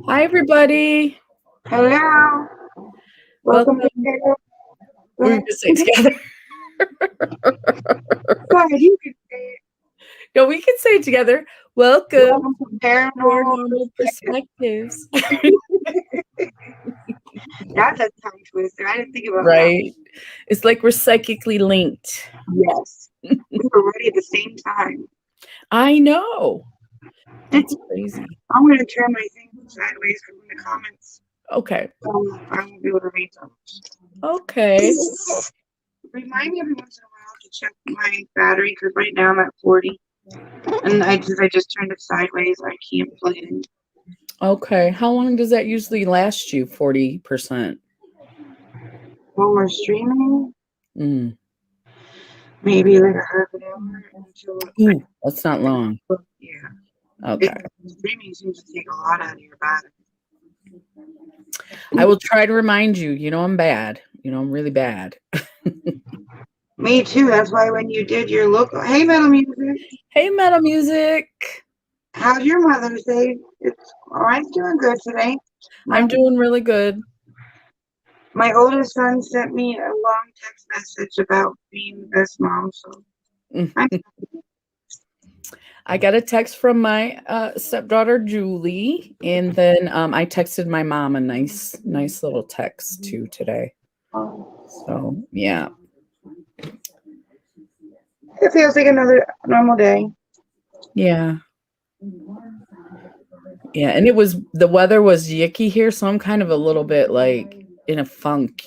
Hi, everybody. Hello. Welcome to Welcome. Paranormal. Go We're ahead. going to say together. Go ahead. You can say it. No, we can say it together. Welcome Welcome to to Paranormal Paranormal Perspective. Perspectives. That's a tongue twister. I didn't think about that. Right? It's like we're psychically linked. Yes. We were ready at the same time. I know. That's crazy. I'm going to turn my thing sideways from the comments. Okay. I won't be able to read them. Okay. Remind me every once in a while to check my battery because right now I'm at 40. And I just turned it sideways. I can't plug it in. Okay. How long does that usually last you? 40%. When we're streaming, Mm. maybe like a half an hour until Ooh, that's not long. yeah. Okay. Streaming seems to take a lot out of your battery. I will try to remind you. I'm bad. I'm really bad. Me too. That's why when you did your local, hey, Metal Music, Hey, Metal Music. how's your Mother's Day? I'm doing good today. My I'm doing really good. my oldest son sent me a long text message about being the best mom. So I'm I got a text from my stepdaughter Julie, and then I texted my mom a nice little text too today. So yeah, it feels like another normal day. yeah, yeah. And the weather was yicky here, so I'm kind of a little bit like in a funk.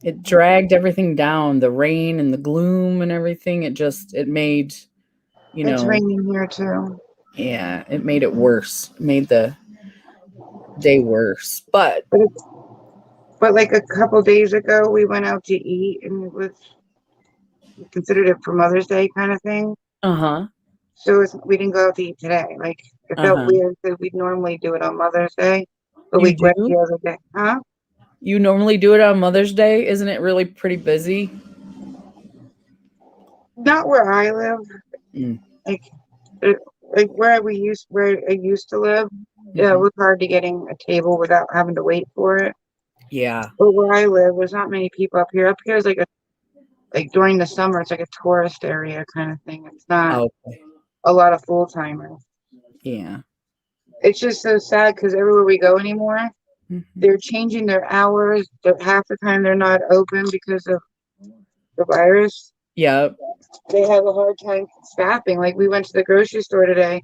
It dragged everything down. The rain and the gloom and everything. It made It's raining here too. yeah, it made it worse. It made the day worse. But But but like a couple days ago, we went out to eat, and it was considered it for Mother's Day kind of thing. uh-huh. So we didn't go out to eat today. Like it felt Uh-huh. weird because we'd normally do it on Mother's Day, but You we went do? the other day. Huh? You normally do it on Mother's Day? Isn't it really pretty busy? Not where I live. Mm. Like it, like where I used to live. Yeah, it Mhm. was hard to getting a table without having to wait for it. Yeah. But where I live, there's not many people up here. Up here is like during the summer, it's like a tourist area kind of thing. It's not Okay. a lot of full timers. Yeah. It's just so sad because everywhere we go anymore, Mhm. they're changing their hours. Half the time they're not open because of the virus. Yep. They have a hard time staffing. Like we went to the grocery store today,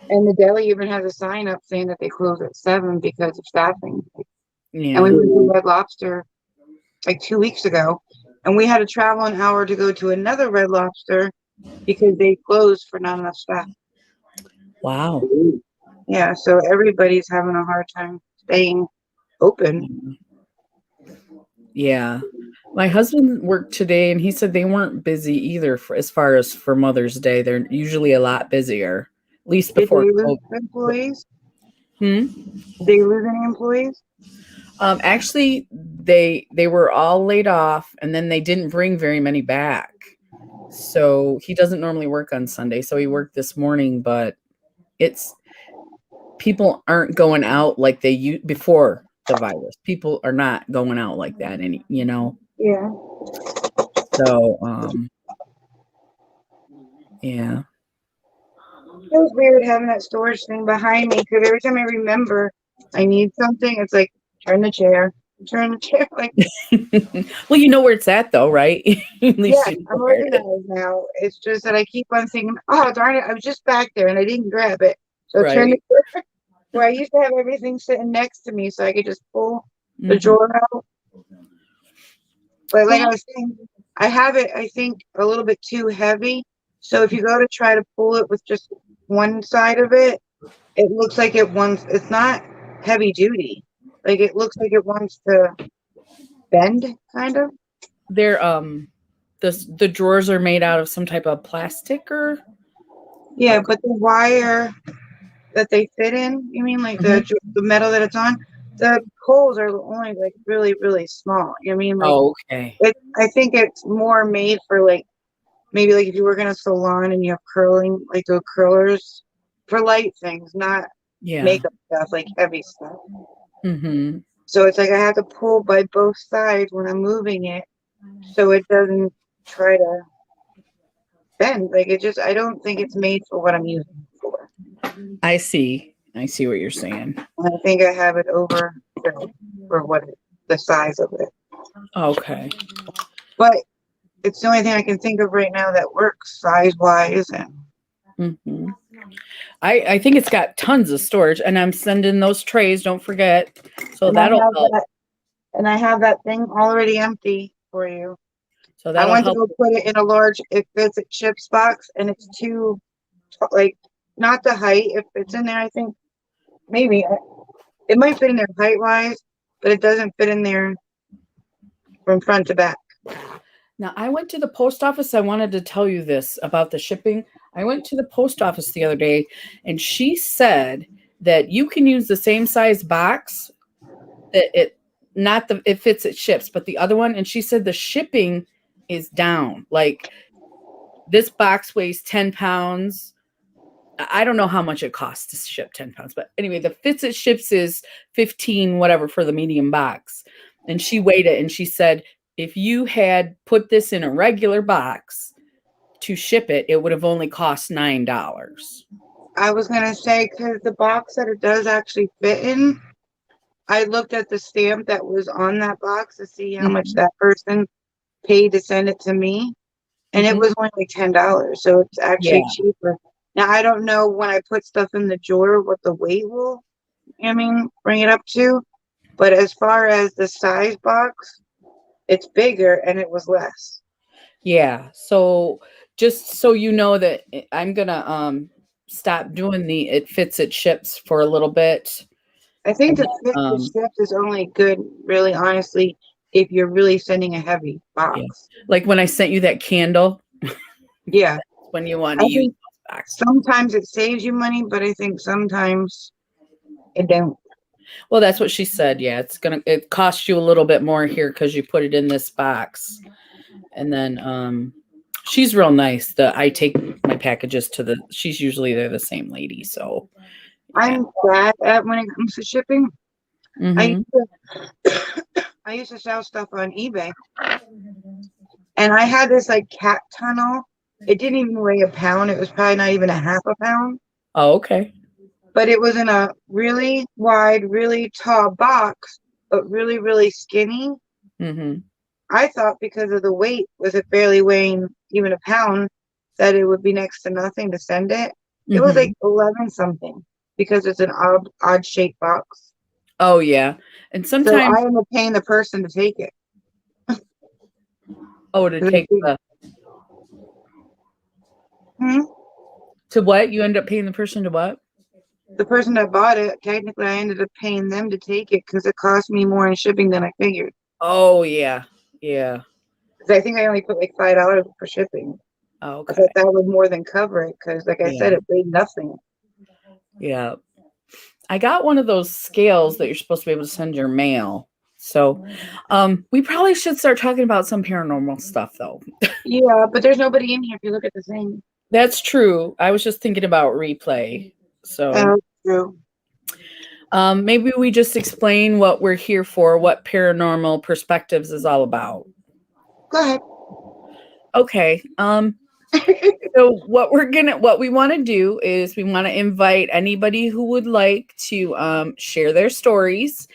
and the deli even has a sign up saying that they close at 7 because of staffing. And we Yeah. went to Red Lobster like 2 weeks ago, and we had to travel an hour to go to another Red Lobster because they closed for not enough staff. Wow. Yeah, so everybody's having a hard time staying open. Mhm. Yeah. My husband worked today and he said they weren't busy either as far as for Mother's Day. They're usually a lot busier, at least Did before they lose COVID. employees? Hmm? Did they lose any employees? Actually, they were all laid off and then they didn't bring very many back. So he doesn't normally work on Sunday. So he worked this morning, but it's people aren't going out like they used before the virus. People are not going out like that any. Yeah. So yeah. It was weird having that storage thing behind me because every time I remember I need something, it's like turn the chair, turn the chair. Like, Well, you know where it's at though, right? At yeah, least you know I'm where it is. organized now. It's just that I keep on thinking, oh darn it, I was just back there and I didn't grab it. So turn the Right. chair where I used to have everything sitting next to me so I could just pull the Mhm. drawer out. But like I Well, was saying, I have it, I think, a little bit too heavy. So if you go to try to pull it with just one side of it, it looks like it's not heavy duty. Like it looks like it wants to bend, kind of. they're the drawers are made out of some type of plastic or Yeah, okay. but the wire that they fit in, you mean like Mhm. the metal that it's on? The holes are only like really, really small. You know what I mean? Like Oh, okay. I think it's more made for like maybe like if you work in a salon and you have curling, like those curlers. for light things, not Yeah. makeup stuff, like heavy stuff. Mm-hmm. So it's like I have to pull by both sides when I'm moving it so it doesn't try to bend. Like it just, I don't think it's made for what I'm using it for. I see. I see what you're saying. And I think I have it overfilled for the size of it. Okay. But it's the only thing I can think of right now that works size wise. Mm-hmm. I think it's got tons of storage, and I'm sending those trays. Don't forget. So And I that'll have help. that, and I have that thing already empty for you. So I that'll went to help. go put it in a large, it fits at chips box, and it's too, like, not the height. If it's in there, I think maybe it might fit in there height wise, but it doesn't fit in there from front to back. Now, I went to the post office. I wanted to tell you this about the shipping. I went to the post office the other day, and she said that you can use the same size box that it not the it fits it ships, but the other one, and she said the shipping is down. Like this box weighs 10 pounds. I don't know how much it costs to ship 10 pounds, but anyway, the fits it ships is 15, whatever, for the medium box. And she weighed it and she said, if you had put this in a regular box to ship it, it would have only cost $9. I was gonna say, because the box that it does actually fit in, I looked at the stamp that was on that box to see how much Mhm. that person paid to send it to me, and it Mhm. was only like $10, so it's actually Yeah. cheaper. Now I don't know when I put stuff in the drawer what the weight will, I mean, bring it up to, but as far as the size box, it's bigger and it was less. Yeah. So just so you know that I'm gonna stop doing the it fits it ships for a little bit. I think And the then, fit the shift is only good, really honestly, if you're really sending a heavy yeah. box. Like when I sent you that candle, Yeah, when you want I to use think those boxes. sometimes it saves you money, but I think sometimes it don't. Well, that's what she said. Yeah, it costs you a little bit more here because you put it in this box. And then she's real nice. I take my packages to she's usually they're the same lady. So yeah. I'm bad at when it comes to shipping. I Mm-hmm. I used to sell stuff on eBay, and I had this like cat tunnel. It didn't even weigh a pound. It was probably not even a half a pound, Oh, okay. but it was in a really wide, really tall box, but really, really skinny. Mm-hmm. I thought because of the weight, with it barely weighing even a pound, that it would be next to nothing to send it. It was Mm-hmm. like 11 something because it's an odd shaped box. Oh yeah. And So sometimes I ended up paying the person to take it. to 'Cause take the hmm? to what? You end up paying the person to what? The person that bought it, technically, I ended up paying them to take it because it cost me more in shipping than I figured. Oh yeah. Yeah. Because I think I only put like $5 for shipping. I Okay. thought that would more than cover it because, like I Yeah. said, it weighed nothing. Yeah. I got one of those scales that you're supposed to be able to send your mail. So we probably should start talking about some paranormal stuff though. Yeah, but there's nobody in here if you look at the thing. That's true. I was just thinking about replay. So True. maybe we just explain what we're here for, what paranormal perspectives is all about. Go ahead. Okay. So what we want to do is we want to invite anybody who would like to share their stories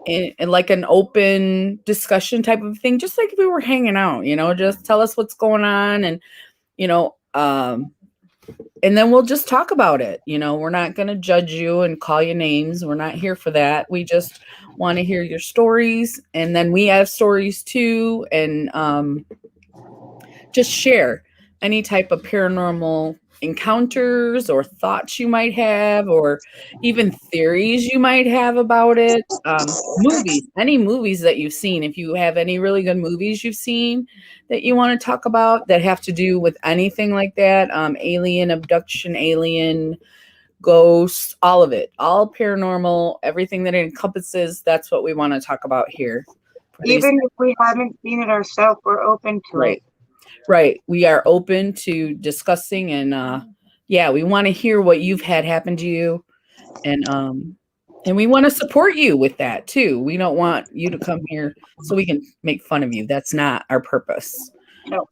in like an open discussion type of thing, just like if we were hanging out, just tell us what's going on and you know, and then we'll just talk about it. We're not going to judge you and call you names. We're not here for that. We just want to hear your stories, and then we have stories too, and just share any type of paranormal encounters or thoughts you might have, or even theories you might have about it. Movies, any movies that you've seen, if you have any really good movies you've seen that you want to talk about that have to do with anything like that, alien abduction, alien ghosts, all of it, all paranormal, everything that it encompasses, that's what we want to talk about here for these. Even if we haven't seen it ourselves, we're open to it. Right. Right. We are open to discussing and, Yeah, we want to hear what you've had happen to you, and we want to support you with that too. We don't want you to come here so we can make fun of you. That's not our purpose. No.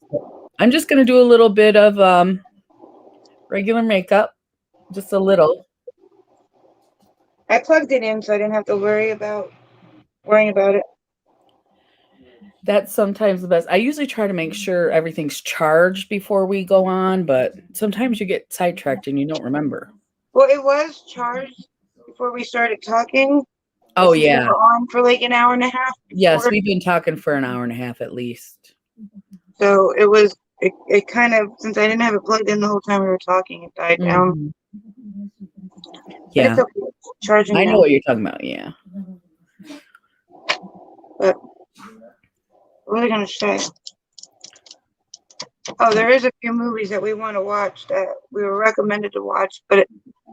I'm just going to do a little bit of regular makeup, just a little. I plugged it in so I didn't have to worrying about it. That's sometimes the best. I usually try to make sure everything's charged before we go on, but sometimes you get sidetracked and you don't remember. Well, it was charged before we started talking. Oh, Since we yeah. were on for like an hour and a half Yes, before. we've been talking for an hour and a half at least. So it kind of, since I didn't have it plugged in the whole time we were talking, it died down. Mhm. But it's Yeah, okay. It's charging I know now. what you're talking about. Yeah. But what was I going to say? Oh, there is a few movies that we want to watch that we were recommended to watch, but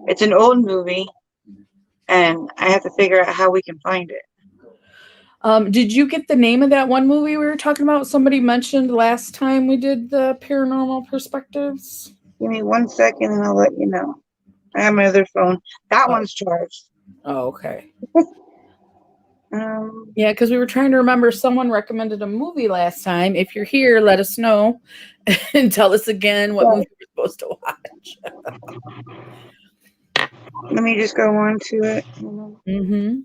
it's an old movie, and I have to figure out how we can find it. Did you get the name of that one movie we were talking about? Somebody mentioned last time we did the paranormal perspectives. Give me 1 second and I'll let you know. I have my other phone. That one's charged. Oh, okay. Um, Yeah, because we were trying to remember. Someone recommended a movie last time. If you're here, let us know and tell us again what movie we're supposed to watch. let me just go on to it. Mm-hmm.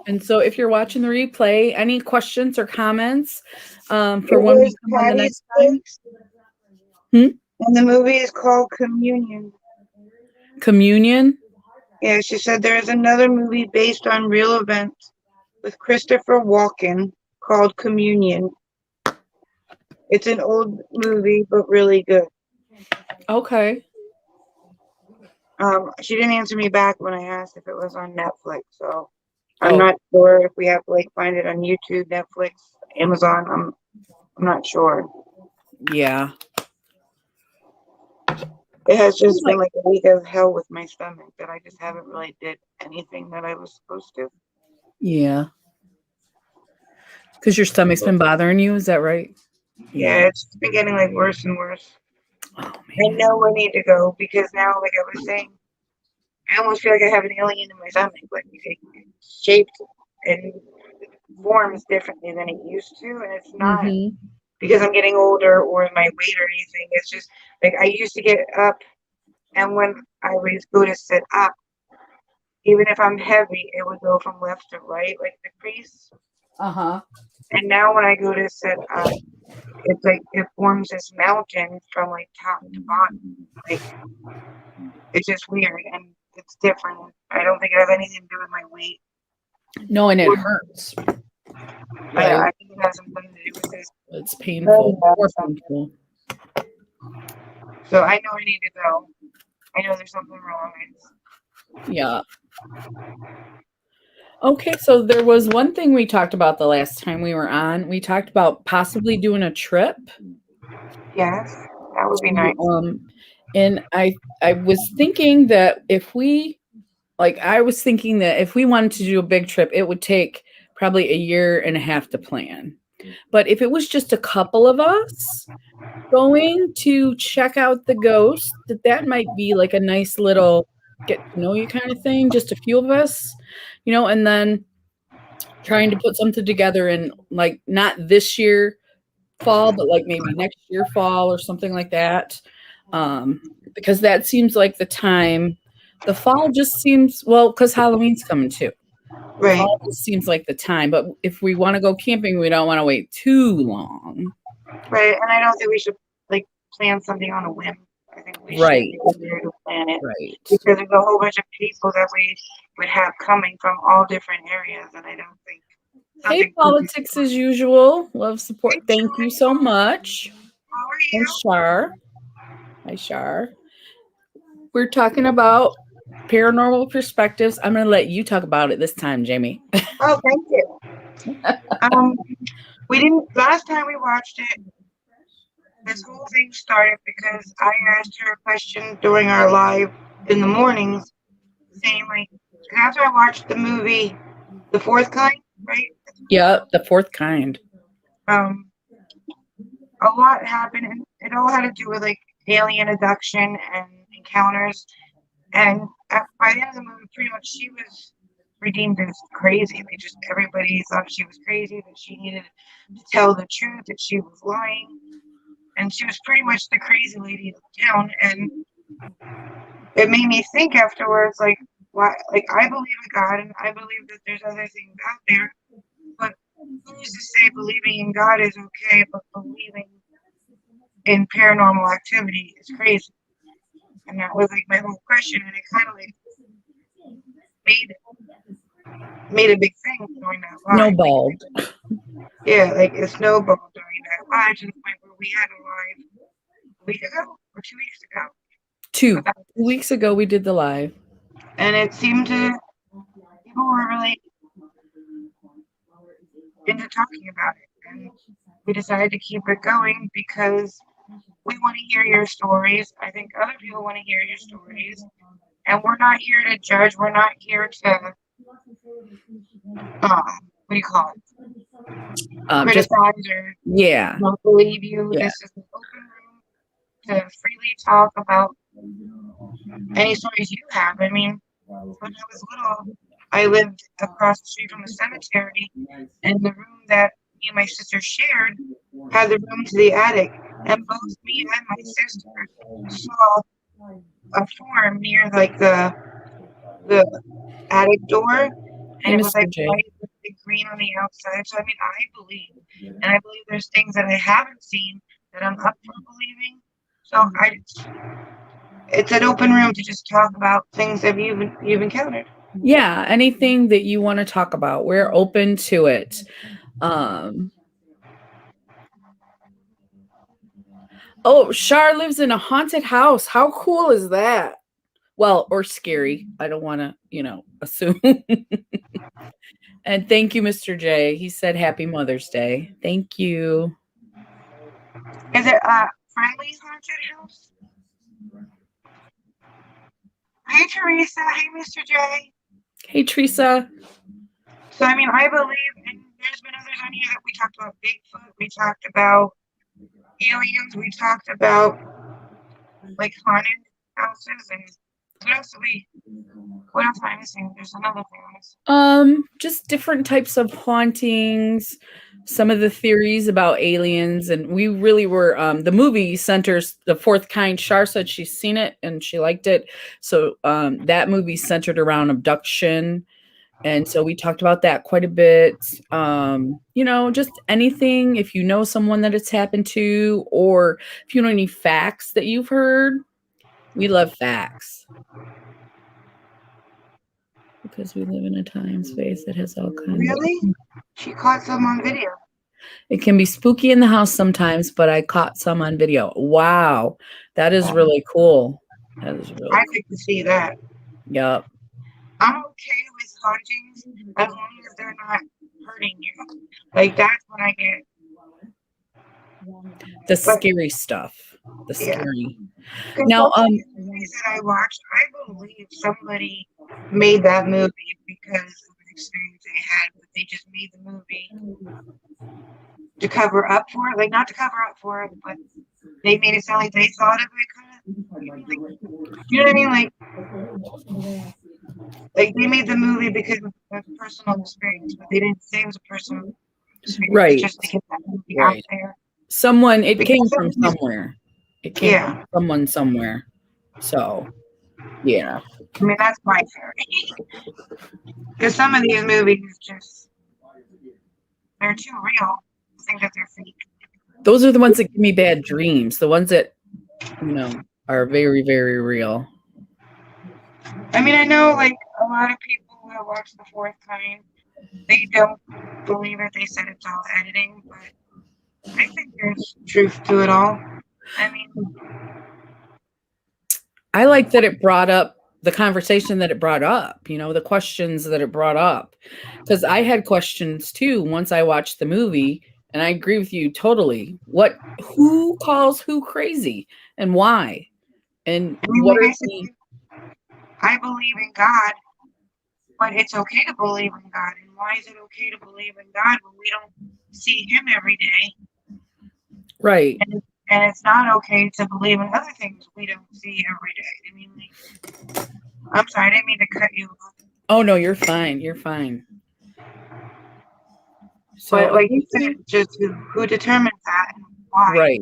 And so if you're watching the replay, any questions or comments for It when we was come on the Patty's next time? Place, and the movie is called Communion. Communion? Yeah, she said there is another movie based on real events with Christopher Walken called Communion. It's an old movie, but really good. Okay. She didn't answer me back when I asked if it was on Netflix, so I'm Oh, not sure if we have to like find it on YouTube, Netflix, Amazon. I'm not sure. yeah. It has just been Like, like a week of hell with my stomach that I just haven't really did anything that I was supposed to. yeah. Because your stomach's been bothering you, is that right? Yeah, it's been getting like worse and worse. Oh, I man. know I need to go because now, like I was saying, I almost feel like I have an alien in my stomach. Like it's shaped and forms differently than it used to, and it's not Mm-hmm. because I'm getting older or my weight or anything. It's just like I used to get up, and when I would go to sit up, even if I'm heavy, it would go from left to right, like the crease. Uh-huh. And now when I go to sit up, it's like it forms this mountain from like top to bottom. Like it's just weird and it's different. I don't think it has anything to do with my weight. No, and it hurts, right? I think it has something to do with this. It's painful. More painful. So I know I need to go. I know there's something wrong. Yeah. Okay, so there was one thing we talked about the last time we were on. We talked about possibly doing a trip. Yes, that would be nice. And I was thinking that if we I was thinking that if we wanted to do a big trip, it would take probably a year and a half to plan. But if it was just a couple of us going to check out the ghost, that might be like a nice little get to know you kind of thing, just a few of us, and then trying to put something together in like not this year fall, but like maybe next year fall or something like that. Because that seems like the time. The fall just seems because Halloween's coming too. Right, Fall just seems like the time. But if we want to go camping, we don't want to wait too long. right. And I don't think we should like plan something on a whim. I think we should Right. be prepared to plan it Right. because there's a whole bunch of people that we would have coming from all different areas, and I don't think Hey, something. politics as usual. Love support. Hey, Thank you so much. how are And you? Shar. Hi, Shar. We're talking about paranormal perspectives. I'm going to let you talk about it this time, Jamie. Oh, thank you. Um, we didn't last time we watched it. This whole thing started because I asked her a question during our live in the mornings, saying like after I watched the movie The Fourth Kind. right? Yeah, the fourth kind. Um, a lot happened, and it all had to do with like alien abduction and encounters. And by the end of the movie, pretty much she was redeemed as crazy. They just everybody thought she was crazy, that she needed to tell the truth, that she was lying, and she was pretty much the crazy lady of town. And it made me think afterwards, like, why? Like, I believe in God, and I believe that there's other things out there, but who's to say believing in God is okay, but believing in paranormal activity is crazy? And that was like my whole question, and it kind of like made made a big thing during that live. Like, Snowballed. yeah, like it snowballed during that live to the point where we had a live a week ago or 2 weeks ago Two about this, weeks ago, we did the live. and it seemed to people were really into talking about it, and we decided to keep it going because we want to hear your stories. I think other people want to hear your stories, and we're not here to judge. We're not here to what do you call it? Just Criticize or yeah, not believe you. yeah. This is an open room to freely talk about any stories you have. I mean, when I was little, I lived across the street from a cemetery, and the room that me and my sister shared had the room to the attic, and both me and my sister saw a form near like the attic door, Hey, and it was Mr. like J. white with the green on the outside. So I mean, I believe, and I believe there's things that I haven't seen that I'm up for believing. So it's an open room to just talk about things that you've encountered. Yeah, anything that you want to talk about, we're open to it. Um, oh, Shar lives in a haunted house. How cool is that? Well, or scary. I don't want to, assume. And thank you, Mr. J. He said Happy Mother's Day. Thank you. Is it a friendly haunted house? Hey Teresa, hey Mr. J. Hey, Teresa. So I mean, I believe, and there's been others on here that we talked about Bigfoot, we talked about aliens, we talked about like haunted houses, and what else do we? What else am I missing? There's another thing I'm missing. Just different types of hauntings, some of the theories about aliens, and we really were the movie centers the fourth kind. Shar said she's seen it and she liked it. So that movie centered around abduction. And so we talked about that quite a bit. Just anything, if you know someone that it's happened to, or if you know any facts that you've heard, we love facts. Because we live in a time space that has all kinds of. Really? She caught some on video. It can be spooky in the house sometimes, but I caught some on video. Wow. That is really cool. That is really I'd cool. like to see that. Yep. I'm okay with hauntings as long as they're not hurting you. Like that's when I get. The But scary stuff. The yeah, scary. because Now, some of these movies that I watched, I believe somebody made that movie because of an experience they had, but they just made the movie to cover up for it. Like not to cover up for it, but they made it sound like they thought of it. Kind of, you know what I mean? Like they made the movie because of a personal experience, but they didn't say it was a personal experience right. just to get that movie out Right. there. It Because came some from of these, somewhere. It came from yeah, someone somewhere. So, yeah. I mean that's my theory. Because some of these movies just they're too real. I think that they're fake. Those are the ones that give me bad dreams. The ones that, are very, very real. I mean, I know like a lot of people who have watched The Fourth Kind, they don't believe it. They said it's all editing, but I think there's truth to it all. I mean, I like that it brought up the conversation that it brought up, the questions that it brought up. Because I had questions too once I watched the movie, and I agree with you totally. Who calls who crazy and why? And I mean, what like are I said, the I believe in God, but it's okay to believe in God. And why is it okay to believe in God when we don't see Him every day? Right. And it's not okay to believe in other things we don't see every day. I mean, like, I'm sorry, I didn't mean to cut you off. Oh no, you're fine. You're fine. So But like you said, just who determines that and why? right.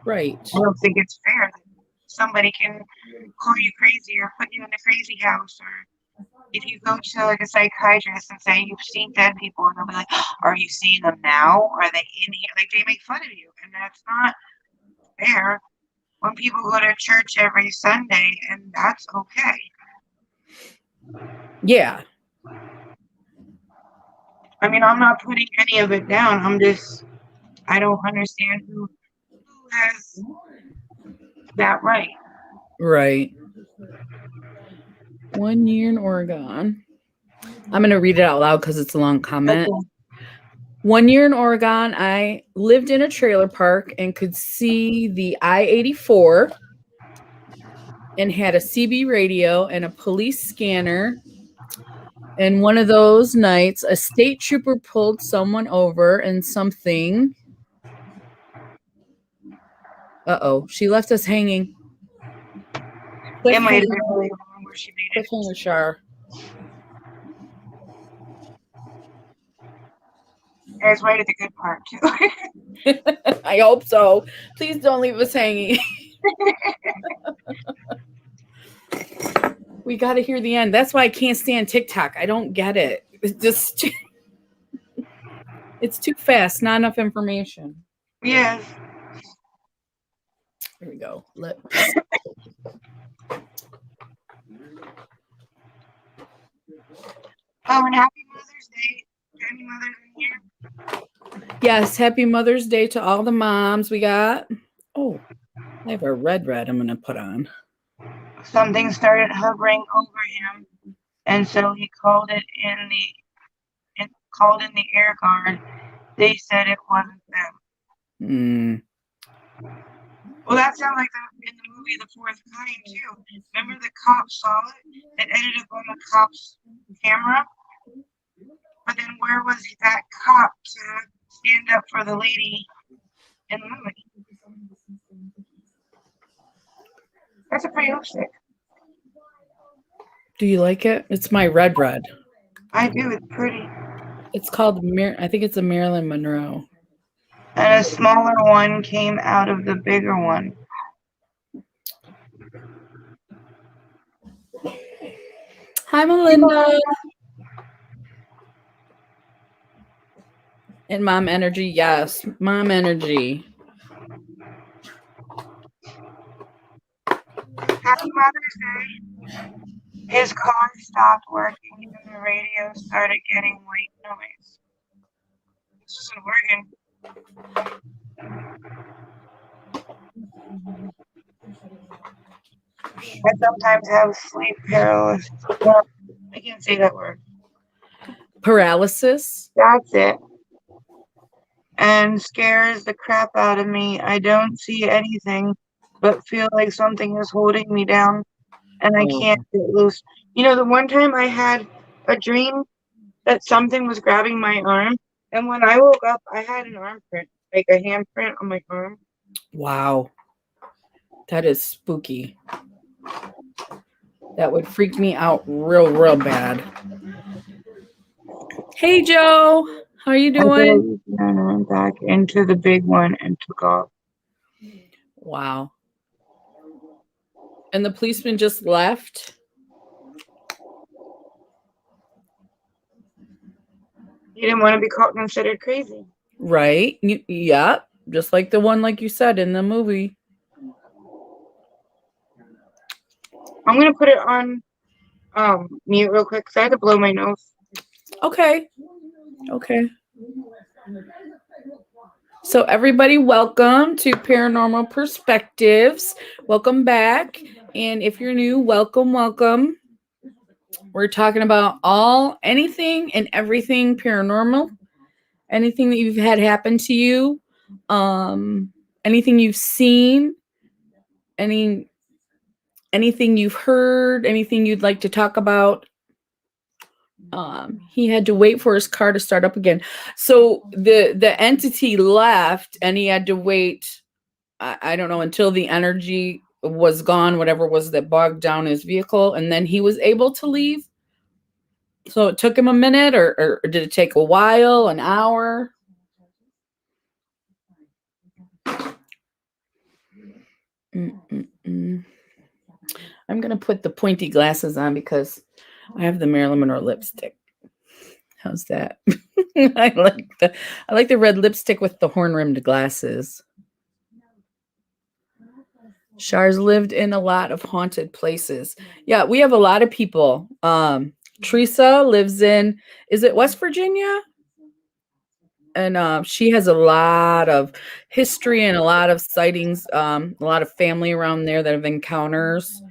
Right. I don't think it's fair that somebody can call you crazy or put you in the crazy house, or if you go to like a psychiatrist and say you've seen dead people, and they'll be like, "Are you seeing them now? Are they in here?" Like they make fun of you, and that's not fair. When people go to church every Sunday, and that's okay. Yeah. I mean, I'm not putting any of it down. I don't understand who has that right. Right. 1 year in Oregon. I'm going to read it out loud because it's a long comment. Okay. 1 year in Oregon, I lived in a trailer park and could see the I-84 and had a CB radio and a police scanner. And one of those nights, a state trooper pulled someone over and something. Uh-oh, she left us hanging. It might have been really long where she made it. Cliffhanger, Shar. It was right at the good part too. I hope so. Please don't leave us hanging. We got to hear the end. That's why I can't stand TikTok. I don't get it. It's just, it's too fast. Not enough information. Yes. Here we go. Lips. Oh, and happy Mother's Day to any mothers in here. Yes, happy Mother's Day to all the moms we got. Oh, I have a red I'm going to put on. Something started hovering over him, and so he called it in the air guard. They said it wasn't them. Well, that sounded like in the movie The Fourth Kind too. Remember the cop saw it? It ended up on the cop's camera. But then where was that cop to stand up for the lady in the movie? That's a pretty lipstick. Do you like it? It's my red. I do. It's pretty. It's called I think it's a Marilyn Monroe. And a smaller one came out of the bigger one. Hi, Melinda. And mom energy. Yes, mom energy. Happy Mother's Day. His car stopped working and the radio started getting white noise. This is in Oregon. I sometimes have sleep paralysis. Well, I can't say that word. Paralysis? That's it. And scares the crap out of me. I don't see anything, but feel like something is holding me down and I can't get loose. You know, the one time I had a dream that something was grabbing my arm, and when I woke up, I had an arm print, like a handprint on my arm. Wow. That is spooky. That would freak me out real bad. Hey, Joe. How are you doing? I went back into the big one and took off. Wow. And the policeman just left? You didn't want to be considered crazy. Right. Yeah. Just like the one, like you said, in the movie. I'm going to put it on mute real quick because I had to blow my nose. Okay. So everybody, welcome to Paranormal Perspectives. Welcome back. And if you're new, welcome. We're talking about anything and everything paranormal. Anything that you've had happen to you. Anything you've seen. Anything you've heard. Anything you'd like to talk about. He had to wait for his car to start up again. So the entity left, and he had to wait. I don't know until the energy was gone, whatever was that bogged down his vehicle, and then he was able to leave. So it took him a minute, or did it take a while, an hour? Mm-mm-mm. I'm gonna put the pointy glasses on because I have the Marilyn Monroe lipstick. How's that? I like the red lipstick with the horn rimmed glasses. Shars lived in a lot of haunted places. Yeah, we have a lot of people. Teresa lives in, is it West Virginia? And she has a lot of history and a lot of sightings, a lot of family around there that have encounters.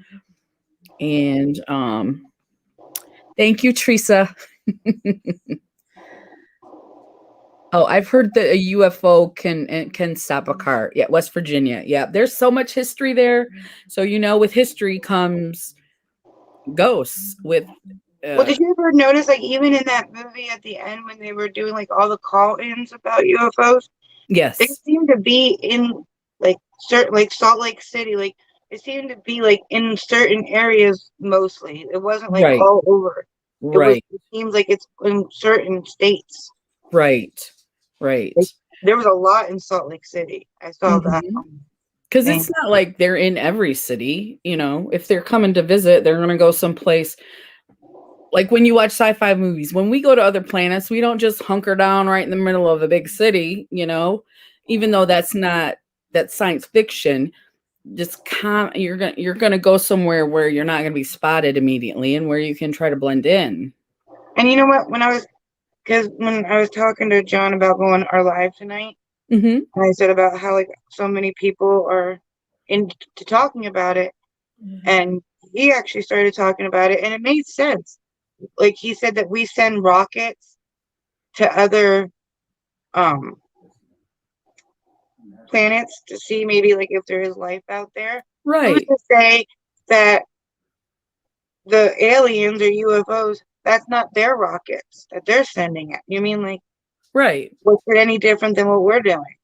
And thank you, Teresa. Oh, I've heard that a UFO can stop a car. Yeah, West Virginia. Yeah, there's so much history there. So with history comes ghosts. With Well, did you ever notice, like, even in that movie at the end when they were doing like all the call-ins about UFOs, they yes, seemed to be in like certain, like Salt Lake City, like it seemed to be like in certain areas mostly. It wasn't like right, all over. right, It seems like it's in certain states. right, right. Like, there was a lot in Salt Lake City. I saw that Because thing. it's not like they're in every city. If they're coming to visit, they're going to go someplace. Like when you watch sci-fi movies, when we go to other planets, we don't just hunker down right in the middle of a big city, even though that's science fiction. Just you're gonna go somewhere where you're not gonna be spotted immediately and where you can try to blend in. And you know what? When I was talking to John about going our live tonight, Mm-hmm. and I said about how like so many people are into talking about it, and he actually started talking about it, and it made sense. Like he said that we send rockets to other um planets to see maybe like if there is life out there. Who's Right, to say that the aliens or UFOs, that's not their rockets that they're sending it? You mean like right. what's it any different than what we're doing?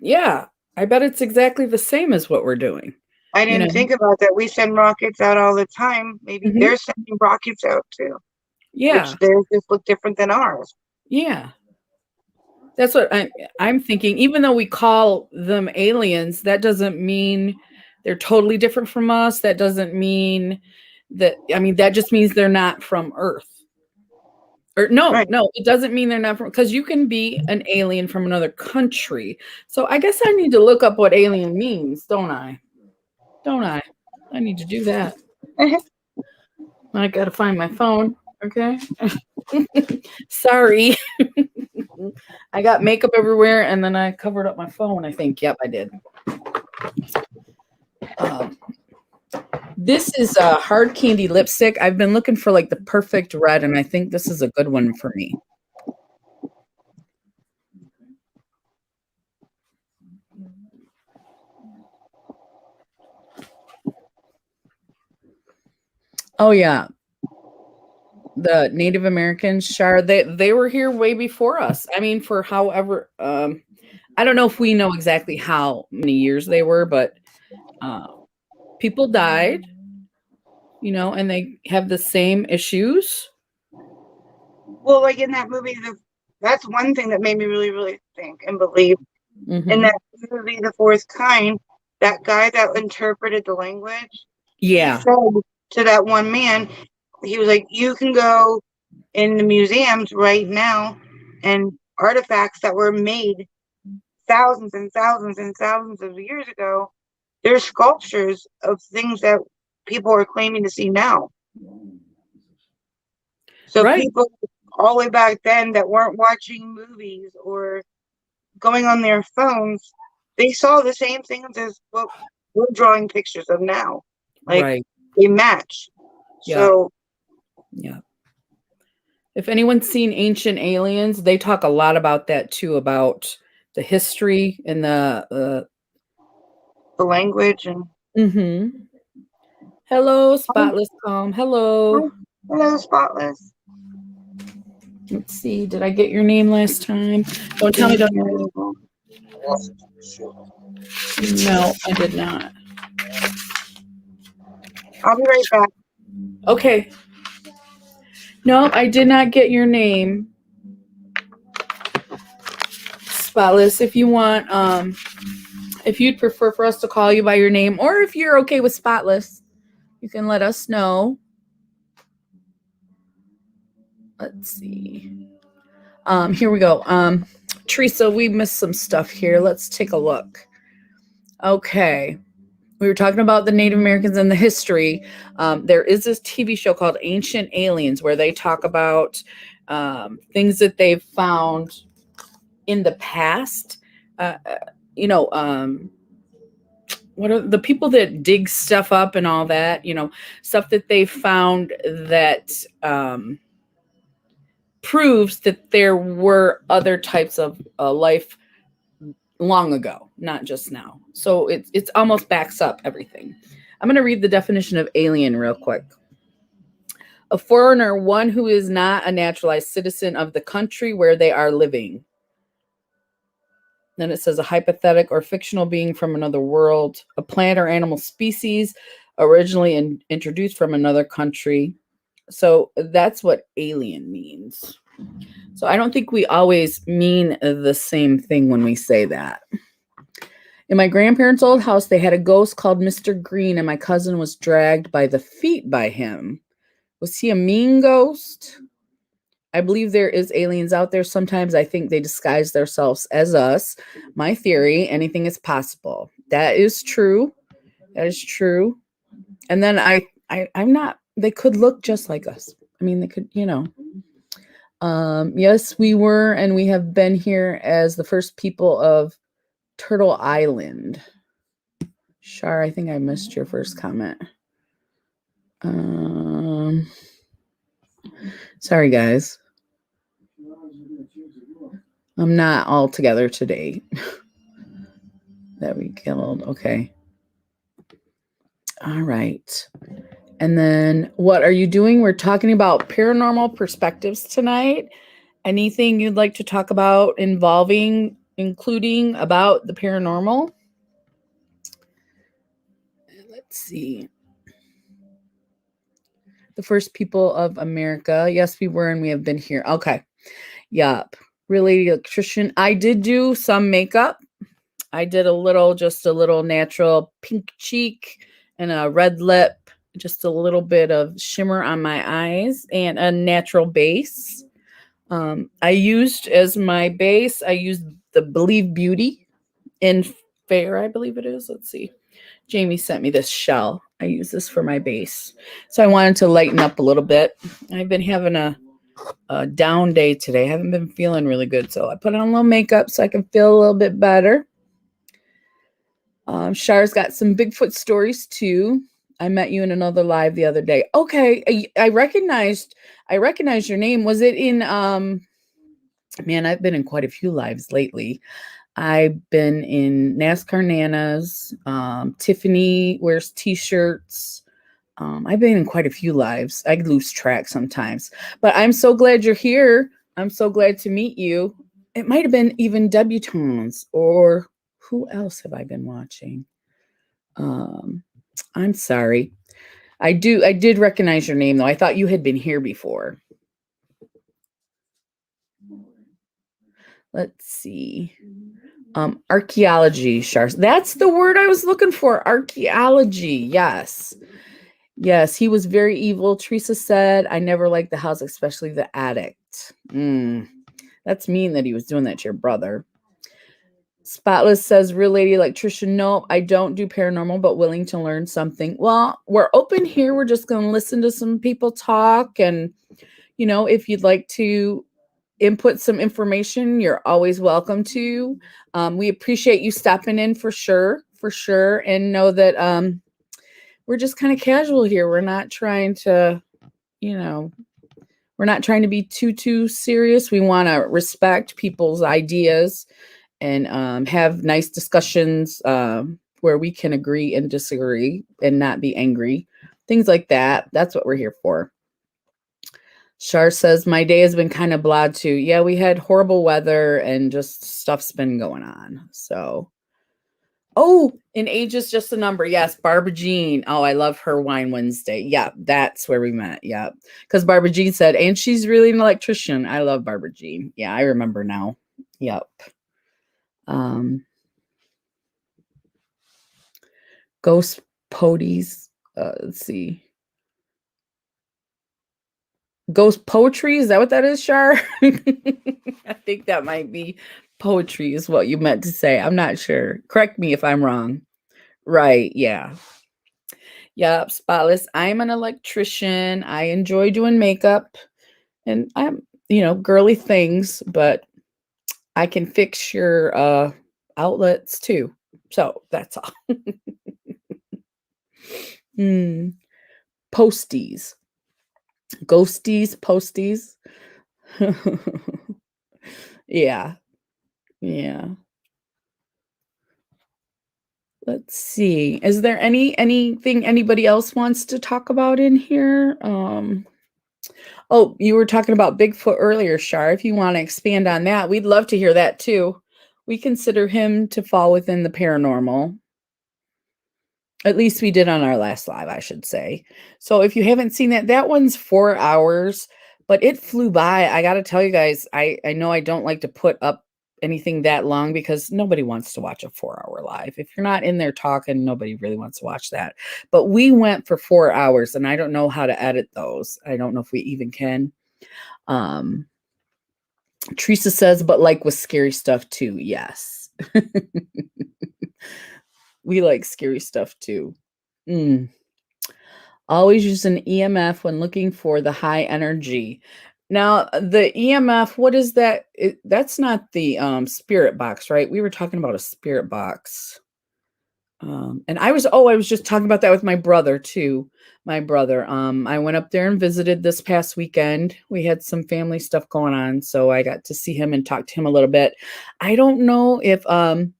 Yeah, I bet it's exactly the same as what we're doing. I You didn't know. think about that. We send rockets out all the time. Maybe Hmm. they're sending rockets out too, which Yeah, theirs just look different than ours. yeah. That's what I'm thinking. Even though we call them aliens, that doesn't mean they're totally different from us. That doesn't mean that. I mean, that just means they're not from Earth. Or no, Right. no, it doesn't mean they're not from, because you can be an alien from another country. So I guess I need to look up what alien means, don't I? Don't I? I need to do that. I gotta find my phone. Okay. Sorry. I got makeup everywhere and then I covered up my phone, I think. Yep, I did. Um, this is a hard candy lipstick. I've been looking for like the perfect red, and I think this is a good one for me. Oh yeah, the Native Americans, Shar, they were here way before us. I mean, for however, I don't know if we know exactly how many years they were, but uh, people died, and they have the same issues. Well, like in that movie, that's one thing that made me really, really think and believe. In Hmm. that movie, The Fourth Kind, that guy that interpreted the language, he Yeah, said to that one man, he was like, "You can go in the museums right now, and artifacts that were made thousands and thousands and thousands of years ago, there's sculptures of things that people are claiming to see now." So right, people all the way back then that weren't watching movies or going on their phones, they saw the same things as what we're drawing pictures of now. Like right. they match. Yeah, So, yeah. If anyone's seen Ancient Aliens, they talk a lot about that too, about the history and the. the language and Mm-hmm. Hello, Spotless Calm. Hello. Hello, Spotless. Let's see. Did I get your name last time? Don't tell me. Don't. No, I did not. I'll be right back. Okay. No, I did not get your name. Spotless. If you want, if you'd prefer for us to call you by your name, or if you're okay with Spotless, you can let us know. Let's see. Here we go. Teresa, we missed some stuff here. Let's take a look. Okay. We were talking about the Native Americans and the history. There is this TV show called Ancient Aliens where they talk about things that they've found in the past. Uh, you know, what are the people that dig stuff up and all that? You know, stuff that they found that proves that there were other types of life long ago, not just now. So it's almost backs up everything. I'm going to read the definition of alien real quick. A foreigner, one who is not a naturalized citizen of the country where they are living. Then it says a hypothetical or fictional being from another world, a plant or animal species originally introduced from another country. So that's what alien means. So I don't think we always mean the same thing when we say that. In my grandparents' old house, they had a ghost called Mr. Green, and my cousin was dragged by the feet by him. Was he a mean ghost? I believe there is aliens out there. Sometimes I think they disguise themselves as us. My theory, anything is possible. That is true. That is true. And then I'm not, they could look just like us. I mean, they could, you know. Yes, we were, and we have been here as the first people of Turtle Island. Shar, I think I missed your first comment. Sorry, guys. I'm not all together today. That we killed. Okay. All right. And then what are you doing? We're talking about paranormal perspectives tonight. Anything you'd like to talk about including about the paranormal? Let's see. The first people of America. Yes, we were, and we have been here. Okay. Yup. Really, electrician. I did do some makeup. I did just a little natural pink cheek and a red lip, just a little bit of shimmer on my eyes and a natural base. I used as my base, I used the Believe Beauty in Fair, I believe it is. Let's see. Jamie sent me this shell. I use this for my base. So I wanted to lighten up a little bit. I've been having a down day today. I haven't been feeling really good. So I put on a little makeup so I can feel a little bit better. Shar's got some Bigfoot stories too. I met you in another live the other day. Okay, I recognized your name. Was it in man, I've been in quite a few lives lately. I've been in NASCAR Nanas, Tiffany wears t-shirts. I've been in quite a few lives. I lose track sometimes. But I'm so glad you're here. I'm so glad to meet you. It might have been even debutantes or who else have I been watching? I'm sorry. I did recognize your name though. I thought you had been here before. Let's see. Archaeology, Shars. That's the word I was looking for. Archaeology. Yes. Yes, he was very evil. Teresa said, I never liked the house, especially the attic. That's mean that he was doing that to your brother. Spotless says, real lady electrician. No, I don't do paranormal, but willing to learn something. Well, we're open here. We're just going to listen to some people talk. And, you know, if you'd like to input some information, you're always welcome to. We appreciate you stopping in for sure. And know that we're just kind of casual here. We're not trying to, we're not trying to be too serious. We want to respect people's ideas and have nice discussions where we can agree and disagree and not be angry. Things like that. That's what we're here for. Shar says, my day has been kind of blah too. Yeah, we had horrible weather and just stuff's been going on. So, oh, and age is just a number. Yes, Barbara Jean. Oh, I love her Wine Wednesday. Yeah, that's where we met. Yeah, because Barbara Jean said, and she's really an electrician. I love Barbara Jean. Yeah, I remember now. Yep. Um, Ghost Podies. Let's see. Ghost poetry, is that what that is, Shar? I think that might be poetry is what you meant to say. I'm not sure. Correct me if I'm wrong. Right, yeah. Yep, spotless. I'm an electrician. I enjoy doing makeup and I'm, girly things, but I can fix your outlets too. So that's all. Hmm. Posties. Ghosties, posties. Yeah. Yeah. Let's see. Is there anything anybody else wants to talk about in here? Oh, you were talking about Bigfoot earlier, Shar. If you want to expand on that, we'd love to hear that too. We consider him to fall within the paranormal. At least we did on our last live, I should say. So if you haven't seen that, that one's 4 hours, but it flew by. I got to tell you guys, I know I don't like to put up anything that long because nobody wants to watch a 4 hour live. If you're not in there talking, nobody really wants to watch that. But we went for 4 hours and I don't know how to edit those. I don't know if we even can. Um, Teresa says, but like with scary stuff too. Yes. We like scary stuff too. Mm. Always use an EMF when looking for the high energy. Now, the EMF, what is that? That's not the spirit box, right? We were talking about a spirit box. And I was just talking about that with my brother too. My brother. I went up there and visited this past weekend. We had some family stuff going on, so I got to see him and talk to him a little bit. I don't know if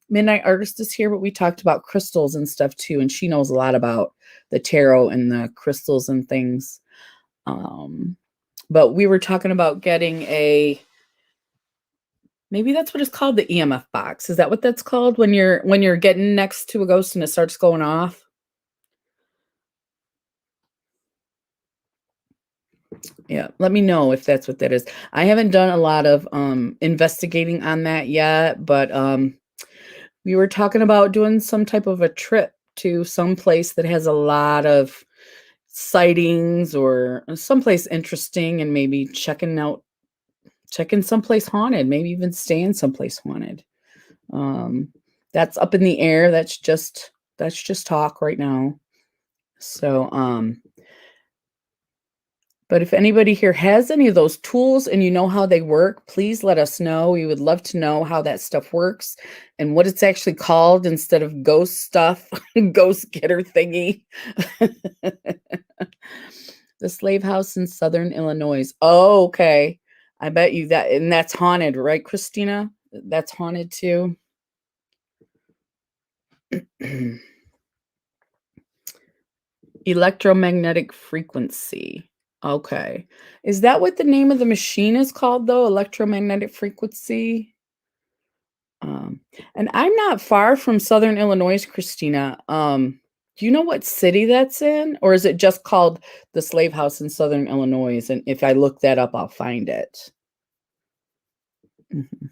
Midnight Artist is here, but we talked about crystals and stuff too, and she knows a lot about the tarot and the crystals and things. Um, but we were talking about getting maybe that's what it's called, the EMF box. Is that what that's called when you're getting next to a ghost and it starts going off? Yeah, let me know if that's what that is. I haven't done a lot of investigating on that yet, but we were talking about doing some type of a trip to some place that has a lot of sightings or someplace interesting and maybe checking someplace haunted, maybe even staying someplace haunted. Um that's up in the air. That's just talk right now. So but if anybody here has any of those tools and you know how they work, please let us know. We would love to know how that stuff works and what it's actually called instead of ghost stuff, ghost getter thingy. The slave house in Southern Illinois. Oh, okay. I bet you that, and that's haunted, right, Christina? That's haunted too. Electromagnetic frequency. Okay. Is that what the name of the machine is called, though? Electromagnetic frequency? Um, and I'm not far from Southern Illinois, Christina. Do you know what city that's in? Or is it just called the Slave House in Southern Illinois? And if I look that up, I'll find it. Mhm.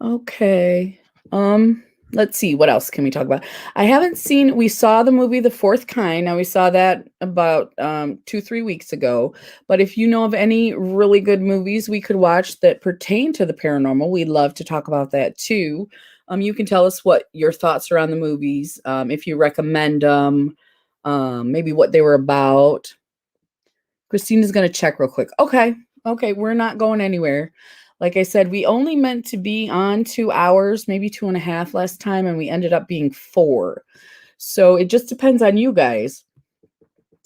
Okay. Um, let's see, what else can we talk about? We saw the movie The Fourth Kind. Now we saw that about 2-3 weeks ago. But if you know of any really good movies we could watch that pertain to the paranormal, we'd love to talk about that too. You can tell us what your thoughts are on the movies, if you recommend them, maybe what they were about. Christina's going to check real quick. Okay. Okay. We're not going anywhere. Like I said, we only meant to be on 2 hours, maybe 2.5 last time, and we ended up being 4. So it just depends on you guys.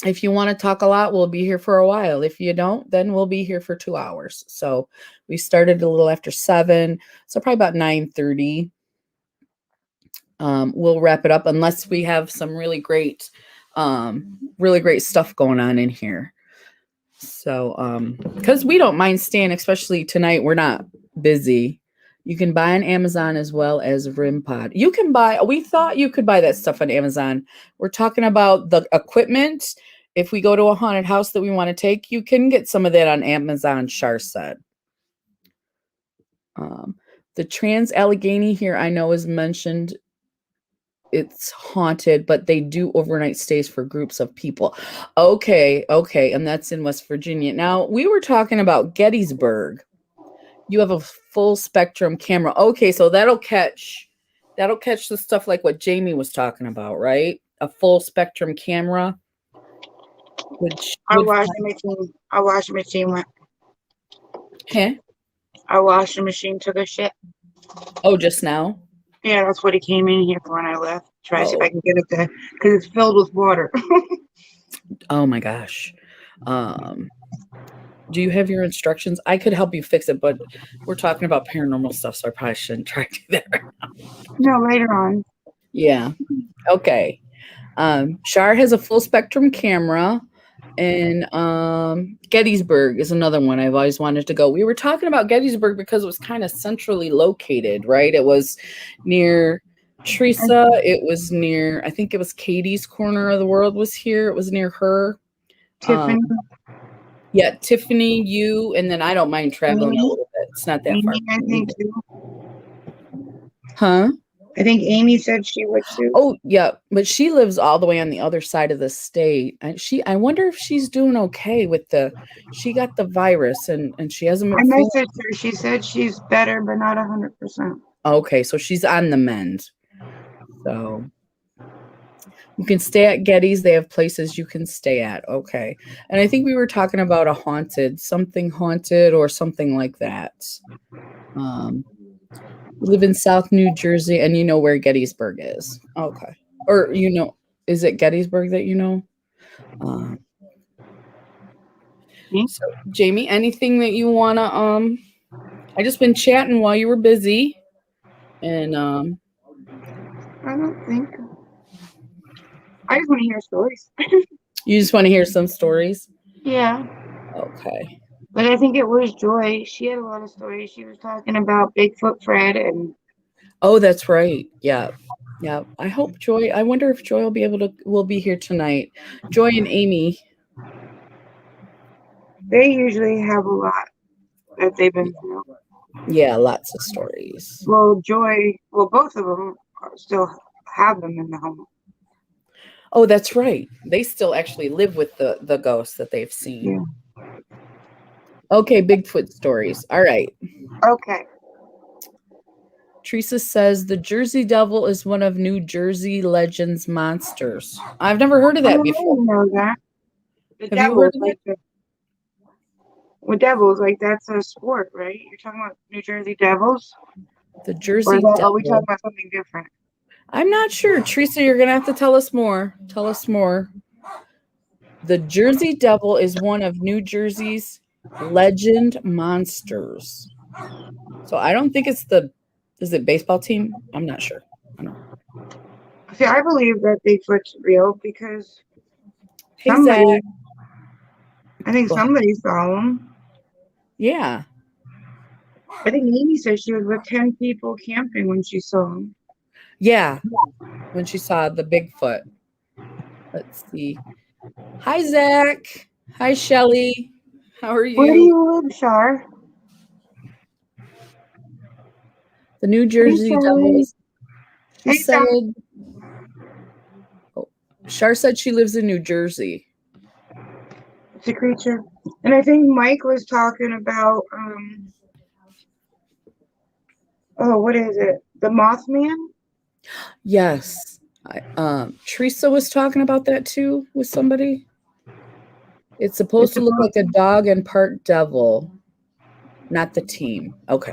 If you want to talk a lot, we'll be here for a while. If you don't, then we'll be here for 2 hours. So we started a little after 7. So probably about 9:30. We'll wrap it up unless we have some really great Really great stuff going on in here. So, because we don't mind staying, especially tonight, we're not busy. You can buy on Amazon as well as Rim Pod. You can buy, we thought you could buy that stuff on Amazon. We're talking about the equipment. If we go to a haunted house that we want to take, you can get some of that on Amazon, Shar said. The Trans Allegheny here, I know, is mentioned. It's haunted, but they do overnight stays for groups of people. Okay, and that's in West Virginia. Now, we were talking about Gettysburg. You have a full spectrum camera. Okay, so that'll catch the stuff like what Jamie was talking about, right? A full spectrum camera, which Our would washing machine. Our washing machine went. huh? Our washing machine took a shit. Oh, just now? Yeah, that's what he came in here for when I left. Try to see if Oh, I can get it there because it's filled with water. oh my gosh. Do you have your instructions? I could help you fix it, but we're talking about paranormal stuff, so I probably shouldn't try to do that right now. No, later on. Yeah. Okay. Shar has a full spectrum camera, and Gettysburg is another one I've always wanted to go. We were talking about Gettysburg because it was kind of centrally located, right? It was near Teresa. It was near, I think it was Katie's Corner of the World was here. It was near her. Tiffany, Yeah, Tiffany, you, and then I don't mind traveling a Amy, little bit. It's not that far Amy, I from me think either. too. Huh? I think Amy said she would too. Oh, yeah, but she lives all the way on the other side of the state. And I wonder if she's doing okay with she got the virus and she hasn't I been feeling messaged her. She said she's better, but not 100%. okay, so she's on the mend. So you can stay at Getty's. They have places you can stay at. Okay. And I think we were talking about something haunted or something like that. We live in South New Jersey, and you know where Gettysburg is. Okay. Or, is it Gettysburg that you know? So, Jamie, anything that you want to, I just been chatting while you were busy. And, I don't think. I just want to hear stories. you just want to hear some stories? Yeah. Okay. But I think it was Joy. She had a lot of stories. She was talking about Bigfoot Fred and Oh, that's right. Yeah. Yeah. I wonder if Joy will be here tonight. Joy and Amy. they usually have a lot that they've been through. Yeah, lots of stories. Well, both of them still have them in the home. Oh, that's right. They still actually live with the ghosts that they've seen. Yeah. Okay, Bigfoot stories. All right. Okay. Teresa says the Jersey Devil is one of New Jersey Legends monsters. I've never heard of that before. I didn't know that. The Have you heard Devils, of like it? with Devils, like that's a sport, right? You're talking about New Jersey Devils, The or Jersey are we talking Devil. about something different? I'm not sure. Teresa, you're going to have to tell us more. Tell us more. The Jersey Devil is one of New Jersey's legend monsters. So I don't think is it baseball team? I'm not sure. I don't know. See, I believe that Bigfoot's real because Hey, Zach. I think somebody saw him. Yeah. I think Amy said she was with 10 people camping when she saw him. Yeah. When she saw the Bigfoot. Let's see. Hi, Zach. Hi, Shelly. How are you? Where do you live, Shar? The New Jersey Devils. She said, Shar said she lives in New Jersey. It's a creature. And I think Mike was talking about, what is it? The Mothman? Yes. Teresa was talking about that too with somebody. It's supposed to look like a dog and part devil, not the team. Okay.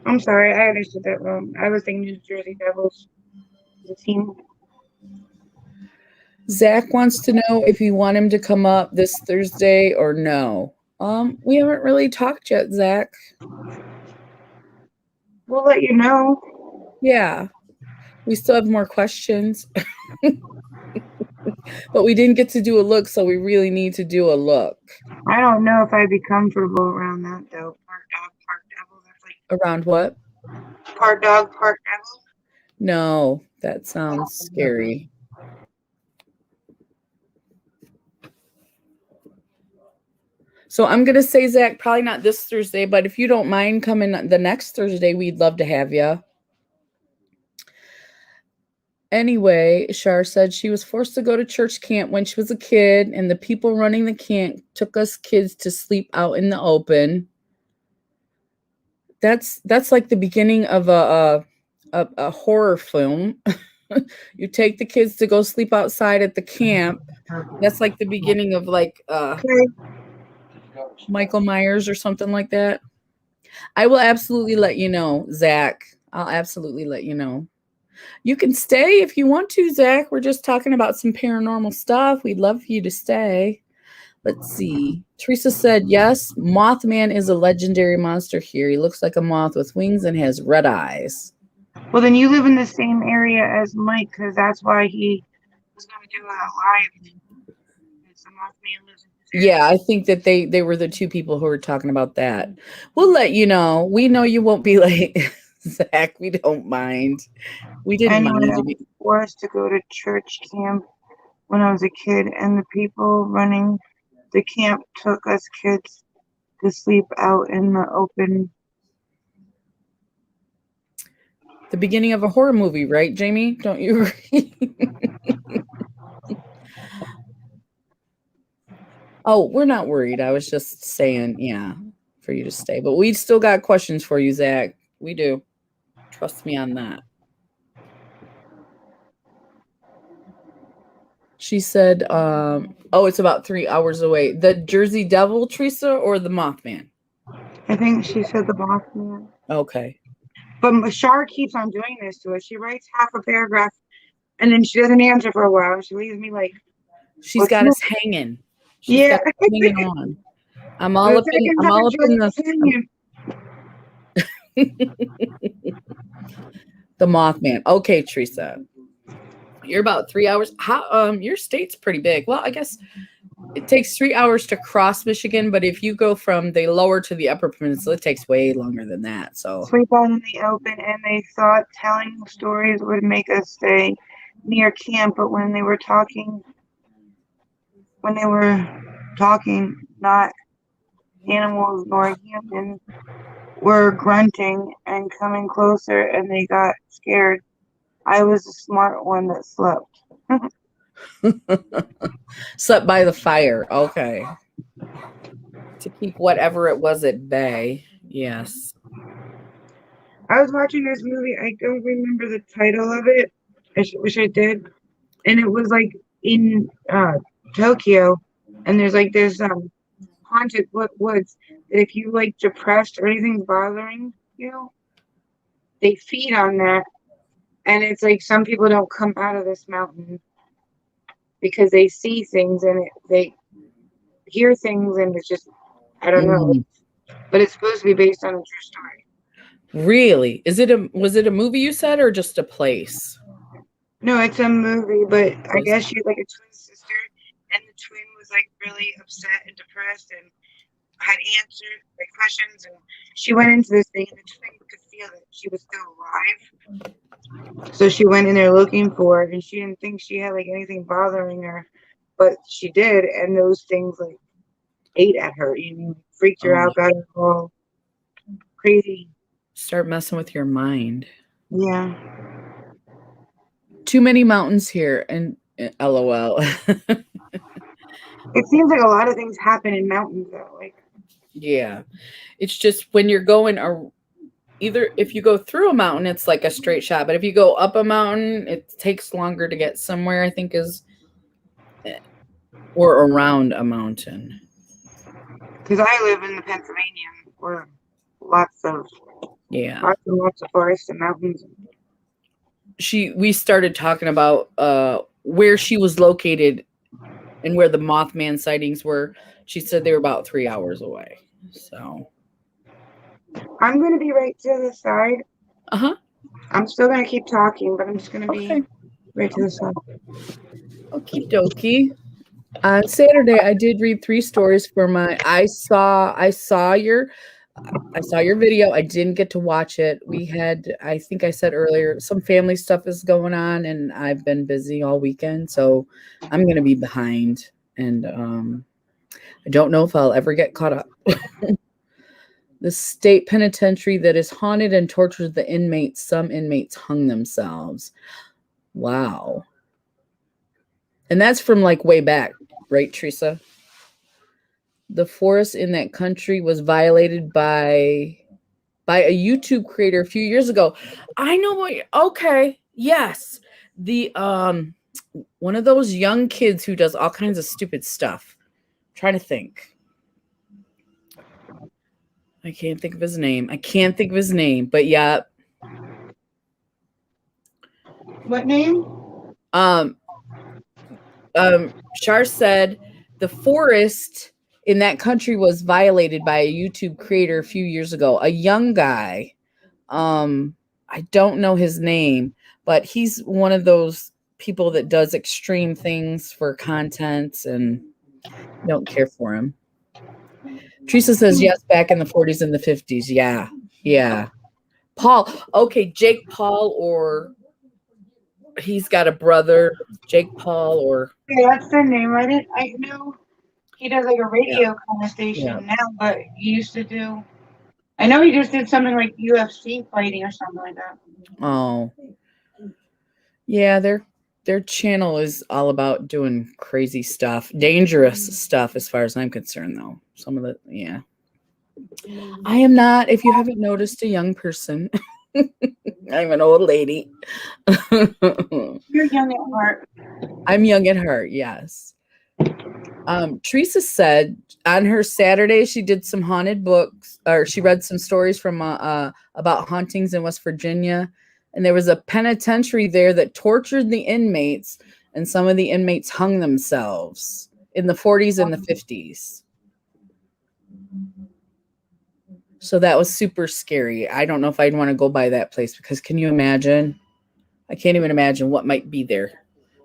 I'm sorry, I understood that wrong. I was thinking New Jersey Devils, the team. Zach wants to know if you want him to come up this Thursday or no. We haven't really talked yet, Zach. We'll let you know. Yeah. We still have more questions. But we didn't get to do a look, so we really need to do a look. I don't know if I'd be comfortable around that though. Part dog, part devil. That's Around what? like part dog, part devil. No, that sounds scary. So I'm gonna say, Zach, probably not this Thursday, but if you don't mind coming the next Thursday, we'd love to have you. Anyway, Shar said she was forced to go to church camp when she was a kid, and the people running the camp took us kids to sleep out in the open. That's like the beginning of a horror film. You take the kids to go sleep outside at the camp. That's like the beginning of like Okay. Michael Myers or something like that. I will absolutely let you know, Zach. I'll absolutely let you know. You can stay if you want to, Zach. We're just talking about some paranormal stuff. We'd love for you to stay. Let's see. Teresa said, yes, Mothman is a legendary monster here. He looks like a moth with wings and has red eyes. Well, then you live in the same area as Mike, because that's why he was going to do a live. Some Mothman lives in this area. Yeah, I think that they were the two people who were talking about that. We'll let you know. We know you won't be late, Zach. We don't mind. We didn't Anyway, mind I you. was forced to go to church camp when I was a kid, and the people running the camp took us kids to sleep out in the open. The beginning of a horror movie, right, Jamie? Don't you agree? Oh, we're not worried. I was just saying, yeah, for you to stay. But we still got questions for you, Zach. We do. Trust me on that. She said, oh, it's about 3 hours away. The Jersey Devil, Teresa, or the Mothman? I think she said the Mothman. Okay. But Shar keeps on doing this to us. She writes half a paragraph and then she doesn't answer for a while. She leaves me like, She's what's got new? us hanging. She's Yeah. got us hanging on. I'm all The up in second I'm time all up she'll in continue. the Mothman. Okay, Teresa. You're about 3 hours. How your state's pretty big. Well, I guess it takes 3 hours to cross Michigan, but if you go from the lower to the upper peninsula, it takes way longer than that. So Sleep out in the open, and they thought telling stories would make us stay near camp, but when they were talking, not animals nor humans were grunting and coming closer, and they got scared. I was the smart one that slept. slept by the fire. Okay. To keep whatever it was at bay. Yes. I was watching this movie. I don't remember the title of it. Wish I did. And it was like in Tokyo, and there's like this haunted woods that if you like depressed or anything's bothering you, they feed on that. And it's like some people don't come out of this mountain because they see things and they hear things, and it's just I don't know. Mm, But it's supposed to be based on a true story. really? Was it a movie you said or just a place? No, it's a movie, but I Was guess she's like a twin sister, and the twin was like really upset and depressed and had answers, like questions, and she went into this thing, and the twin could feel that she was still alive. So she went in there looking for it, and she didn't think she had like anything bothering her, but she did, and those things like ate at her, freaked her oh my, out, got her all crazy. start messing with your mind. Yeah. Too many mountains here and LOL. It seems like a lot of things happen in mountains though. Like Yeah. It's just when you're going either if you go through a mountain, it's like a straight shot, but if you go up a mountain, it takes longer to get somewhere, I think is or around a mountain. because I live in the Pennsylvania where lots of Yeah. lots of forests and mountains. We started talking about where she was located and where the Mothman sightings were. She said they were about 3 hours away. So I'm gonna be right to the side. uh-huh. I'm still gonna keep talking, but I'm just gonna be Okay. right to the side. Okie dokie. On Saturday, I did read 3 stories for my I saw your video. I didn't get to watch it. We had, I think I said earlier, some family stuff is going on, and I've been busy all weekend, so I'm gonna be behind, and I don't know if I'll ever get caught up. The state penitentiary that is haunted and tortures the inmates. Some inmates hung themselves. Wow. And that's from like way back, right, Teresa? The forest in that country was violated by a YouTube creator a few years ago. I know what. Okay, yes, the one of those young kids who does all kinds of stupid stuff. I'm trying to think. I can't think of his name. But yeah. What name? Um, Shar said the forest in that country was violated by a YouTube creator a few years ago. A young guy. I don't know his name, but he's one of those people that does extreme things for content, and don't care for him. Teresa says yes, back in the 40s and the 50s. Yeah. Yeah. Paul. Okay, Jake Paul, or he's got a brother, Jake Paul, or Yeah, that's the name. I know he does like a yeah. radio kind of Yeah. station now, but he used to do. I know he just did something like UFC fighting or something like that. Oh. Yeah, their channel is all about doing crazy stuff, dangerous stuff as far as I'm concerned though. Some of the yeah. I am not, if you haven't noticed, a young person. I'm an old lady. You're young at heart. I'm young at heart, yes. Teresa said on her Saturday she did some haunted books, or she read some stories from about hauntings in West Virginia, and there was a penitentiary there that tortured the inmates, and some of the inmates hung themselves in the 40s and the 50s. So that was super scary. I don't know if I'd want to go by that place, because can you imagine? I can't even imagine what might be there.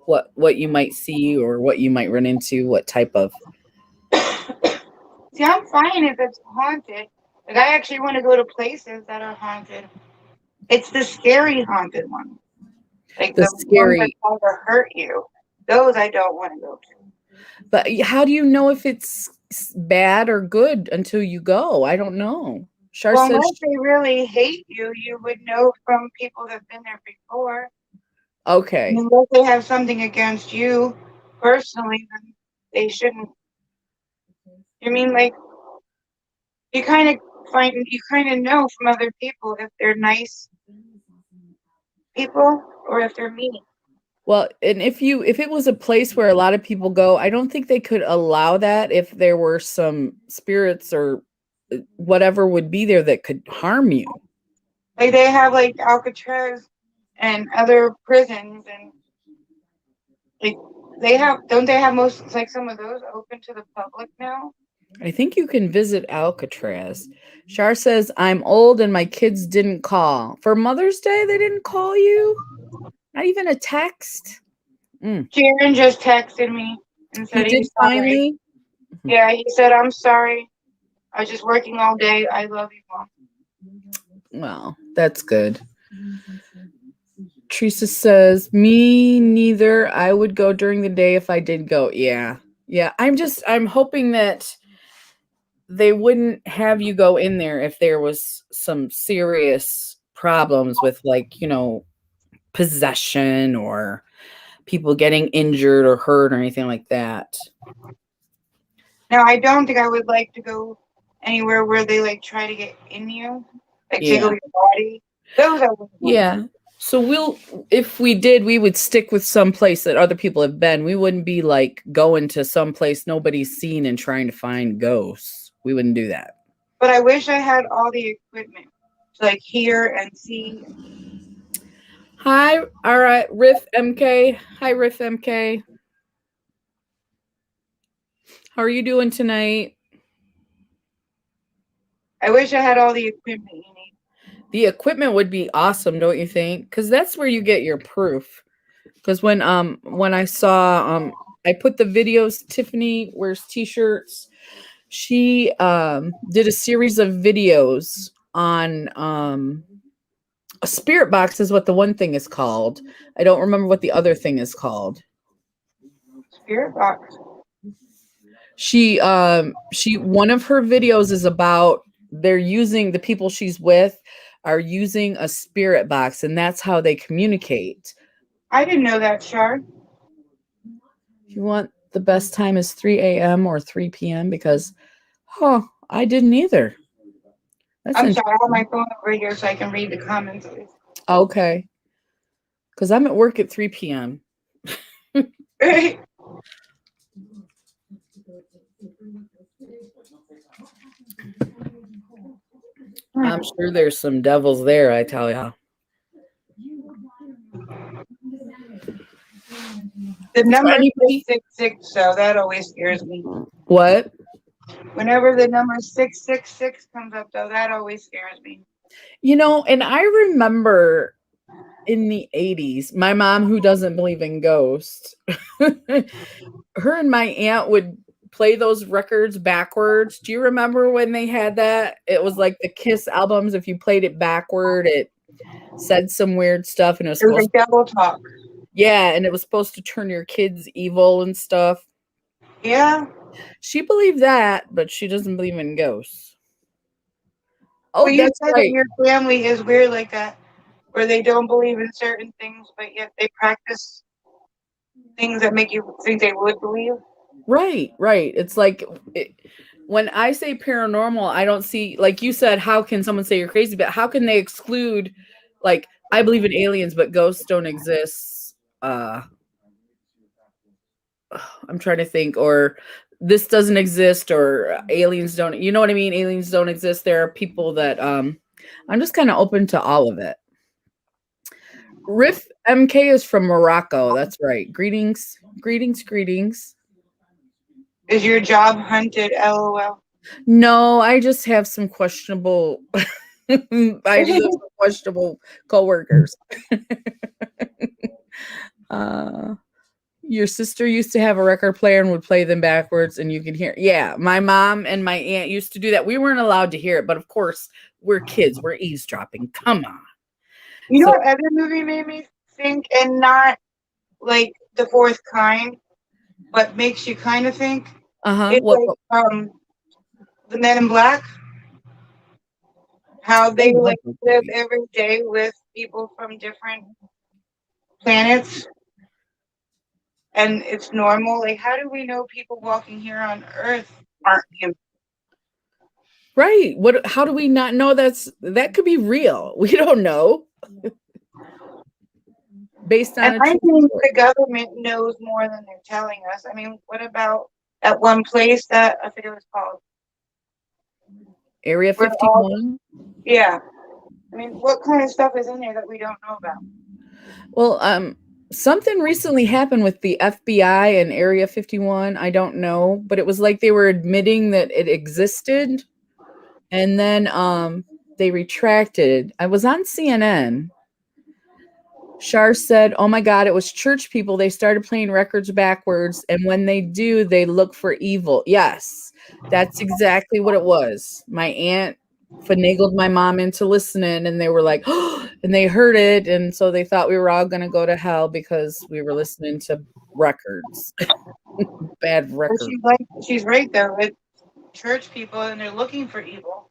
What you might see, or what you might run into, what type of. See, I'm fine if it's haunted. Like I actually want to go to places that are haunted. It's the scary haunted ones, like The the ones that scary. try to hurt you. Those I don't want to go to. But how do you know if it's bad or good until you go? I don't know. Shar Well, says, unless they really hate you, you would know from people that've been there before. And okay. unless they have something against you personally, then they shouldn't. I mean, like you kind of you kind of know from other people if they're nice people or if they're mean. Well, and if it was a place where a lot of people go, I don't think they could allow that if there were some spirits or whatever would be there that could harm you. Like they have like Alcatraz and other prisons, and like they have, don't they have most like some of those open to the public now? I think you can visit Alcatraz. Shar says, I'm old and my kids didn't call. For Mother's Day, they didn't call you? Not even a text? Mm. Jaron just texted me and He said did he's sorry. finally? Yeah, he said I'm sorry. I was just working all day. I love you, Mom. Well, that's good. Teresa says, me neither. I would go during the day if I did go. Yeah. Yeah. I'm hoping that they wouldn't have you go in there if there was some serious problems with, like, possession or people getting injured or hurt or anything like that. Now I don't think I would like to go anywhere where they like try to get in you, like tickle Yeah. your body. Those I wouldn't want. Yeah. So if we did, we would stick with some place that other people have been. We wouldn't be like going to some place nobody's seen and trying to find ghosts. We wouldn't do that. But I wish I had all the equipment to like hear and see. Hi, all right, Riff MK. Hi, Riff MK. How are you doing tonight? I wish I had all the equipment you need. The equipment would be awesome, don't you think? Because that's where you get your proof. Because when I saw I put the videos, Tiffany wears t-shirts. She did a series of videos on a spirit box is what the one thing is called. I don't remember what the other thing is called. Spirit box. She one of her videos is about they're using the people she's with are using a spirit box, and that's how they communicate. I didn't know that, Char. If you want the best time is 3 a.m. or 3 p.m. because I didn't either. That's I'm sorry, I have interesting. my phone over here so I can read the comments. Okay. Because I'm at work at 3 p.m. I'm sure there's some devils there, I tell ya. The So number anybody 666, so that always scares me. what? Whenever the number 666 comes up, though, that always scares me. And I remember in the 80s, my mom, who doesn't believe in ghosts, her and my aunt would play those records backwards. Do you remember when they had that? It was like the Kiss albums. If you played it backward, it said some weird stuff, and it was It was supposed like devil talk. yeah, and it was supposed to turn your kids evil and stuff. Yeah. She believed that, but she doesn't believe in ghosts. Well, Oh, you that's said that right. your family is weird like that, where they don't believe in certain things, but yet they practice things that make you think they would believe. Right, right. It's like when I say paranormal, I don't see, like you said, how can someone say you're crazy, but how can they exclude, like, I believe in aliens, but ghosts don't exist? I'm trying to think, or this doesn't exist, or aliens don't, you know what I mean? Aliens don't exist. There are people that, I'm just kind of open to all of it. Riff MK is from Morocco. That's right. Greetings, greetings, greetings. Is your job hunted? LOL. No, I just have some questionable I just have some questionable coworkers. uh your sister used to have a record player and would play them backwards and you could hear. Yeah, my mom and my aunt used to do that. We weren't allowed to hear it, but of course, we're kids, we're eavesdropping. Come on. You know So, what other movie made me think, and not like The Fourth Kind, but makes you kind of think? uh-huh. It's like the Men in Black, how I they love like those live movies. every day with people from different planets, and it's normal. Like, how do we know people walking here on Earth aren't human? Right. How do we not know that could be real? We don't know. Based And on a I true think story. the government knows more than they're telling us. I mean, what about that one place that I forget what it's called? Area Where all, 51. yeah. I mean, what kind of stuff is in there that we don't know about? Well, something recently happened with the FBI and Area 51. I don't know, but it was like they were admitting that it existed, and then they retracted. I was on CNN. Shar said, "Oh my God, it was church people. They started playing records backwards, and when they do, they look for evil." Yes, that's exactly what it was. My aunt finagled my mom into listening, and they were like, "Oh," and they heard it, and so they thought we were all going to go to hell because we were listening to records, bad But records, she's right though. It's church people, and they're looking for evil.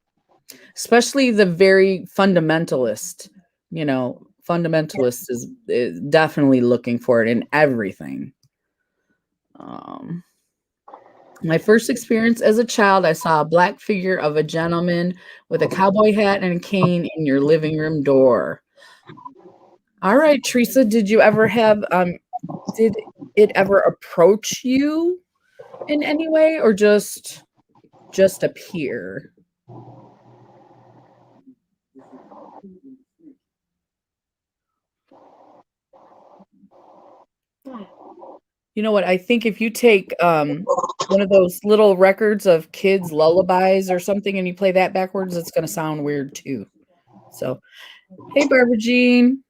especially the very fundamentalist. Fundamentalist is definitely looking for it in everything. Um, My first experience as a child, I saw a black figure of a gentleman with a cowboy hat and a cane in your living room door. All right, Teresa, did it ever approach you in any way or just appear? You know what? I think if you take one of those little records of kids lullabies or something and you play that backwards, it's going to sound weird too. So, hey Barbara Jean.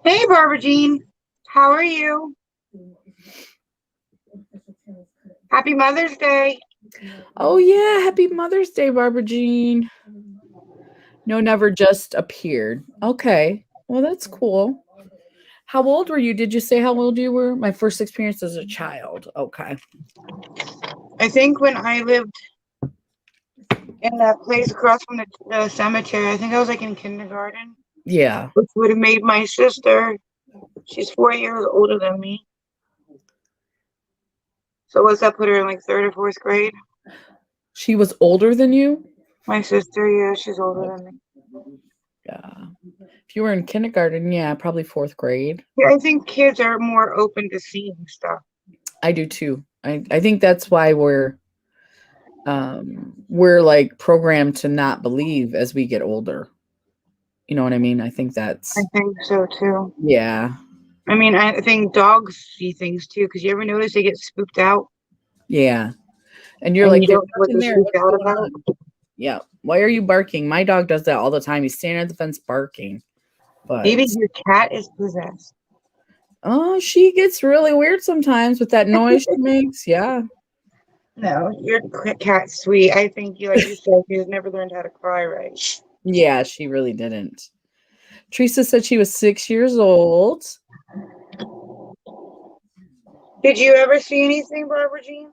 Hey, Barbara Jean. How are you? Happy Mother's Day. Oh yeah, happy Mother's Day, Barbara Jean. No, never just appeared. Okay. Well, that's cool. How old were you? Did you say how old you were? My first experience as a child. Okay. I think when I lived in that place across from the cemetery, I think I was like in kindergarten, Yeah. which would have made my sister, she's 4 years older than me. So what's that put her in like third or fourth grade? She was older than you? My sister, yeah, she's older than me. Yeah. If you were in kindergarten, yeah, probably fourth grade. Yeah, I think kids are more open to seeing stuff. I do too. I think that's why we're like programmed to not believe as we get older. You know what I mean? I think I that's think so too. yeah. I mean, I think dogs see things too, because you ever notice they get spooked out Yeah. And you're and you like, there's don't know what nothing they're there. spooked What's out going about? on? Yeah. Why are you barking? My dog does that all the time. He's standing at the fence barking. But Maybe your cat is possessed. oh, she gets really weird sometimes with that noise she makes. Yeah. No, your cat's sweet. I think you, like you said, she's never learned how to cry right. Yeah, she really didn't. Teresa said she was 6 years old. Did you ever see anything, Barbara Jean?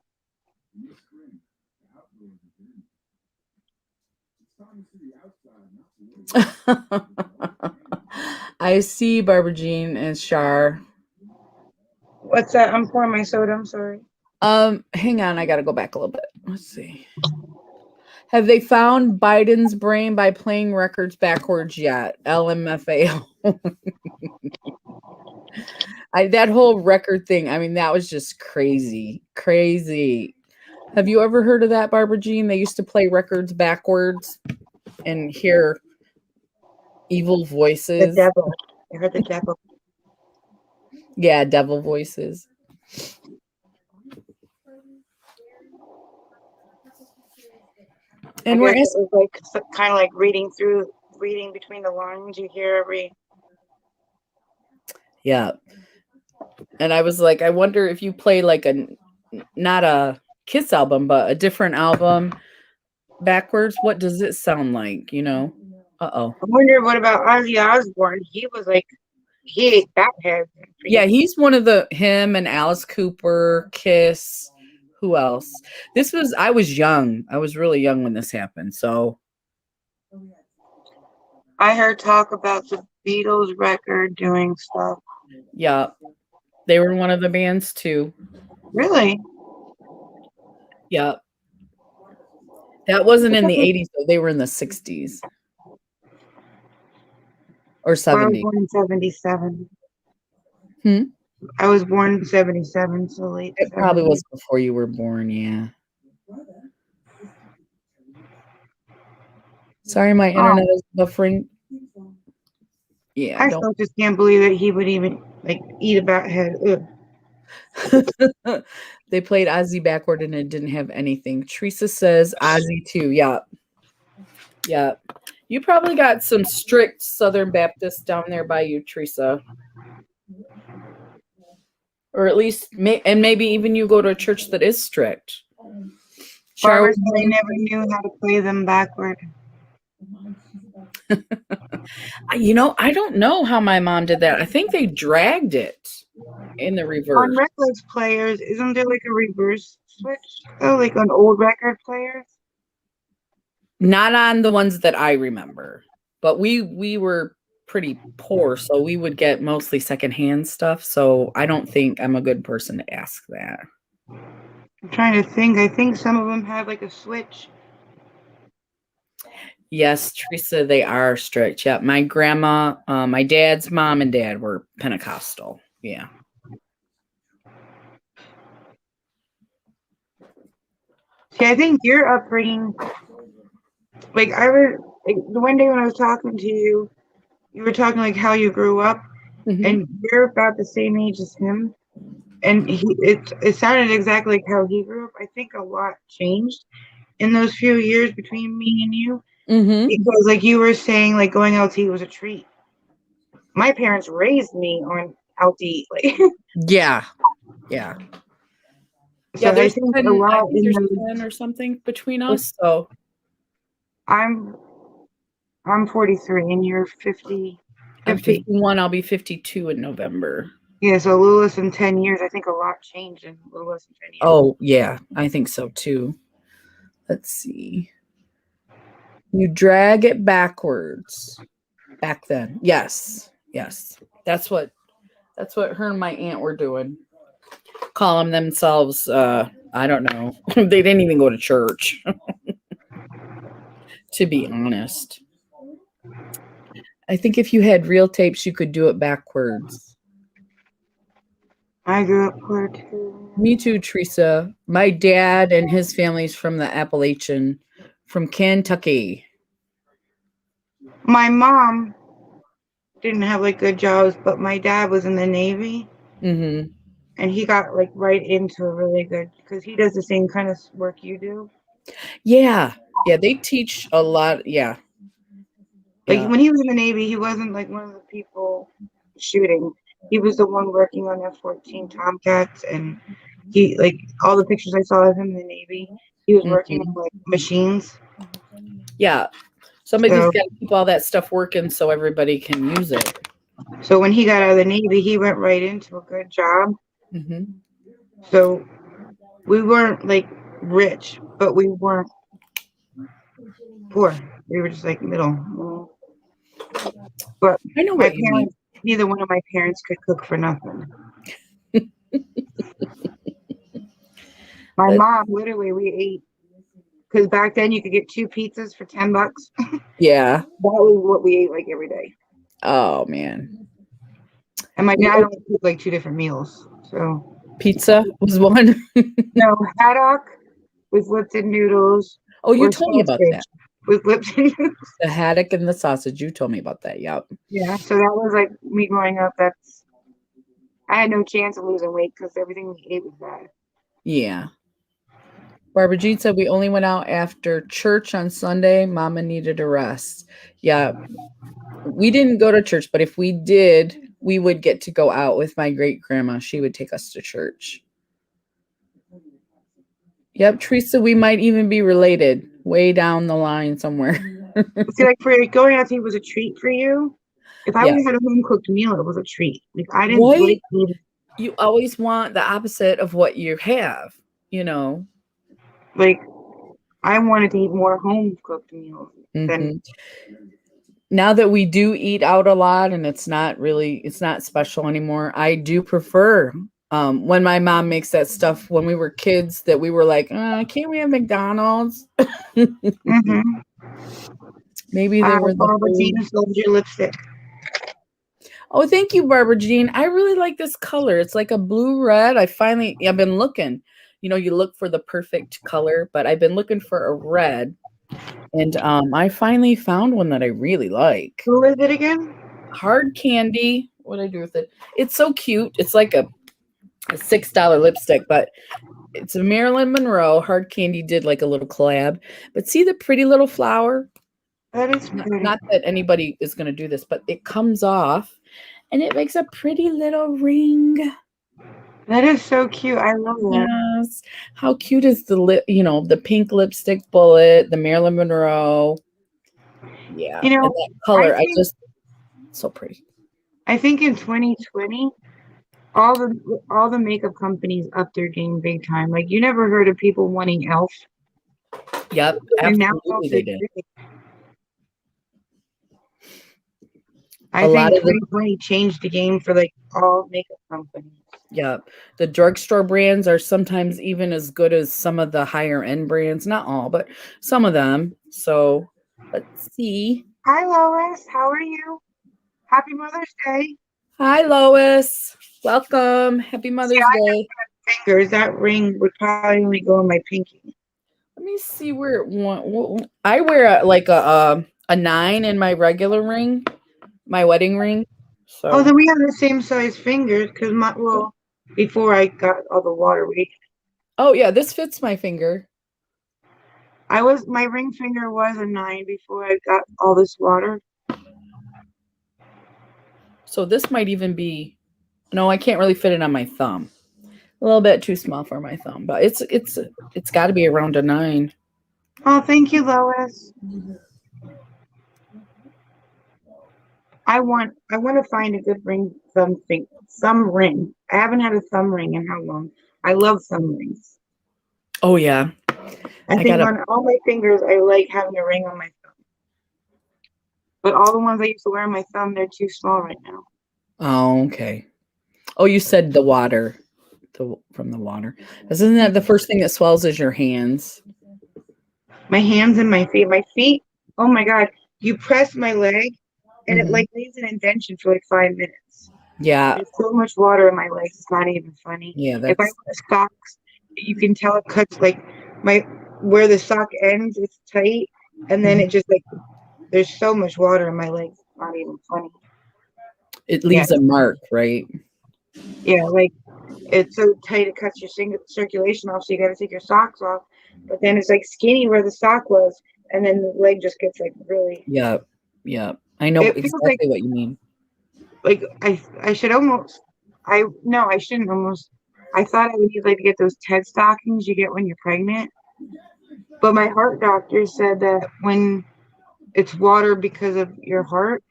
I see Barbara Jean and Shar. What's that? I'm pouring my soda. I'm sorry. Hang on, I gotta go back a little bit. Let's see. Have they found Biden's brain by playing records backwards yet? LMFAO. That whole record thing, I mean, that was just crazy. Crazy. Have you ever heard of that, Barbara Jean? They used to play records backwards and hear evil The voices. devil. I heard the devil. Yeah, devil voices. I And we're guess it asking, was like kind of like reading between the lines. You hear every. yeah. And I was like, I wonder if you play like not a Kiss album, but a different album backwards, what does it sound like? Uh-oh. I wonder what about Ozzy Osbourne? He was like he ate bat heads. Yeah, he's one of him and Alice Cooper, Kiss. Who else? I was young. I was really young when this happened. So I heard talk about the Beatles record doing stuff. yeah, they were one of the bands too. Really? Yeah. That wasn't in the 80s though. They were in the 60s or Well, I was 70s. born in 77. Hmm? I was born in 77, so late It probably 70s. was before you were born, yeah. Sorry, my internet Oh, is buffering. Yeah, I don't. still just can't believe that he would even like eat a bat head. Ugh. They played Ozzy backward and it didn't have anything. Teresa says Ozzy too. Yeah. Yeah. You probably got some strict Southern Baptists down there by you, Teresa. Or at least, and maybe even you go to a church that is strict. Char Barbara was said I born. never knew how to play them backward. I don't know how my mom did that. I think they dragged it in the On reverse. records players, isn't there like a reverse switch? Oh, like on old record players? Not on the ones that I remember, but we were pretty poor, so we would get mostly secondhand stuff. So I don't think I'm a good person to ask that. I'm trying to think. I think some of them have like a switch. Yes, Teresa, they are strict. Yeah, my grandma, my dad's mom and dad were Pentecostal. Yeah. See, I think your upbringing, like I was, like, the one day when I was talking to you, you were talking like how you grew up, Mm-hmm. and you're about the same age as him, and it sounded exactly like how he grew up. I think a lot changed in those few years between me and you, Mm-hmm. because like you were saying, like going out to eat was a treat. my parents raised me on out to eat. Like, Yeah. Yeah. so Yeah, I there's think a 10, I lot think in there's those. 10 or something between us. So I'm I'm 43 and you're 50. I'm 50. 51. I'll be 52 in November. Yeah, so a little less than 10 years. I think a lot changed in a little less than 10 years. Oh, yeah, I think so too. Let's see. You drag it backwards. Back then. Yes. Yes. That's what her and my aunt were doing. Calling themselves I don't know. They didn't even go to church, to be honest. I think if you had real tapes, you could do it backwards. I grew up poor too. Me too, Teresa. My dad and his family's from the Appalachian, from Kentucky. My mom didn't have like good jobs, but my dad was in the Navy Mm-hmm. and he got like right into a really good because he does the same kind of work you do. Yeah. Yeah, they teach a lot. Yeah. Like Yeah. when he was in the Navy, he wasn't like one of the people shooting. He was the one working on F-14 Tomcats, and he like all the pictures I saw of him in the Navy. He was working Mm-hmm. on like machines. Yeah. Somebody's So got to keep all that stuff working so everybody can use it. so when he got out of the Navy, he went right into a good job. Mm-hmm. So we weren't like rich, but we weren't poor. We were just like middle. But I know my what you mean. parents, neither one of my parents could cook for nothing. My But mom, literally, we ate because back then you could get two pizzas for $10. That yeah. was what we ate like every day. Oh man. And my We dad only cooked like two different meals. So pizza was one. no haddock with Lipton noodles Oh, you or told me about sausage that. with Lipton noodles. The haddock and the sausage. You told me about that. Yep. Yeah, so that was like me growing up. That's I had no chance of losing weight because everything we ate was bad. Yeah. Barbara Jean said we only went out after church on Sunday. Mama needed a rest. Yeah. We didn't go to church, but if we did, we would get to go out with my great grandma. She would take us to church. Yep, Teresa, we might even be related way down the line somewhere. See, like for going out to eat was a treat for you. If I would Yeah. have had a home cooked meal, it was a treat. Like I didn't Right? like eating. You always want the opposite of what you have, you know. Like I wanted to eat more home cooked meals than Hmm. Now that we do eat out a lot and it's not special anymore, I do prefer when my mom makes that stuff when we were kids that we were like, can't we have McDonald's? mm-hmm. Maybe they were the Barbara Jean food. sold your lipstick. Oh, thank you, Barbara Jean. I really like this color. It's like a blue red. I've been looking. You know, you look for the perfect color, but I've been looking for a red, and I finally found one that I really like. Who is it again? Hard candy. What do I do with it? It's so cute. It's like a $6 lipstick, but it's a Marilyn Monroe. Hard candy did like a little collab. But see the pretty little flower? That is Not, pretty. not that anybody is going to do this, but it comes off and it makes a pretty little ring. That is so cute. I love that. Yes. How cute is the the pink lipstick bullet, the Marilyn Monroe. Yeah. You And know, that I color, think so pretty. I think in 2020, all the makeup companies upped their game big time. Like you never heard of people wanting Elf, Yep. and now Elf Absolutely they is did. big. A I lot think of the 2020 changed the game for like all makeup companies. Yeah, the drugstore brands are sometimes even as good as some of the higher end brands. Not all, but some of them. So let's see. Hi Lois, how are you? Happy Mother's Day. Hi, Lois. Welcome. Happy See, Mother's I Day. got fingers. That ring would probably only go on my pinky. Let me see where it went. I wear a 9 in my regular ring, my wedding ring. Oh, So, then we have the same size fingers because before I got all the water, oh yeah, this fits my finger. my ring finger was a 9 before I got all this water. So this might even be, no, I can't really fit it on my thumb. A little bit too small for my thumb, but it's got to be around a 9. Oh, thank you, Lois. I want to find a good ring thumb ring. I haven't had a thumb ring in how long? I love thumb rings. Oh yeah, I I think gotta. on all my fingers, I like having a ring on my thumb. But all the ones I used to wear on my thumb, they're too small right now. Oh, okay. Oh, you said the water, from the water. Isn't that the first thing that swells is your hands? My hands and my feet. My feet, oh my God. You press my leg and it Hmm. like leaves an indentation for like 5 minutes. Yeah, There's so much water in my legs. It's not even funny. yeah. If I That's wear socks, you can tell it cuts like my where the sock ends, it's tight. And then mhm. it just like there's so much water in my legs. It's not even funny. It Yeah. leaves a mark, right? Yeah. Like it's so tight it cuts your circulation off. So you got to take your socks off. But then it's like skinny where the sock was. And then the leg just gets like really, Yeah, yeah. I know it feels exactly what you mean. like I should almost, I, no, I shouldn't almost. I thought I would need like to get those TED stockings you get when you're pregnant. But my heart doctor said that when it's water because of your heart,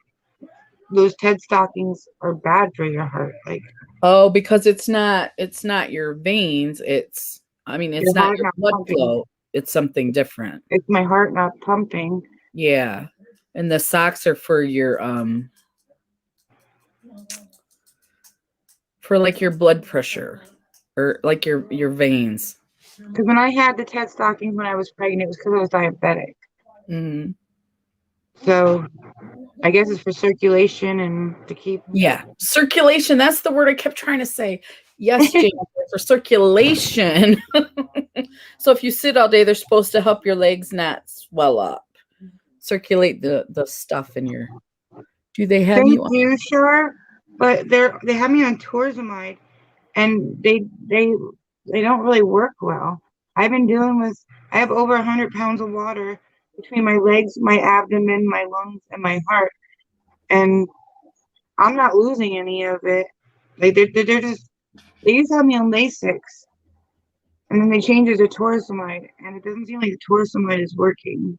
those TED stockings are bad for your heart. Like Oh, because it's not your veins. I mean, your it's not heart your not blood pumping. flow. It's something different. It's my heart not pumping. Yeah. And the socks are for like your blood pressure or like your veins. Because when I had the TED stockings when I was pregnant, it was because I was diabetic. Hmm. So I guess it's for circulation and to keep. Yeah. Circulation. That's the word I kept trying to say. Yes, Jane, for circulation. So if you sit all day, they're supposed to help your legs not swell up, circulate the stuff in your. Do they have They you on? do, sure, but they have me on Torsamide, and they don't really work well. I've been dealing with. I have over 100 pounds of water between my legs, my abdomen, my lungs, and my heart, and I'm not losing any of it. Like they're just they used to have me on Lasix, and then they changed it to Torsamide, and it doesn't seem like the Torsamide is working.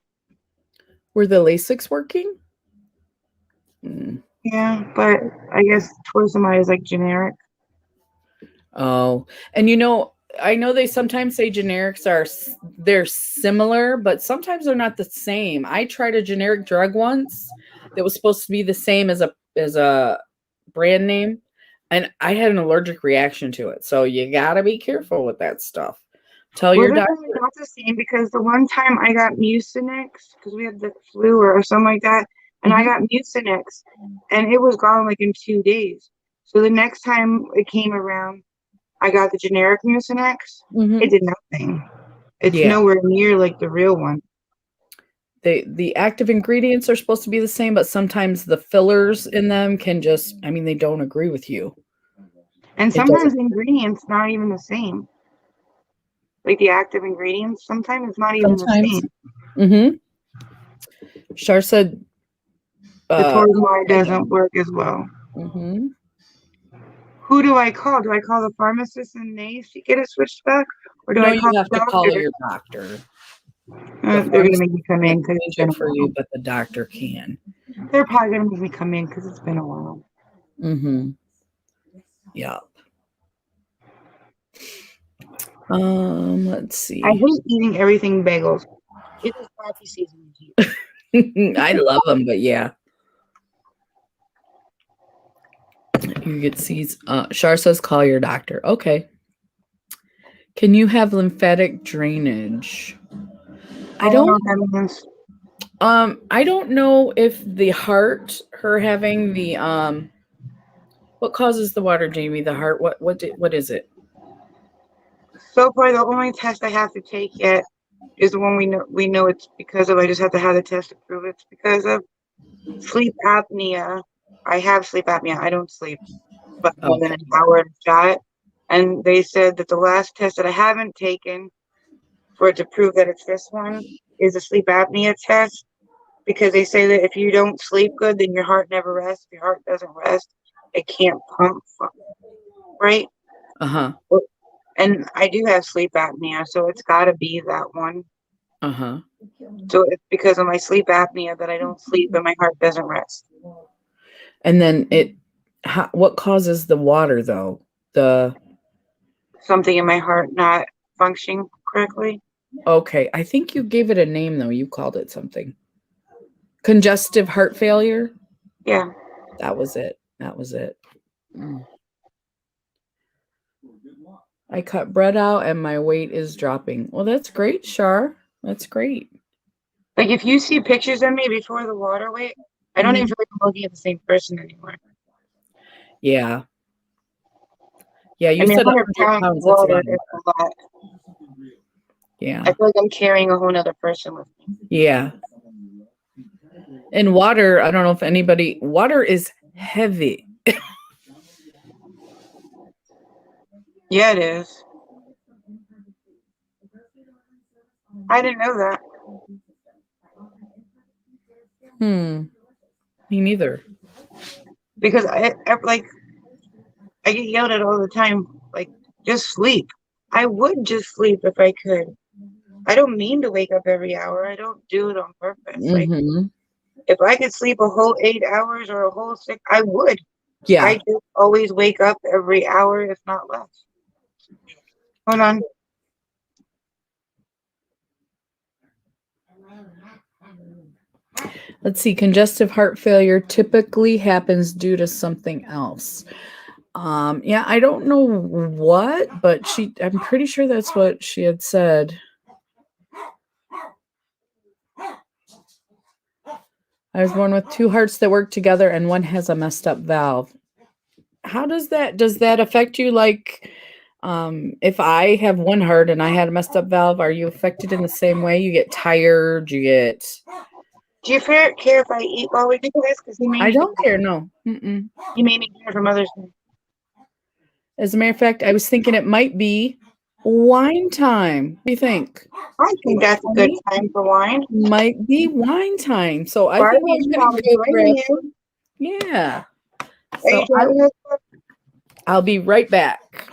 Were the Lasix working? Mm. Yeah, but I guess Torsamide is like generic. Oh, and I know they sometimes say generics they're similar, but sometimes they're not the same. I tried a generic drug once that was supposed to be the same as a brand name, and I had an allergic reaction to it. So you gotta be careful with that stuff. Tell Well, your they're doctor. really not the same because the one time I got Mucinex because we had the flu or something like that, and I Hmm. got Mucinex, and it was gone like in 2 days. So the next time it came around, I got the generic Mucinex. It Hmm. did nothing. It's Yeah, nowhere near like the real one. the active ingredients are supposed to be the same, but sometimes the fillers in them can just. I mean, they don't agree with you. And It sometimes doesn't. the ingredients not even the same. Like the active ingredients, sometimes it's not even the Sometimes. same. Hmm. Shar said, The uh, Torsamide doesn't work as well. mhm. Who do I call? Do I call the pharmacist and they get it switched back, or do No, I you call have the to call doctor? your doctor. The They're gonna pharmacist make me come in can't because it's change been it a for you, while. but the doctor can. They're probably gonna make me come in because it's been a while. Mhm. Yeah. Let's I see. hate eating everything bagels. It is coffee season here. I love them, but yeah, you get seeds. Shar says call your doctor. Okay. Can you have lymphatic drainage? I I don't know don't what that means. I don't know if the heart, her having the what causes the water, Jamie? The heart. What is it? So far, the only test I have to take yet is the one we know it's because of. I just have to have the test to prove it's because of sleep apnea. I have sleep apnea. I don't sleep but more than Okay. an hour at a shot. And they said that the last test that I haven't taken for it to prove that it's this one is a sleep apnea test because they say that if you don't sleep good, then your heart never rests. Your heart doesn't rest. it can't pump right. Uh-huh. And I do have sleep apnea, so it's got to be that one. Uh-huh. So it's because of my sleep apnea that I don't sleep and my heart doesn't rest. And then what causes the water though? The Something in my heart not functioning correctly. Okay, I think you gave it a name though. You called it something. Congestive heart failure? Yeah. That was it. That was it. Mm. I cut bread out and my weight is dropping. Well, that's great, Shar. That's great. Like if you see pictures of me before the water weight, I don't even Mhm. feel like I'm looking at the same person anymore. Yeah. Yeah, I you mean, said 100 100 pounds of pounds. That's a water lot of is water. a lot. I Yeah. feel like I'm carrying a whole nother person with me. Yeah. And water, I don't know if water is heavy. Yeah, it is. I didn't know that. Hmm. Me neither. Because I get yelled at all the time, like, just sleep. I would just sleep if I could. I don't mean to wake up every hour. I don't do it on purpose. Like, Hmm. if I could sleep a whole 8 hours or a whole six, I would. I Yeah. just always wake up every hour, if not less. Hold on. Let's see. Congestive heart failure typically happens due to something else. Yeah, I don't know what, but I'm pretty sure that's what she had said. I was born with two hearts that work together and one has a messed up valve. How does that affect you? Like, if I have one heart and I had a messed up valve, are you affected in the same way? You get tired, you get Do you care if I eat while we do this? Because he made I me do don't it. care, no. Mm-mm. He made me do it for Mother's Day. As a matter of fact, I was thinking it might be wine time. What do you think? I think that's a good Honey? time for wine. Might be wine time. So I think Barbara's I'm gonna probably go joining grab you. some. Yeah. Are you So joining us? I'll be right back.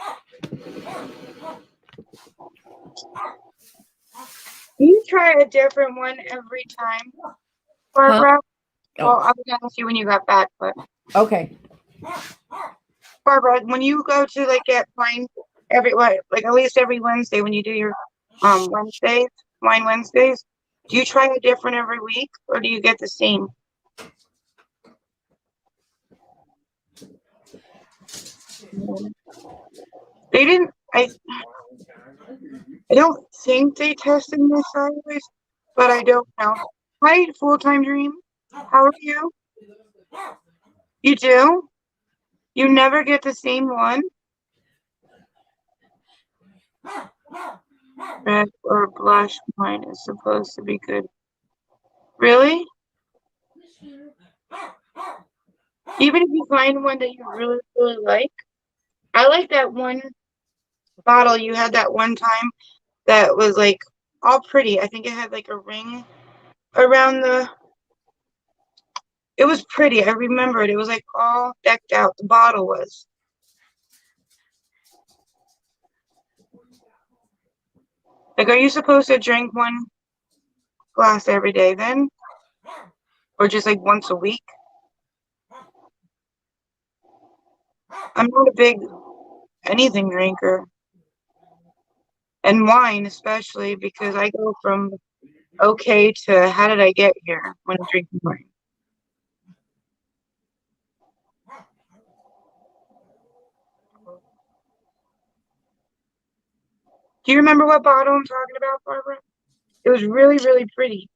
You try a different one every time, Huh? Barbara. Well, Oh, I was gonna ask you when you got back, but okay. Barbara, when you go to like get wine every what, like at least every Wednesday when you do your Wednesdays, wine Wednesdays, do you try a different every week or do you get the same? They didn't. I don't think they tested my sideways, but I don't know. Hi, full time dream. How are you? You do? You never get the same one? Red or blush wine is supposed to be good. Really? Even if you find one that you really, really like? I like that one bottle you had that one time that was like all pretty. I think it had like a ring around it was pretty. I remember it. It was like all decked out. The bottle was. Like, are you supposed to drink one glass every day then? Or just like once a week? I'm not a big anything drinker. And wine especially because I go from okay to how did I get here when I'm drinking wine. Do you remember what bottle I'm talking about, Barbara? It was really, really pretty.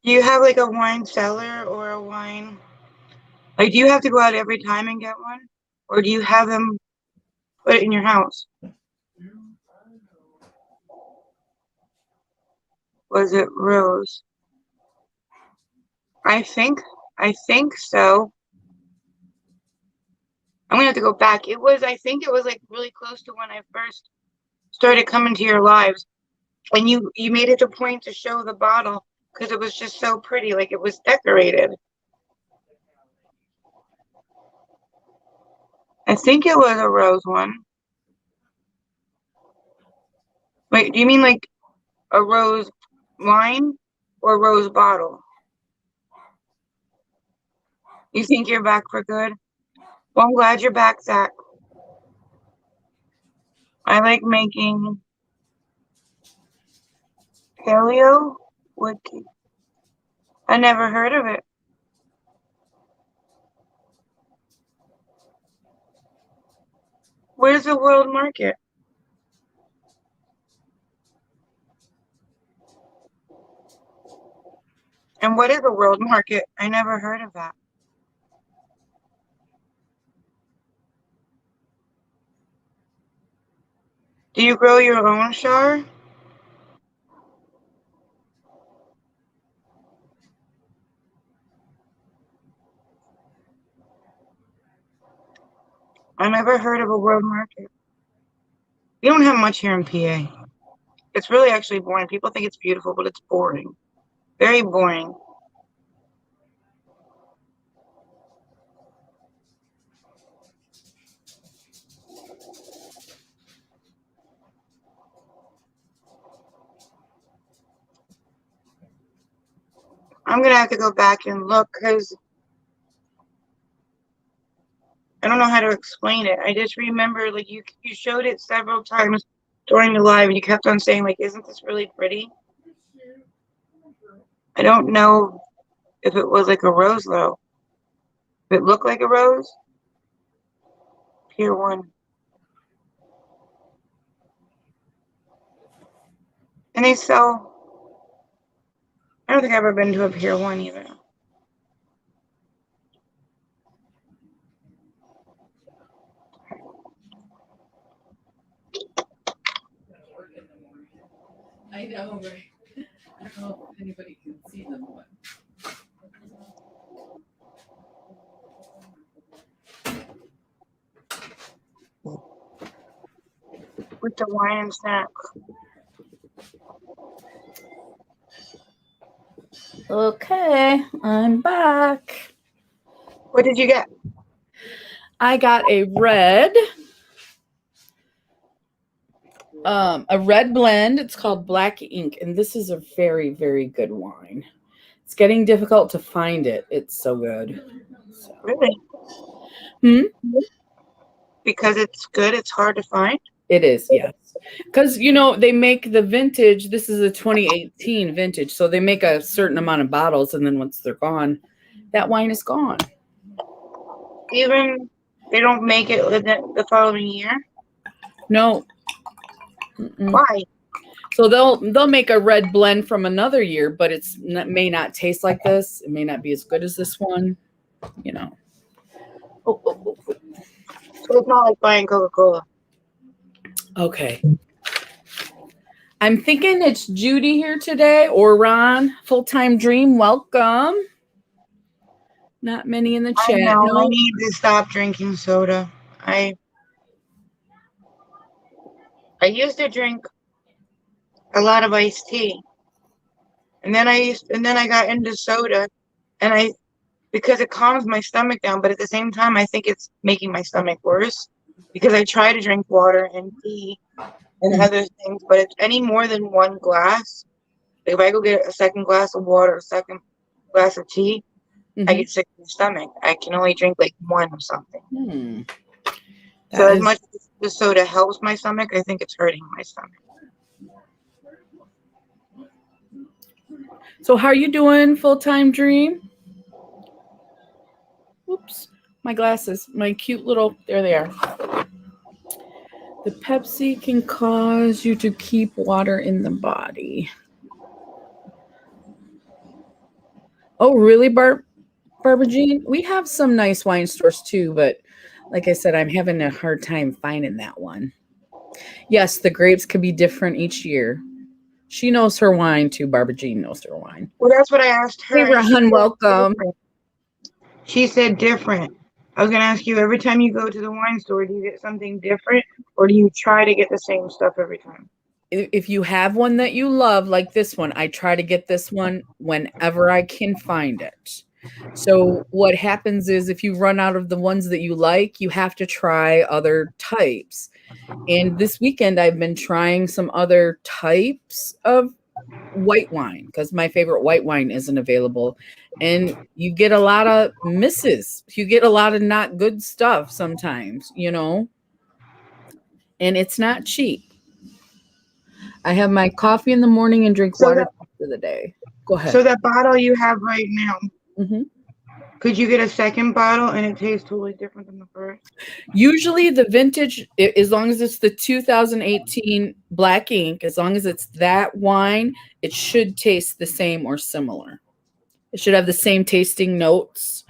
Do you have like a wine cellar or a wine? Like, do you have to go out every time and get one? Or do you have them put it in your house? was it rose? I think so. I'm gonna have to go back. I think it was like really close to when I first started coming to your lives. And you made it a point to show the bottle because it was just so pretty, like it was decorated. I think it was a rose one. Wait, do you mean like a rose wine or rose bottle? You think you're back for good? Well, I'm glad you're back, Zach. I like making paleo wood cake. I never heard of it. Where's the world market? And what is a world market? I never heard of that. Do you grow your own char? I never heard of a world market. We don't have much here in PA. It's really actually boring. People think it's beautiful, but it's boring. Very boring. I'm gonna have to go back and look because I don't know how to explain it. I just remember like you showed it several times during the live and you kept on saying like, isn't this really pretty? I don't know if it was like a rose though. If it looked like a rose, Pier 1. And they sell, I don't think I've ever been to a Pier 1 either. I know, right? I don't know if anybody can see them. With the wine and snacks. Okay, I'm back. What did you get? I got a red blend. It's called Black Ink, and this is a very, very good wine. It's getting difficult to find it. It's so good. So. Really? Because it's good, it's hard to find? It is, yes. Because, they make the vintage. This is a 2018 vintage. So they make a certain amount of bottles, and then once they're gone, that wine is gone. Even they don't make it the following year? No. Why? So they'll make a red blend from another year, but may not taste like this. It may not be as good as this one, So it's not like buying Coca-Cola. Okay. I'm thinking it's Judy here today or Ron. Full-time Dream, welcome. Not many in the chat. I know. No. I need to stop drinking soda. I used to drink a lot of iced tea, and then I got into soda, and because it calms my stomach down, but at the same time I think it's making my stomach worse because I try to drink water and tea and other things, but if any more than one glass, like if I go get a second glass of water, a second glass of tea, I get sick in the stomach. I can only drink like one or something. So as much as the soda helps my stomach, I think it's hurting my stomach. So how are you doing, Full-Time Dream? Oops, my glasses, my cute little, there they are. The Pepsi can cause you to keep water in the body. Oh, really, Barbara Jean? We have some nice wine stores too, but like I said, I'm having a hard time finding that one. Yes, the grapes could be different each year. She knows her wine too. Barbara Jean knows her wine. Well, that's what I asked her. Hey, Ron, welcome. She said different. I was going to ask you, every time you go to the wine store, do you get something different or do you try to get the same stuff every time? If you have one that you love, like this one, I try to get this one whenever I can find it. So what happens is if you run out of the ones that you like, you have to try other types. And this weekend, I've been trying some other types of white wine because my favorite white wine isn't available. And you get a lot of misses. You get a lot of not good stuff sometimes, and it's not cheap. I have my coffee in the morning and drink So water that, for the day. Go ahead. so that bottle you have right now, Mm-hmm. could you get a second bottle and it tastes totally different than the first? Usually the vintage, as long as it's the 2018 black ink, as long as it's that wine, it should taste the same or similar. It should have the same tasting notes.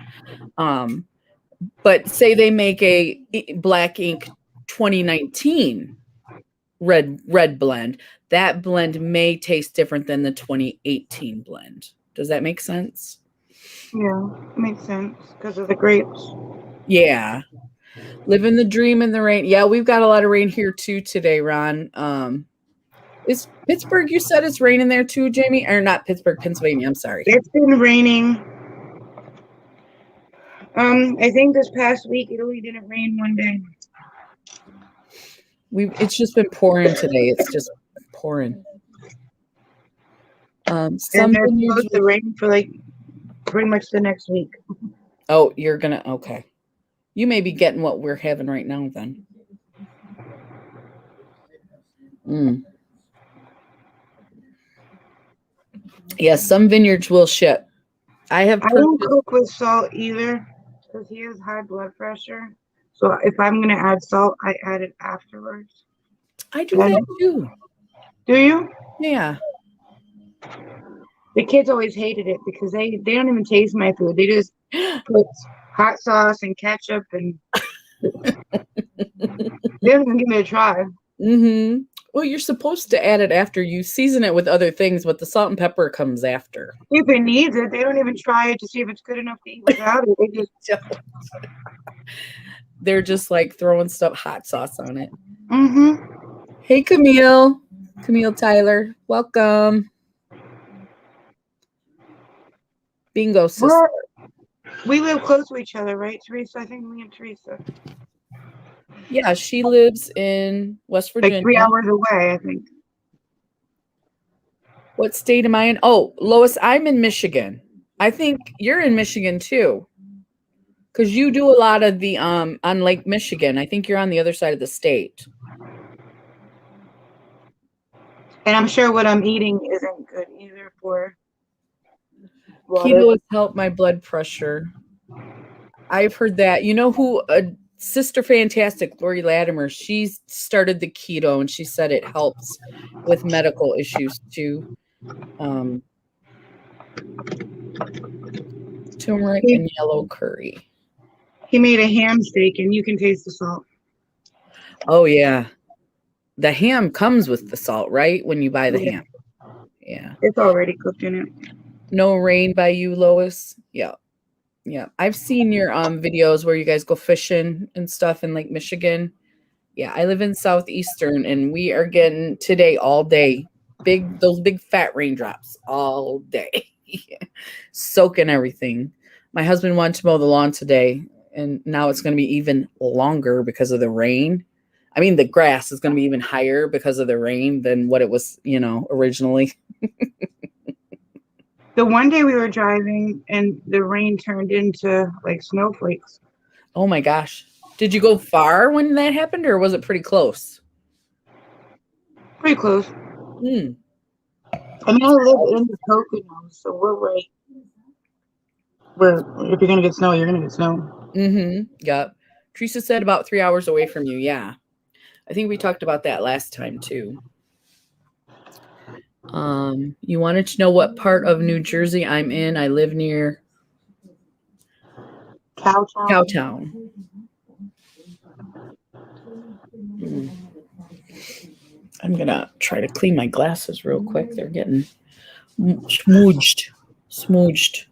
But say they make a black ink 2019 red blend, that blend may taste different than the 2018 blend. Does that make sense? Yeah, makes sense because of the grapes. Yeah. Living the dream in the rain. Yeah, we've got a lot of rain here too today, Ron. Is Pittsburgh, you said it's raining there too, Jamie? Or not Pittsburgh, Pennsylvania. I'm sorry. It's been raining. I think this past week it only didn't rain one day. It's just been pouring today. It's just pouring. And Some they're vineyards supposed to rain for like pretty much the next week. Oh, you're gonna okay. You may be getting what we're having right now then. Yeah, some vineyards will ship. I have I don't purchased. cook with salt either because he has high blood pressure. So if I'm gonna add salt, I add it afterwards. I do that too. Do you? Yeah. The kids always hated it because they don't even taste my food. They just put hot sauce and ketchup and they don't even give me a try. Mm-hmm. Well, you're supposed to add it after you season it with other things, but the salt and pepper comes after. If it needs it, they don't even try it to see if it's good enough to eat without it. They just They're just like throwing hot sauce on it. Mm-hmm. Hey, Camille Tyler, welcome. Bingo sister. We live close to each other, right, Teresa? I think me and Teresa. Yeah, she lives in West Virginia. Like 3 hours away, I think. What state am I in? Oh, Lois, I'm in Michigan. I think you're in Michigan too. Because you do a lot of the on Lake Michigan. I think you're on the other side of the state. And I'm sure what I'm eating isn't good either for Keto has helped my blood pressure. I've heard that. You know who? Sister Fantastic, Lori Latimer. She started the keto, and she said it helps with medical issues too. Turmeric and yellow curry. He made a ham steak, and you can taste the salt. Oh yeah, the ham comes with the salt, right? When you buy the ham. Yeah. It's already cooked in it. No rain by you, Lois. Yeah. Yeah. I've seen your videos where you guys go fishing and stuff in Lake Michigan. Yeah, I live in Southeastern and we are getting today all day. Those big fat raindrops all day. Soaking everything. My husband wanted to mow the lawn today and now it's going to be even longer because of the rain. I mean, the grass is going to be even higher because of the rain than what it was, originally. The one day we were driving and the rain turned into like snowflakes. Oh my gosh. Did you go far when that happened or was it pretty close? Pretty close. I mean, I live in the Poconos, so we're right where if you're going to get snow, you're going to get snow. Mm-hmm. Yep. Teresa said about 3 hours away from you. Yeah. I think we talked about that last time too. You wanted to know what part of New Jersey I'm in. I live near Cowtown. I'm gonna try to clean my glasses real quick. They're getting smooched, smooched.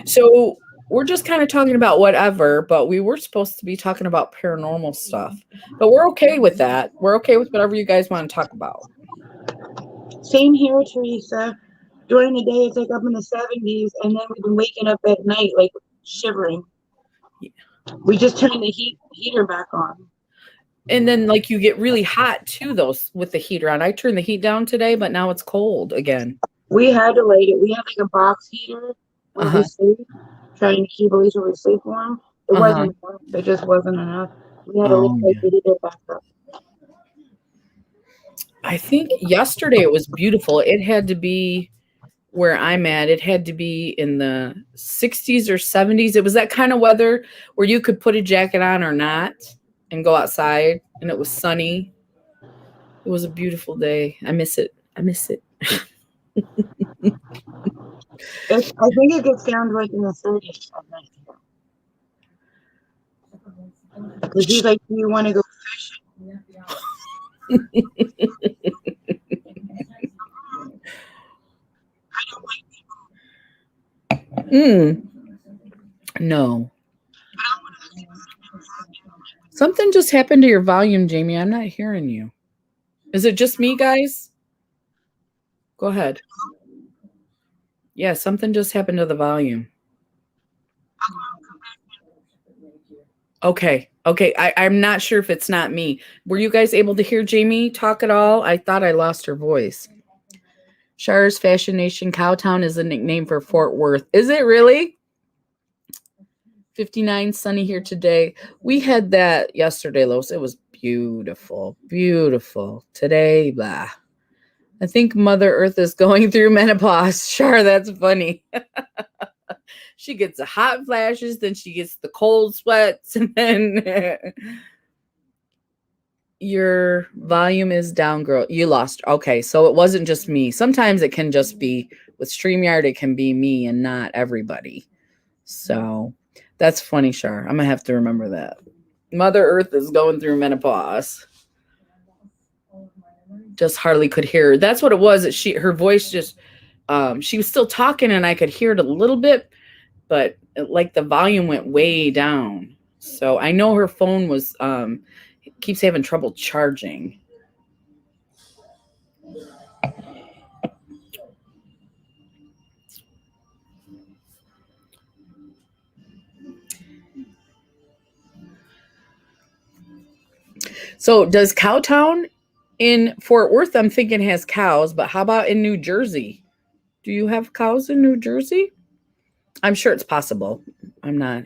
So we're just kind of talking about whatever, but we were supposed to be talking about paranormal stuff. But we're okay with that. We're okay with whatever you guys want to talk about. Same here, Teresa. During the day, it's like up in the 70s, and then we've been waking up at night, like shivering. Yeah. We just turned the heater back on. And then like you get really hot too, those with the heater on. I turned the heat down today, but now it's cold again. We had to light it. We had like a box heater where we Uh-huh. sleep, trying to keep at least where we sleep warm. It Uh-huh. wasn't enough. It just wasn't enough. We had to Oh light yeah. the heater back up. I think yesterday it was beautiful. It had to be where I'm at. It had to be in the 60s or 70s. It was that kind of weather where you could put a jacket on or not and go outside, and it was sunny. It was a beautiful day. I miss it. I miss it. I think it gets down to like in the 30s at night. Because he's like, "Do you want to go fishing?" I don't like Mm, no. Something just happened to your volume, Jamie. I'm not hearing you. Is it just me, guys? Go ahead. Yeah, something just happened to the volume. Okay. Okay. I'm not sure if it's not me. Were you guys able to hear Jamie talk at all? I thought I lost her voice. Char's Fashion Nation Cowtown is a nickname for Fort Worth. Is it really? 59 sunny here today. We had that yesterday, Lois. It was beautiful. Beautiful. Today, blah. I think Mother Earth is going through menopause. Char, that's funny. She gets the hot flashes, then she gets the cold sweats, and then your volume is down, girl. You lost. Okay, so it wasn't just me. Sometimes it can just be with StreamYard, it can be me and not everybody. So that's funny, Char. I'm gonna have to remember that. Mother Earth is going through menopause. Just hardly could hear her. That's what it was. Her voice just she was still talking and I could hear it a little bit, but like the volume went way down. So I know her phone was keeps having trouble charging. So does Cowtown in Fort Worth, I'm thinking has cows, but how about in New Jersey? Do you have cows in New Jersey? I'm sure it's possible. I'm not,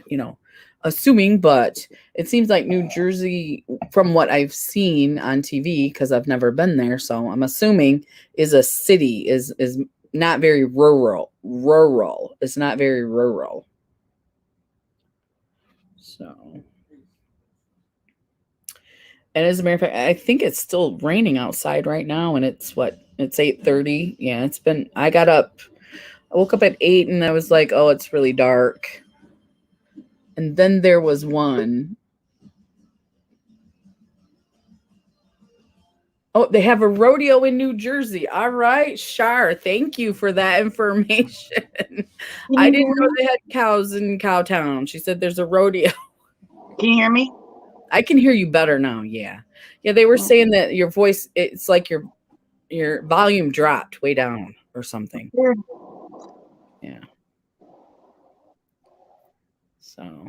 assuming, but it seems like New Jersey, from what I've seen on TV, because I've never been there, so I'm assuming is a city, is not very rural. Rural. It's not very rural. So, and as a matter of fact, I think it's still raining outside right now, and it's what? It's 8:30. Yeah, it's been. I got up. I woke up at 8, and I was like, "Oh, it's really dark." And then there was one. Oh, they have a rodeo in New Jersey. All right, Shar. Thank you for that information. Can I you didn't hear know me? they had cows in Cowtown. She said there's a rodeo. Can you hear me? I can hear you better now. Yeah. Yeah, they were saying that your voice, it's like your volume dropped way down or something. Weird. Yeah. So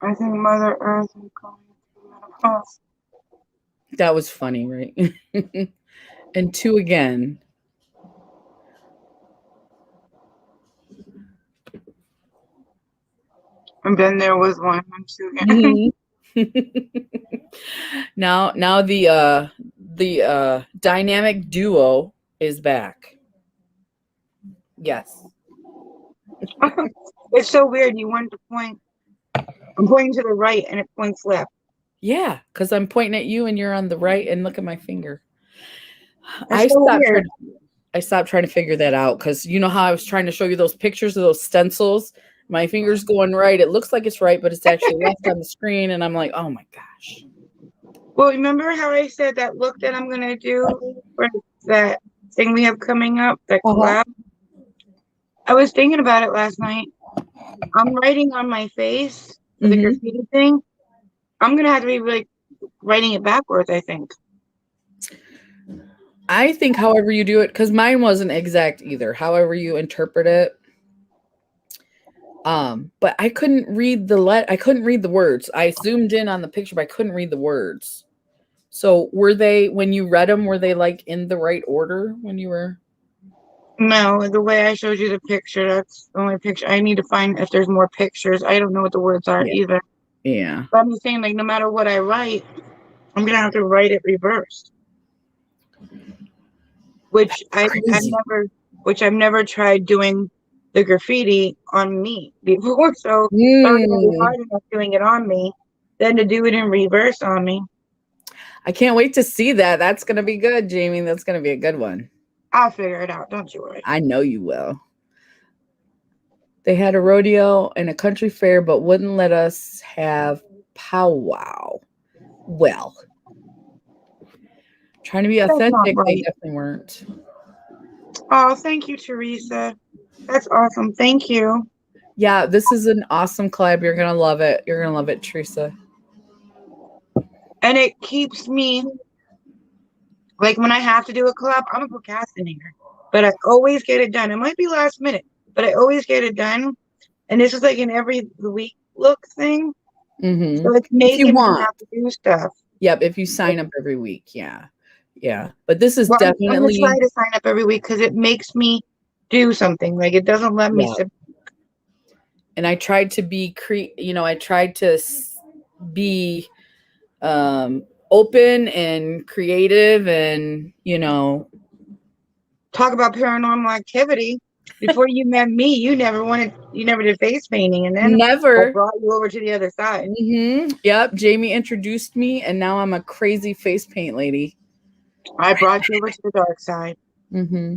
I think Mother Earth is going through menopause. that was funny, right? And two again. And then there was one and two again. Mhm. Now the dynamic duo is back. Yes. It's so weird. You want to point. I'm pointing to the right and it points left. Yeah, because I'm pointing at you and you're on the right and look at my finger. It's so weird. I stopped trying to figure that out because you know how I was trying to show you those pictures of those stencils? My finger's going right. It looks like it's right, but it's actually left on the screen. And I'm like, oh my gosh. Well, remember how I said that look that I'm gonna do for that thing we have coming up, that Uh-huh. collab? I was thinking about it last night. I'm writing on my face for the Mm-hmm. graffiti thing. I'm gonna have to be like writing it backwards, I think. I think however you do it, because mine wasn't exact either. However you interpret it. But I couldn't read I couldn't read the words. I zoomed in on the picture, but I couldn't read the words. So were they when you read them, were they like in the right order when you were No, the way I showed you the picture, that's the only picture. I need to find if there's more pictures. I don't know what the words are Yeah. either. Yeah. But I'm just saying, like, no matter what I write, I'm gonna have to write it reversed, which I've Crazy. never, which I've never tried doing the graffiti on me before. So it's already gonna be Mm. hard enough doing it on me, then to do it in reverse on me. I can't wait to see that. That's gonna be good, Jamie. That's gonna be a good one. I'll figure it out. Don't you worry. I know you will. They had a rodeo and a country fair, but wouldn't let us have powwow. Well, trying to be That's not authentic, they right. definitely weren't. Oh, thank you, Teresa. That's awesome. Thank you. Yeah, this is an awesome collab. You're gonna love it. You're gonna love it, Teresa. And it keeps me like when I have to do a collab, I'm a procrastinator, but I always get it done. It might be last minute, but I always get it done. And this is like an every week look thing. Mm-hmm. So it's If you making me want, have to do stuff. yep. If you sign up every week, yeah, yeah. But this is Well, I'm gonna try definitely, to sign up every week because it makes me do something. Like it doesn't let me yeah. sit. And I tried to be I tried to be open and creative, and Talk about paranormal activity. Before you met me, you never did face painting, and then I never. brought you over to the other side. Yep. Jamie introduced me, and now I'm a crazy face paint lady. I brought you over to the dark side. hmm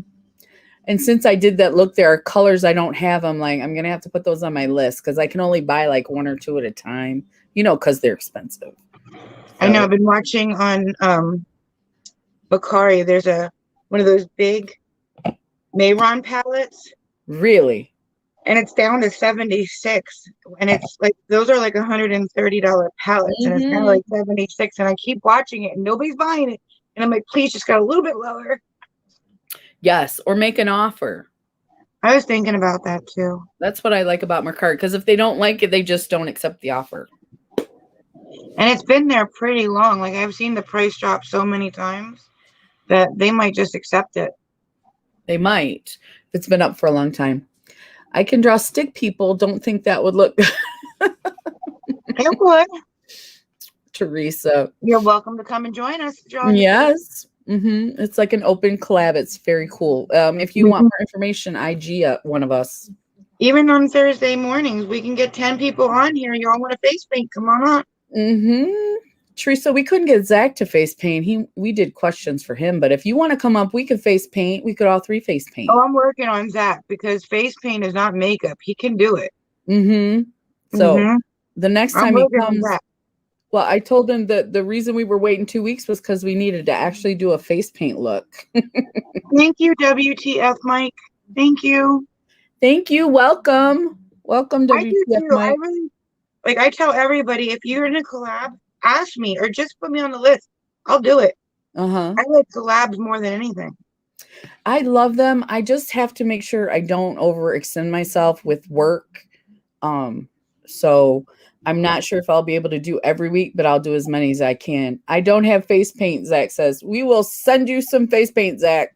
And since I did that look, there are colors I don't have. I'm like, I'm gonna have to put those on my list because I can only buy like one or two at a time. Because they're expensive. I know So I've been watching on Bakari. There's a one of those big Mayron palettes, really, and it's down to 76. And it's like those are like $130 palettes, and it's kind of hmm like 76. And I keep watching it, and nobody's buying it. And I'm like, please, just got a little bit lower. yes, or make an offer. I was thinking about that too. That's what I like about Mercari because if they don't like it, they just don't accept the offer. And it's been there pretty long. Like I've seen the price drop so many times that they might just accept it. They might if it's been up for a long time. I can draw stick people. Don't think that would look good, It would. Teresa. You're welcome to come and join us, John. Yes. It's like an open collab. It's very cool. If you We want can, more information, IG one of us. even on Thursday mornings, we can get 10 people on here. Y'all want to face paint? Come on up. Teresa, we couldn't get Zach to face paint. We did questions for him, but if you want to come up, we could face paint. We could all three face paint. Oh, I'm working on Zach because face paint is not makeup. He can do it. So Mm-hmm. the next I'm time he working on comes, Zach. well, I told him that the reason we were waiting 2 weeks was because we needed to actually do a face paint look. Thank you, WTF Mike. Thank you. Thank you. Welcome. Welcome, I do WTF too. I Mike. really like I tell everybody if you're in a collab, ask me or just put me on the list. I'll do it. Uh-huh. I like collabs more than anything. I love them. I just have to make sure I don't overextend myself with work. So I'm not sure if I'll be able to do every week, but I'll do as many as I can. I don't have face paint, Zach says. We will send you some face paint, Zach.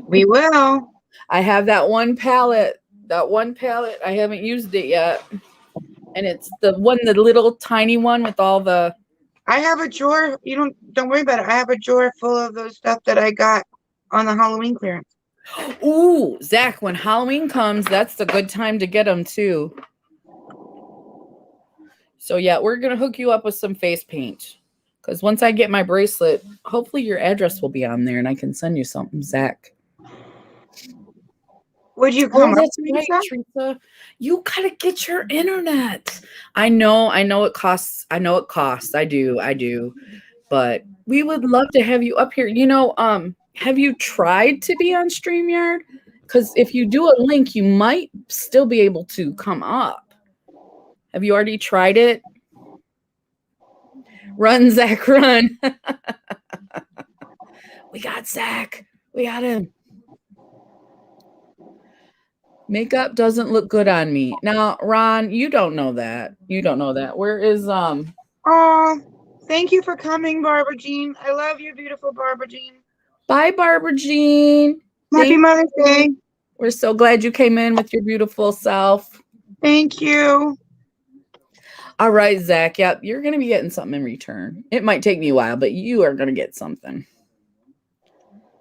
We will. I have that one palette. That one palette. I haven't used it yet. And it's the little tiny one with all the I have a drawer. You don't worry about it. I have a drawer full of those stuff that I got on the Halloween clearance. Ooh, Zach, when Halloween comes, that's the good time to get them too. So yeah, we're gonna hook you up with some face paint. Because once I get my bracelet, hopefully your address will be on there and I can send you something, Zach. Would you Oh, come up, that's right, Teresa? Teresa. You gotta get your internet. I know it costs. I know it costs. I do. But we would love to have you up here. Have you tried to be on StreamYard? Because if you do a link, you might still be able to come up. Have you already tried it? Run, Zach, run. We got Zach. We got him. Makeup doesn't look good on me. Now, Ron, you don't know that. You don't know that. Where is Oh, thank you for coming, Barbara Jean. I love you, beautiful Barbara Jean. Bye, Barbara Jean. Happy Thank Mother's you. Day. We're so glad you came in with your beautiful self. Thank you. All right, Zach. Yep, you're going to be getting something in return. It might take me a while, but you are going to get something.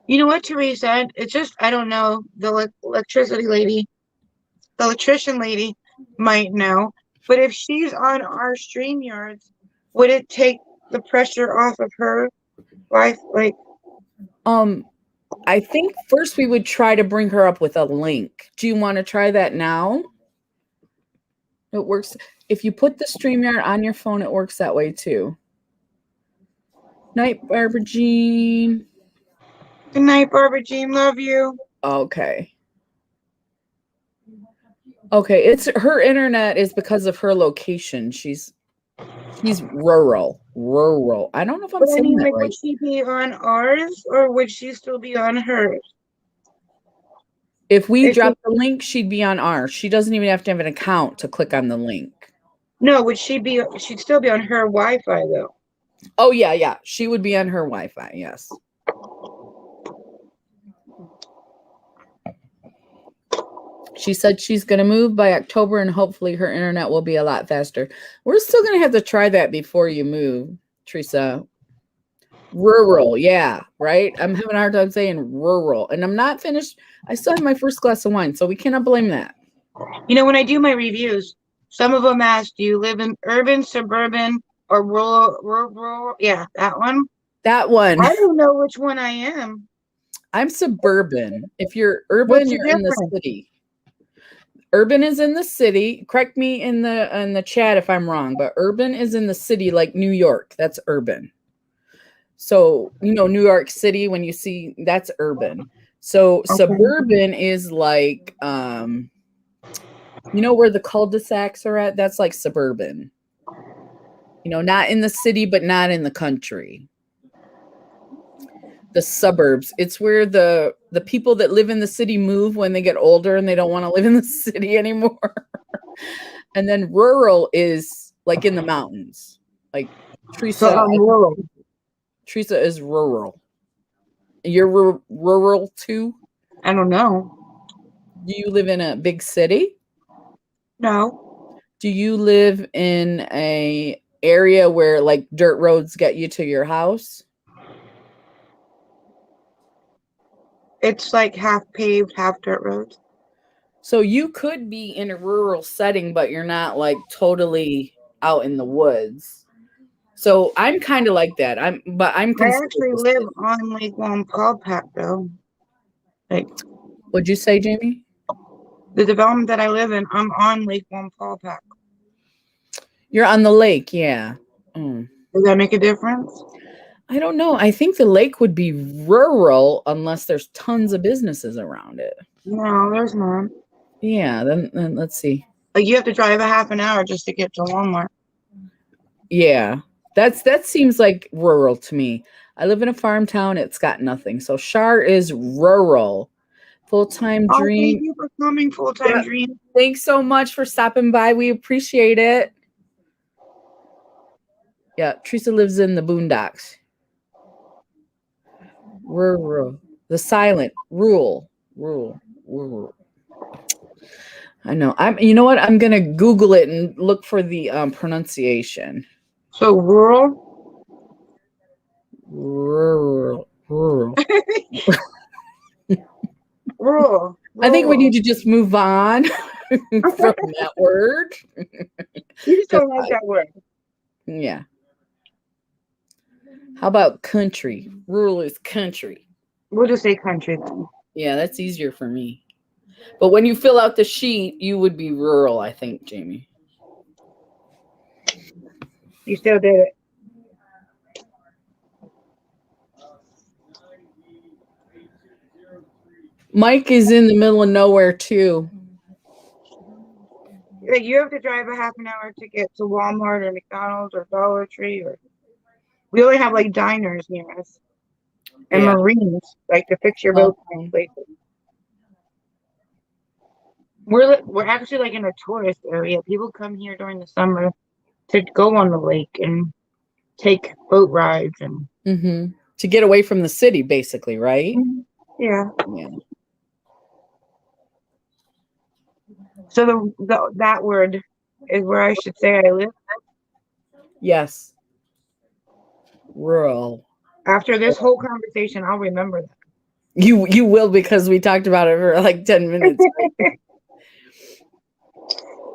You know what Therese said? It's just, I don't know. The electricity lady, the electrician lady might know. But if she's on our StreamYards, would it take the pressure off of her life? Like, I think first we would try to bring her up with a link. Do you want to try that now? It works. If you put the StreamYard on your phone, it works that way too. Night, Barbara Jean. good night, Barbara Jean. Love you. Okay. Okay, it's her internet is because of her location. She's rural. Rural. I don't know if I'm But I saying mean, that like, right. would she be on ours or would she still be on hers? If we If she, drop the link, she'd be on ours. She doesn't even have to have an account to click on the link. no, would she be, she'd still be on her Wi-Fi though. Oh, yeah. She would be on her Wi-Fi, yes. She said she's going to move by October and hopefully her internet will be a lot faster. We're still going to have to try that before you move, Teresa. Rural, yeah, right? I'm having a hard time saying rural. And I'm not finished. I still have my first glass of wine, so we cannot blame that. You know, when I do my reviews, some of them ask, do you live in urban, suburban, or rural? Yeah, that one. That one. I don't know which one I am. I'm suburban. If you're urban, What's the you're in the difference? city. Urban is in the city. Correct me in the chat if I'm wrong, but urban is in the city like New York. That's urban. So, New York City, when you see that's urban. So Okay. suburban is like where the cul-de-sacs are at? That's like suburban. Not in the city, but not in the country. The suburbs. It's where the people that live in the city move when they get older and they don't want to live in the city anymore. And then rural is like in the mountains. Like So Teresa, I'm rural. Teresa is rural. You're rural too? I don't know. Do you live in a big city? No. Do you live in a area where like dirt roads get you to your house? It's like half paved, half dirt roads. So you could be in a rural setting, but you're not like totally out in the woods. So I'm kind of like that. I'm I considered actually the live city. on Lake Wampaupack though. Like What'd you say, Jamie? the development that I live in, I'm on Lake Wampaupack. You're on the lake, yeah. Mm. Does that make a difference? I don't know. I think the lake would be rural unless there's tons of businesses around it. No, there's none. Yeah, then let's see. Like you have to drive a half an hour just to get to Walmart. Yeah, that seems like rural to me. I live in a farm town. It's got nothing. So Char is rural. Full-time Oh, thank dream. you for coming, full-time Yep. dream. Thanks so much for stopping by. We appreciate it. Yeah, Teresa lives in the boondocks. Rural. The silent. Rural. I know. You know what? I'm gonna Google it and look for the pronunciation. So rural? Rural. Rural. I think we Rural. need to just move on from that word. You just don't like that word. Yeah. How about country? Rural is country. We'll just say country then. Yeah, that's easier for me. But when you fill out the sheet, you would be rural, I think, Jamie. You still did it. Mike is in the middle of nowhere too. Like you have to drive a half an hour to get to Walmart or McDonald's or Dollar Tree, or we only have like diners near us and Yeah. marines, like to fix your boat kind of Okay. places. We're actually like in a tourist area. People come here during the summer to go on the lake and take boat rides and Mm-hmm. To get away from the city, basically, right? yeah. Yeah. So that word is where I should say I live. Yes. Rural. After this whole conversation, I'll remember that. You will, because we talked about it for like 10 minutes.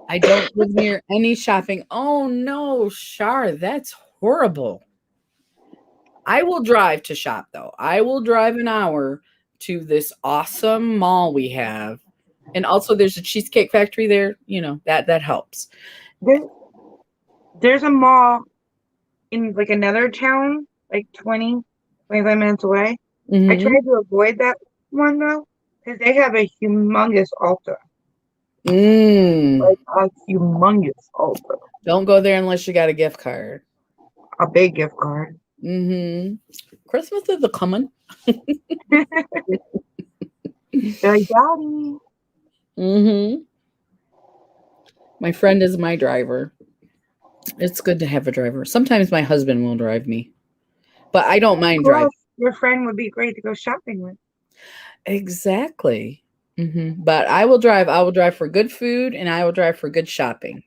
I don't live near any shopping. Oh no, Shar, that's horrible. I will drive to shop though. I will drive an hour to this awesome mall we have. And also there's a cheesecake factory there, that helps. There, there's a mall in like another town, like 25 minutes away. I Mm-hmm. tried to avoid that one though, because they have a humongous altar, Mm. like a humongous altar, Don't go there unless you got a gift card. a big gift card. Mm-hmm. Christmas is a coming. They're like, Daddy. Mm-hmm. My friend is my driver. It's good to have a driver. Sometimes my husband will drive me, but I don't mind Who driving. else? Your friend would be great to go shopping with. Exactly. But I will drive. I will drive for good food and I will drive for good shopping.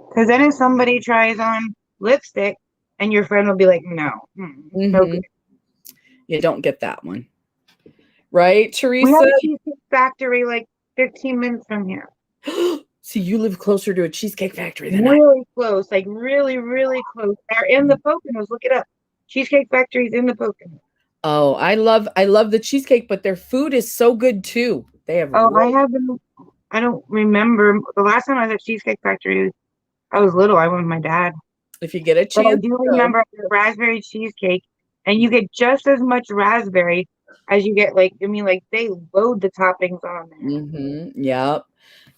Because then if somebody tries on lipstick and your friend will be like, no, no Mm-hmm. good. You don't get that one. Right, We have Teresa? a cheesecake factory like 15 minutes from here. See, you live closer to a cheesecake factory than I. Really close, like really, really close. They're in the Poconos. Look it up. Cheesecake Factory's in the Poconos. Oh, I love the cheesecake, but their food is so good too. They have Oh, I really, haven't. I don't remember the last time I was at Cheesecake Factory. I was little. I went with my dad, if you get a but I chance do to go. remember the raspberry cheesecake, and you get just as much raspberry as you get. Like I mean, like they load the toppings on there. Yep.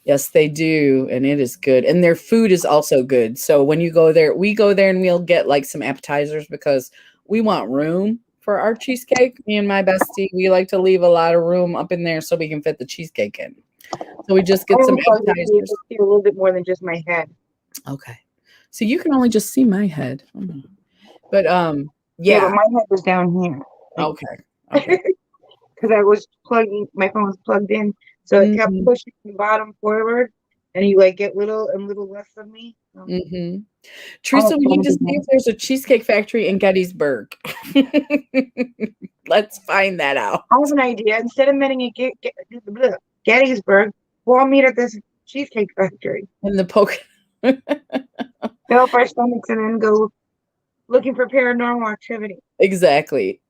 Yes, they do, and it is good. And their food is also good. So when you go there, we go there and we'll get like some appetizers because we want room for our cheesecake. Me and my bestie, we like to leave a lot of room up in there so we can fit the cheesecake in. So we just I get some almost thought you appetizers. could see a little bit more than just my head. Okay. So you can only just see my head. But Yeah, but yeah. my head was down here. Like, Okay. Okay. because I was plugging my phone was plugged in, so it kept Mhm. pushing the bottom forward, and you like get little and little less of me. So, Mhm. Teresa, almost we need told to me see if there's a cheesecake factory in Gettysburg. Let's find that out. I have an idea. Instead of meeting at Gettysburg, we'll meet at this cheesecake factory. In the poke. Fill up our stomachs and then go looking for paranormal activity. Exactly.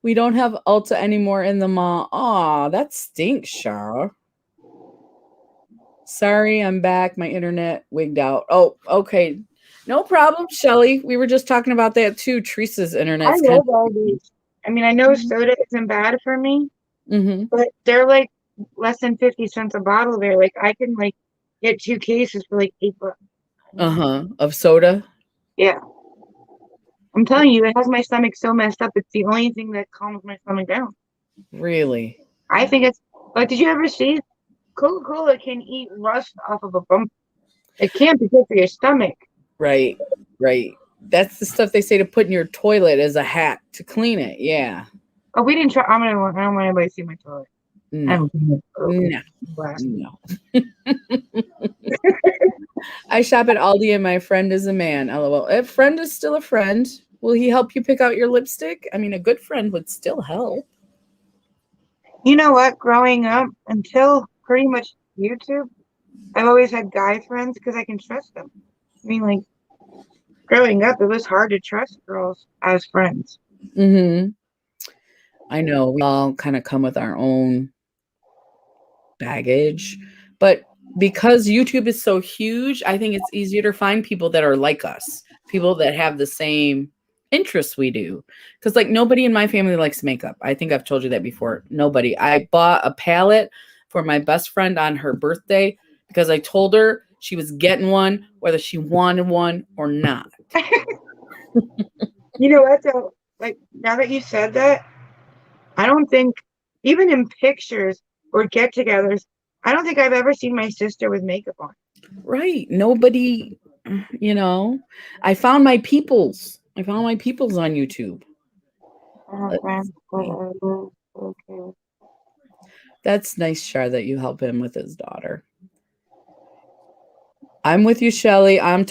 We don't have Ulta anymore in the mall. Aw, that stinks, Shara. Sorry, I'm back. My internet wigged out. Oh, okay. No problem, Shelly. We were just talking about that too. Teresa's I internet's kind love all these. I mean, I know of. soda isn't bad for me, Mm-hmm. but they're like less than 50 cents a bottle there. Like I can like get 2 cases for like $8. Uh-huh. Of soda. Yeah. I'm telling you, it has my stomach so messed up. It's the only thing that calms my stomach down. Really? I think it's like, did you ever see Coca-Cola can eat rust off of a bump? It can't be good for your stomach. Right. Right. That's the stuff they say to put in your toilet as a hack to clean it. Yeah. Oh, we didn't try. I don't want anybody to see my toilet. I No. haven't cleaned it for No. last week. No. I shop at Aldi and my friend is a man. LOL. A friend is still a friend. Will he help you pick out your lipstick? I mean, a good friend would still help. You know what? Growing up, until pretty much YouTube, I've always had guy friends because I can trust them. I mean, like growing up, it was hard to trust girls as friends. Mm-hmm. I know we all kind of come with our own baggage, but because YouTube is so huge, I think it's easier to find people that are like us, people that have the same interests we do. Because like nobody in my family likes makeup. I think I've told you that before. Nobody. I bought a palette for my best friend on her birthday because I told her she was getting one, whether she wanted one or not. You know what though? Like now that you said that, I don't think even in pictures or get-togethers, I don't think I've ever seen my sister with makeup on. Right. Nobody, you know. I found my peoples. I found my peoples on YouTube. I have Let's friends, but see. I do. Okay. That's nice, Char, that you help him with his daughter. I'm with you, Shelly. I'm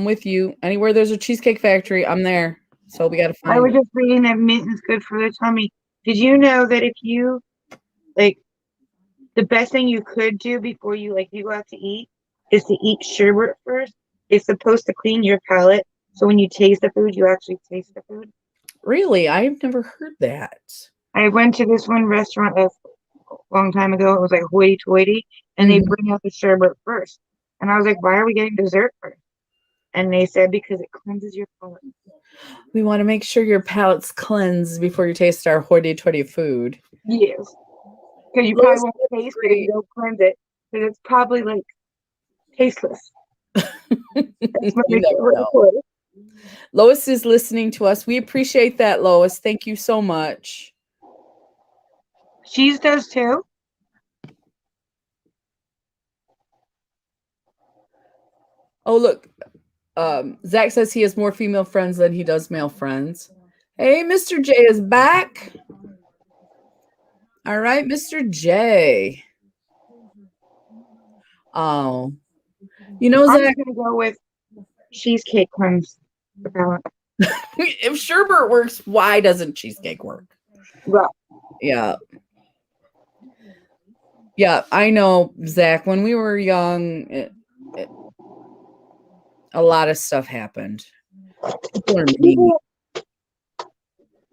with you. Anywhere there's a cheesecake factory, I'm there. So we gotta I find was it. just reading that mint is good for the tummy. Did you know that if you like the best thing you could do before you go out to eat is to eat sherbet first? It's supposed to clean your palate, so when you taste the food, you actually taste the food. Really? I've never heard that. I went to this one restaurant a long time ago. It was like hoity toity, and they Mhm. bring out the sherbet first. And I was like, why are we getting dessert first? And they said because it cleanses your palate. We want to make sure your palate's cleansed before you taste our hoity-toity food. Yes, because you probably Lois, won't that's taste it if you great. don't cleanse it, because it's probably like tasteless. That's my You never favorite know. word. Lois is listening to us. We appreciate that, Lois. Thank you so much. Cheese does too. Oh, look. Zach says he has more female friends than he does male friends. Hey, Mr. J is back. All right, Mr. J. Oh, I'm Zach, just gonna go with cheesecake cleanse the palate. if sherbet works, why doesn't cheesecake work? Well, Yeah. Yeah, I know, Zach. When we were young, it, a lot of stuff happened. People are mean. people,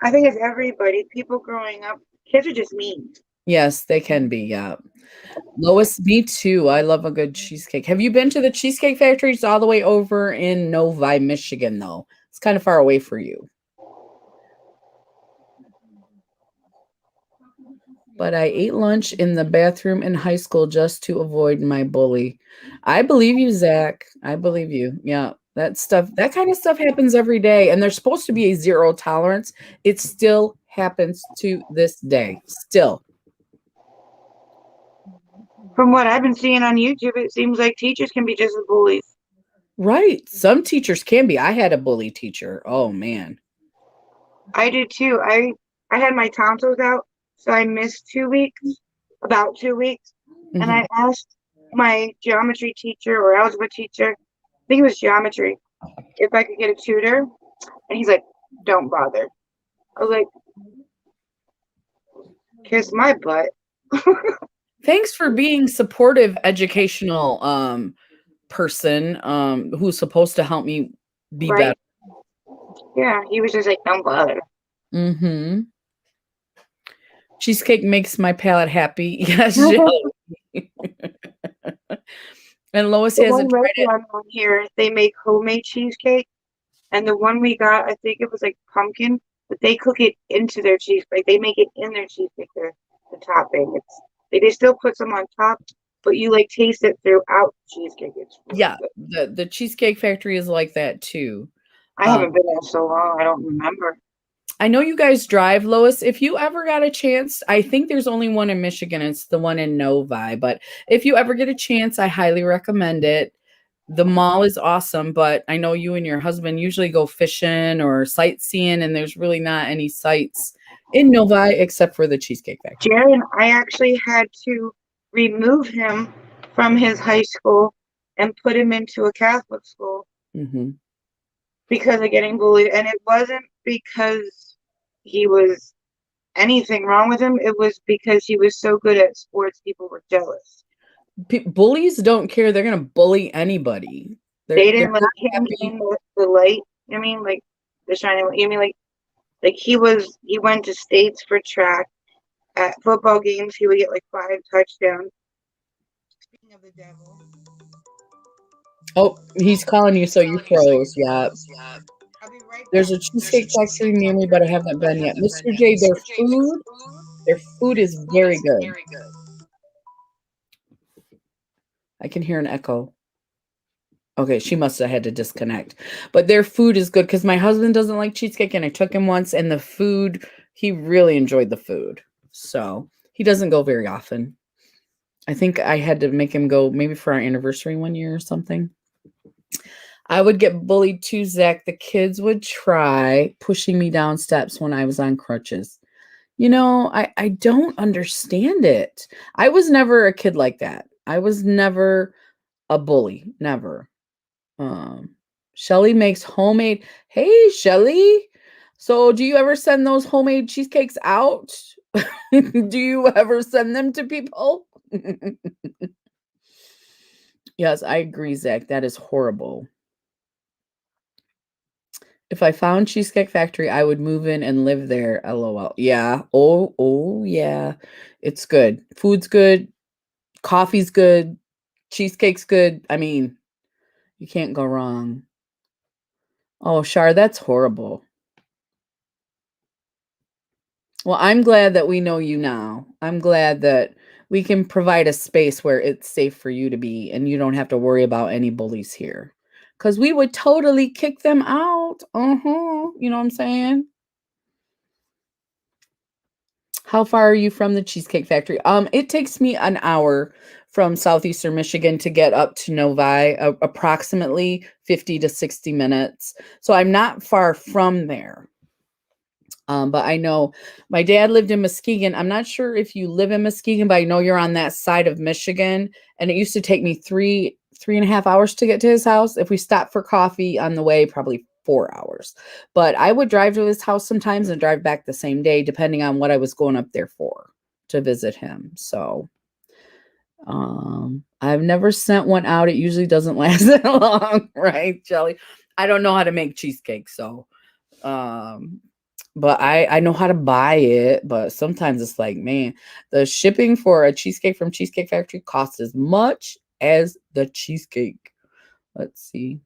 I think it's everybody. People growing up, kids are just mean. Yes, they can be. Yeah. Lois, me too. I love a good cheesecake. Have you been to the Cheesecake Factory? It's all the way over in Novi, Michigan, though. It's kind of far away for you. But I ate lunch in the bathroom in high school just to avoid my bully. I believe you, Zach. I believe you. Yeah. That kind of stuff happens every day. And there's supposed to be a zero tolerance. It still happens to this day. Still. From what I've been seeing on YouTube, it seems like teachers can be just as bullies. Right. Some teachers can be. I had a bully teacher. Oh, man. I did too. I had my tonsils out, so I missed 2 weeks, about 2 weeks, and Mhm. I asked my geometry teacher or algebra teacher, I think it was geometry, if I could get a tutor, and he's like, "Don't bother." I was like, "Kiss my butt." Thanks for being supportive educational person who's supposed to help me be better. Right? Yeah, he was just like, "Don't bother." Mhm. Cheesecake makes my palate happy. Yes, Jill. And Lois The hasn't one tried it. restaurant on here, they make homemade cheesecake, and the one we got, I think it was like pumpkin, but they cook it into their cheese. Like they make it in their cheesecake, the topping. They still put some on top, but you like taste it throughout the cheesecake. It's really Yeah, good. the Cheesecake Factory is like that too. I Um, haven't been there so long, I don't remember. I know you guys drive, Lois. If you ever got a chance, I think there's only one in Michigan. It's the one in Novi. But if you ever get a chance, I highly recommend it. The mall is awesome, but I know you and your husband usually go fishing or sightseeing, and there's really not any sights in Novi except for the Cheesecake Factory. Jared, I actually had to remove him from his high school and put him into a Catholic school Hmm. because of getting bullied. And it wasn't because he was anything wrong with him. It was because he was so good at sports, people were jealous. Bullies don't care; they're gonna bully anybody. They They're didn't like not him happy. being the light. You know what I mean? Like the shining light. You know what I mean? Like he went to states for track. At football games, he would get like 5 touchdowns. Speaking of the devil, Oh, he's calling you, so you froze. Yeah. There's a cheesecake factory near me, but I haven't been yet. Mr. J, their food is very good. I can hear an echo. Okay, she must have had to disconnect. But their food is good because my husband doesn't like cheesecake, and I took him once, and the food, he really enjoyed the food. So he doesn't go very often. I think I had to make him go maybe for our anniversary one year or something. I would get bullied too, Zach. The kids would try pushing me down steps when I was on crutches. I don't understand it. I was never a kid like that. I was never a bully. Never. Um, Shelly makes homemade. Hey, Shelly. So, do you ever send those homemade cheesecakes out? Do you ever send them to people? Yes, I agree, Zach. That is horrible. If I found Cheesecake Factory, I would move in and live there. LOL. Yeah. Oh, yeah. It's good. Food's good. Coffee's good. Cheesecake's good. I mean, you can't go wrong. Oh, Shar, that's horrible. Well, I'm glad that we know you now. I'm glad that we can provide a space where it's safe for you to be and you don't have to worry about any bullies here. Because we would totally kick them out. You know what I'm saying? How far are you from the Cheesecake Factory? It takes me an hour from southeastern Michigan to get up to Novi, approximately 50 to 60 minutes. So I'm not far from there. But I know my dad lived in Muskegon. I'm not sure if you live in Muskegon, but I know you're on that side of Michigan. And it used to take me three and a half hours to get to his house. If we stopped for coffee on the way, probably 4 hours. But I would drive to his house sometimes and drive back the same day, depending on what I was going up there for to visit him. So I've never sent one out. It usually doesn't last that long, right, Jelly? I don't know how to make cheesecake, so but I know how to buy it, but sometimes it's like, man, the shipping for a cheesecake from Cheesecake Factory costs as much as the cheesecake. Let's see.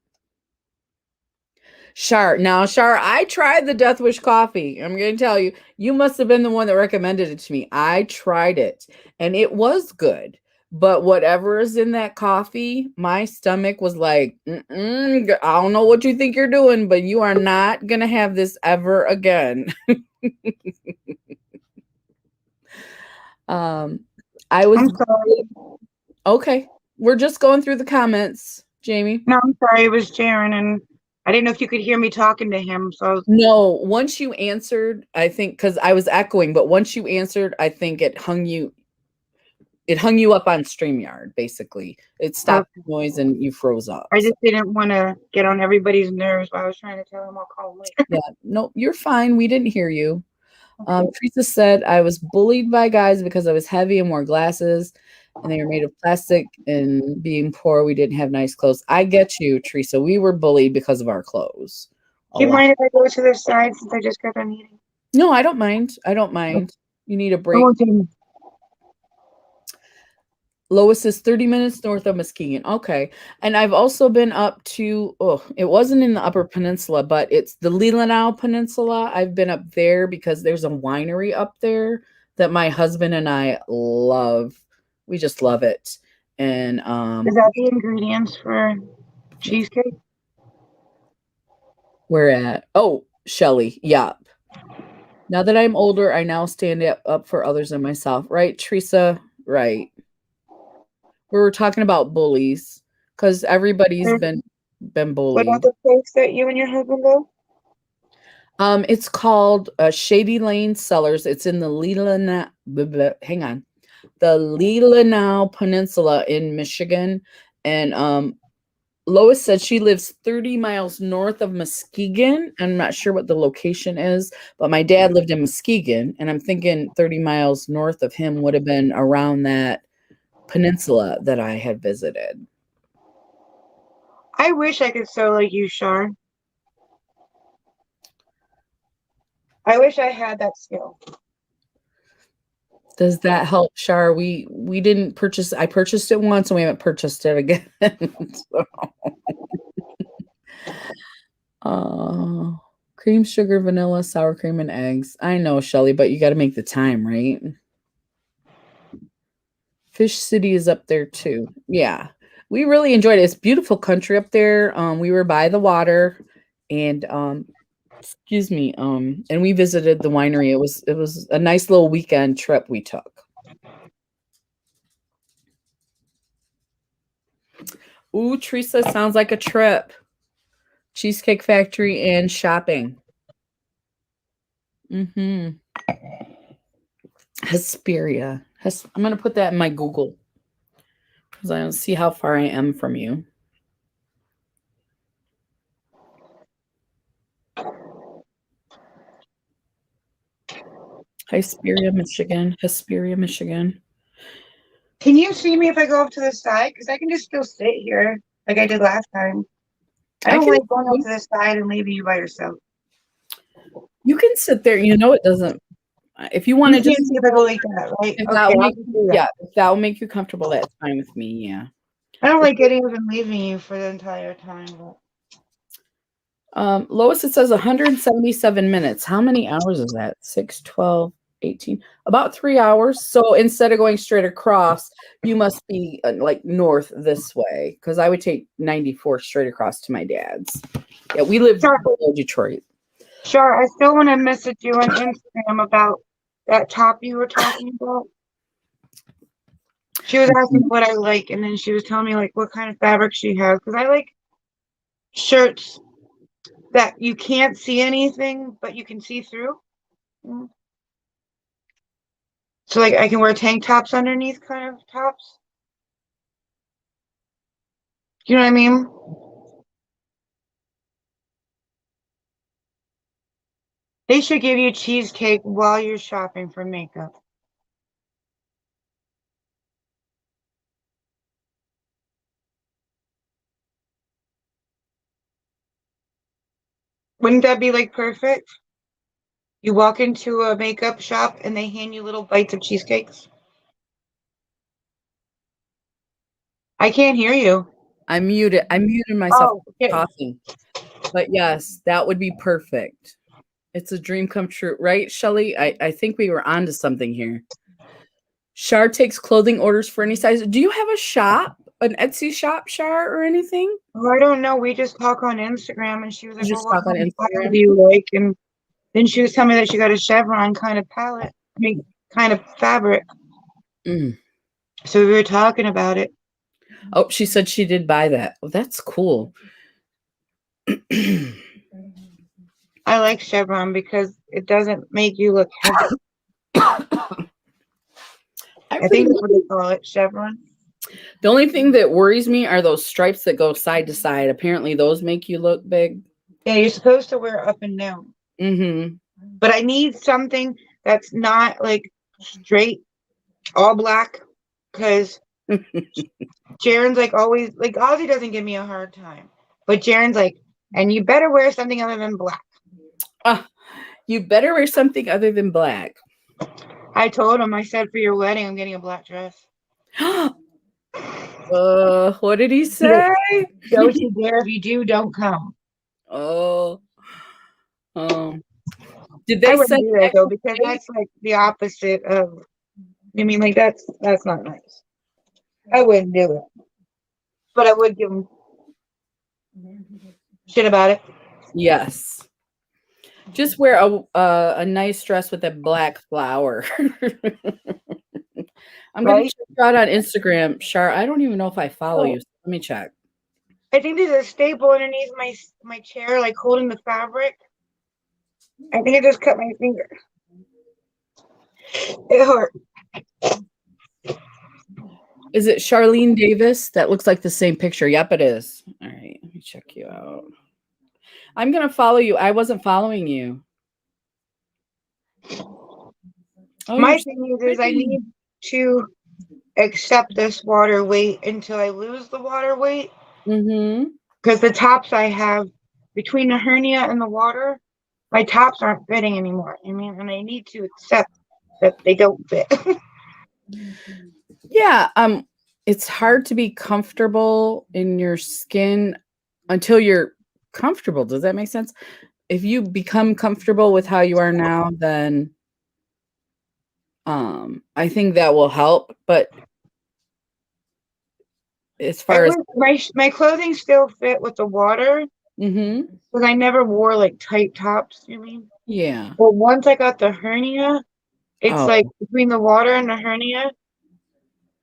Shar, I tried the Death Wish coffee. I'm going to tell you, you must have been the one that recommended it to me. I tried it and it was good. But whatever is in that coffee, my stomach was like, I don't know what you think you're doing, but you are not going to have this ever again. um, I was I'm sorry. okay. We're just going through the comments, Jamie. No, I'm sorry. It was Jaron, and I didn't know if you could hear me talking to him. So I was, No, once you answered, I think because I was echoing, but once you answered, I think it hung you up on StreamYard, basically. It stopped okay. the noise and you froze up. I So, just didn't want to get on everybody's nerves while I was trying to tell him I'll call him later. yeah, no, you're fine. We didn't hear you. Okay. Teresa said, I was bullied by guys because I was heavy and wore glasses and they were made of plastic, and being poor, we didn't have nice clothes. I get you, Teresa. We were bullied because of our clothes. A Do you lot. mind if I go to the side since I just got done eating? No, I don't mind. I don't mind. You need a I break. won't take me. Lois is 30 minutes north of Muskegon. Okay. And I've also been up to, it wasn't in the Upper Peninsula, but it's the Leelanau Peninsula. I've been up there because there's a winery up there that my husband and I love. We just love it. And Is that the ingredients for cheesecake? we're at, Shelly. Yeah. Now that I'm older, I now stand up for others and myself. Right, Teresa? Right. We were talking about bullies because everybody's Or been what about bullied. the place that you and your husband go? It's called Shady Lane Cellars. It's in the hang on, the Leelanau Peninsula in Michigan, and Lois said she lives 30 miles north of Muskegon. I'm not sure what the location is, but my dad lived in Muskegon, and I'm thinking 30 miles north of him would have been around that peninsula that I had visited. I wish I could sew like you, Shar. I wish I had that skill. Does that help, Shar? We didn't purchase. I purchased it once, and we haven't purchased it again. So, Uh, cream, sugar, vanilla, sour cream, and eggs. I know, Shelly, but you got to make the time, right? Fish City is up there too. Yeah. We really enjoyed it. It's beautiful country up there. We were by the water and excuse me, and we visited the winery. It was a nice little weekend trip we took. Ooh, Teresa sounds like a trip. Cheesecake Factory and shopping. Mm-hmm. Hesperia. I'm gonna put that in my Google because I don't see how far I am from you. Hesperia, Michigan. Hesperia, Michigan. Can you see me if I go up to the side? Because I can just still sit here like I did last time. I I don't can like going up to the side and leaving you by yourself. you can sit there. It doesn't. If you want You to just can't see if I go like that, right? if that Okay, will I'll make just do that. yeah, if that will make you comfortable, that's fine with me. Yeah. I don't like getting up and leaving you for the entire time. But Lois, it says 177 minutes. How many hours is that? 6, 12, 18. About 3 hours. So instead of going straight across, you must be like north this way because I would take 94 straight across to my dad's. Yeah, we live sure, below Detroit. sure. I still want to message you on Instagram about that top you were talking about. She was asking what I like, and then she was telling me like what kind of fabric she has because I like shirts that you can't see anything, but you can see through. Mm. So like I can wear tank tops underneath kind of tops. You know what I mean? They should give you cheesecake while you're shopping for makeup. Wouldn't that be like perfect? You walk into a makeup shop and they hand you little bites of cheesecakes. I can't hear you. I'm muted. I muted myself Oh, okay. talking. But yes, that would be perfect. It's a dream come true, right, Shelly? I think we were onto something here. Shar takes clothing orders for any size. Do you have a shop, an Etsy shop, Shar, or anything? Well, I don't know. We just talk on Instagram, and she was You like, "Well, just what talk on kind of style Instagram. do you like?" And then she was telling me that she got a chevron kind of palette, I mean, kind of fabric. Mm. So we were talking about it. Oh, she said she did buy that. Well, that's cool. I like chevron because it doesn't make you look heavy. I I really think that's what they call it, chevron. the only thing that worries me are those stripes that go side to side. Apparently, those make you look big. Yeah, you're supposed to wear up and down. Mm-hmm. But I need something that's not like straight all black because Jaren's like always like Ozzy doesn't give me a hard time, but Jaren's like, and you better wear something other than black. You better wear something other than black. I told him, I said for your wedding, I'm getting a black dress. What did he He goes, say? don't you dare! If you do, don't come. Oh, um, did I they wouldn't send do that though extra because weight? that's like the opposite of. I mean, like that's not nice. I wouldn't do it, but I would give him shit about it. Yes. Just wear a nice dress with a black flower. I'm gonna Right? check you out on Instagram, Shar. I don't even know if I follow Oh, you. So let me check. I think there's a staple underneath my chair, like holding the fabric. I think I just cut my finger. It hurt. Is it Charlene Davis? That looks like the same picture. Yep, it is. All right, let me check you out. I'm gonna follow you. I wasn't following you. Oh, you're My so thing is I pretty. need to accept this water weight until I lose the water weight Mm-hmm. because the tops I have between the hernia and the water, my tops aren't fitting anymore. I mean, and I need to accept that they don't fit. Yeah. It's hard to be comfortable in your skin until you're comfortable. Does that make sense? If you become comfortable with how you are now, then I think that will help. But as It far as was my clothing still fit with the water mm-hmm, because I never wore like tight tops. You mean? yeah. But once I got the hernia, it's Oh, like between the water and the hernia,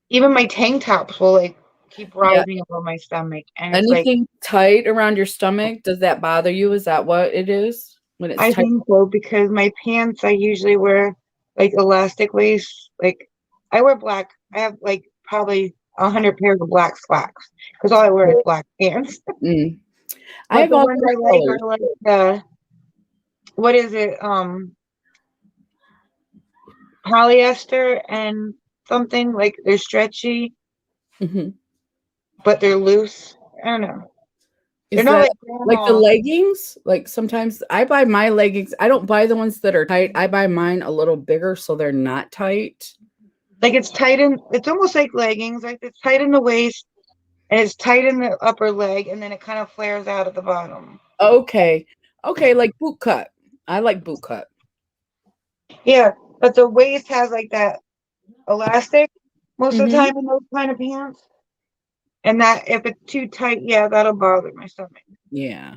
even my tank tops will like keep yeah. rising above my stomach, and it's like Anything tight around your stomach, does that bother you? Is that what it is when it's I tight? think so because my pants I usually wear like elastic waist. Like I wear black. I have like probably 100 pairs of black slacks because all I wear is black pants. Mm. I But have the all ones I different like colors. are like what is it? Polyester and something like they're stretchy, Mhm. but they're loose. I don't know. They're Is not that like like the grandma. leggings? Like sometimes I buy my leggings. I don't buy the ones that are tight. I buy mine a little bigger so they're not tight. Like it's tight in. It's almost like leggings. Like it's tight in the waist and it's tight in the upper leg, and then it kind of flares out at the bottom. Okay. Okay, like boot cut. I like boot cut. Yeah, but the waist has like that elastic most of the Mhm. time in those kind of pants. And that if it's too tight, yeah, that'll bother my stomach. Yeah.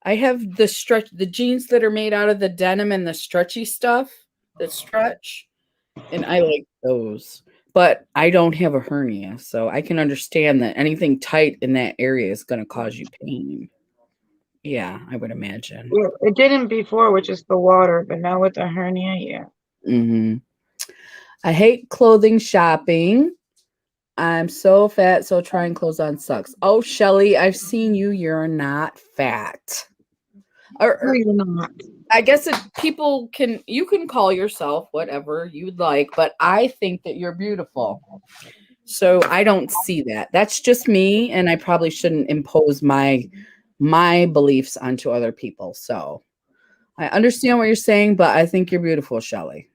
I have the jeans that are made out of the denim and the stretchy stuff that stretch, and I like those. But I don't have a hernia, so I can understand that anything tight in that area is going to cause you pain. Yeah, I would imagine. Yeah, it didn't before, which is the water, but now with the hernia, yeah. Mhm. I hate clothing shopping. I'm so fat, so trying clothes on sucks. Oh, Shelly, I've seen you. You're not fat. No, Or you're not. I guess you can call yourself whatever you'd like, but I think that you're beautiful. So I don't see that. That's just me, and I probably shouldn't impose my beliefs onto other people. So I understand what you're saying, but I think you're beautiful, Shelly.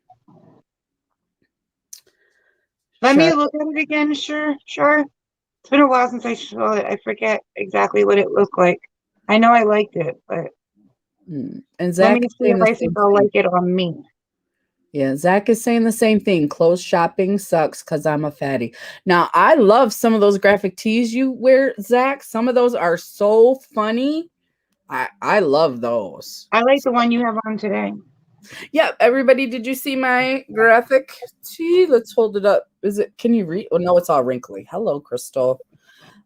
Let Char- me look at it again. Sure, sure. It's been a while since I saw it. I forget exactly what it looked like. I know I liked it, but And let Zach me is see saying if the I think same I'll thing. like it on me. Yeah, Zach is saying the same thing. Clothes shopping sucks because I'm a fatty. Now, I love some of those graphic tees you wear, Zach. Some of those are so funny. I love those. I like the one you have on today. Yeah, everybody, did you see my graphic tee? Let's hold it up. Can you read? Oh, no, it's all wrinkly. Hello, Crystal.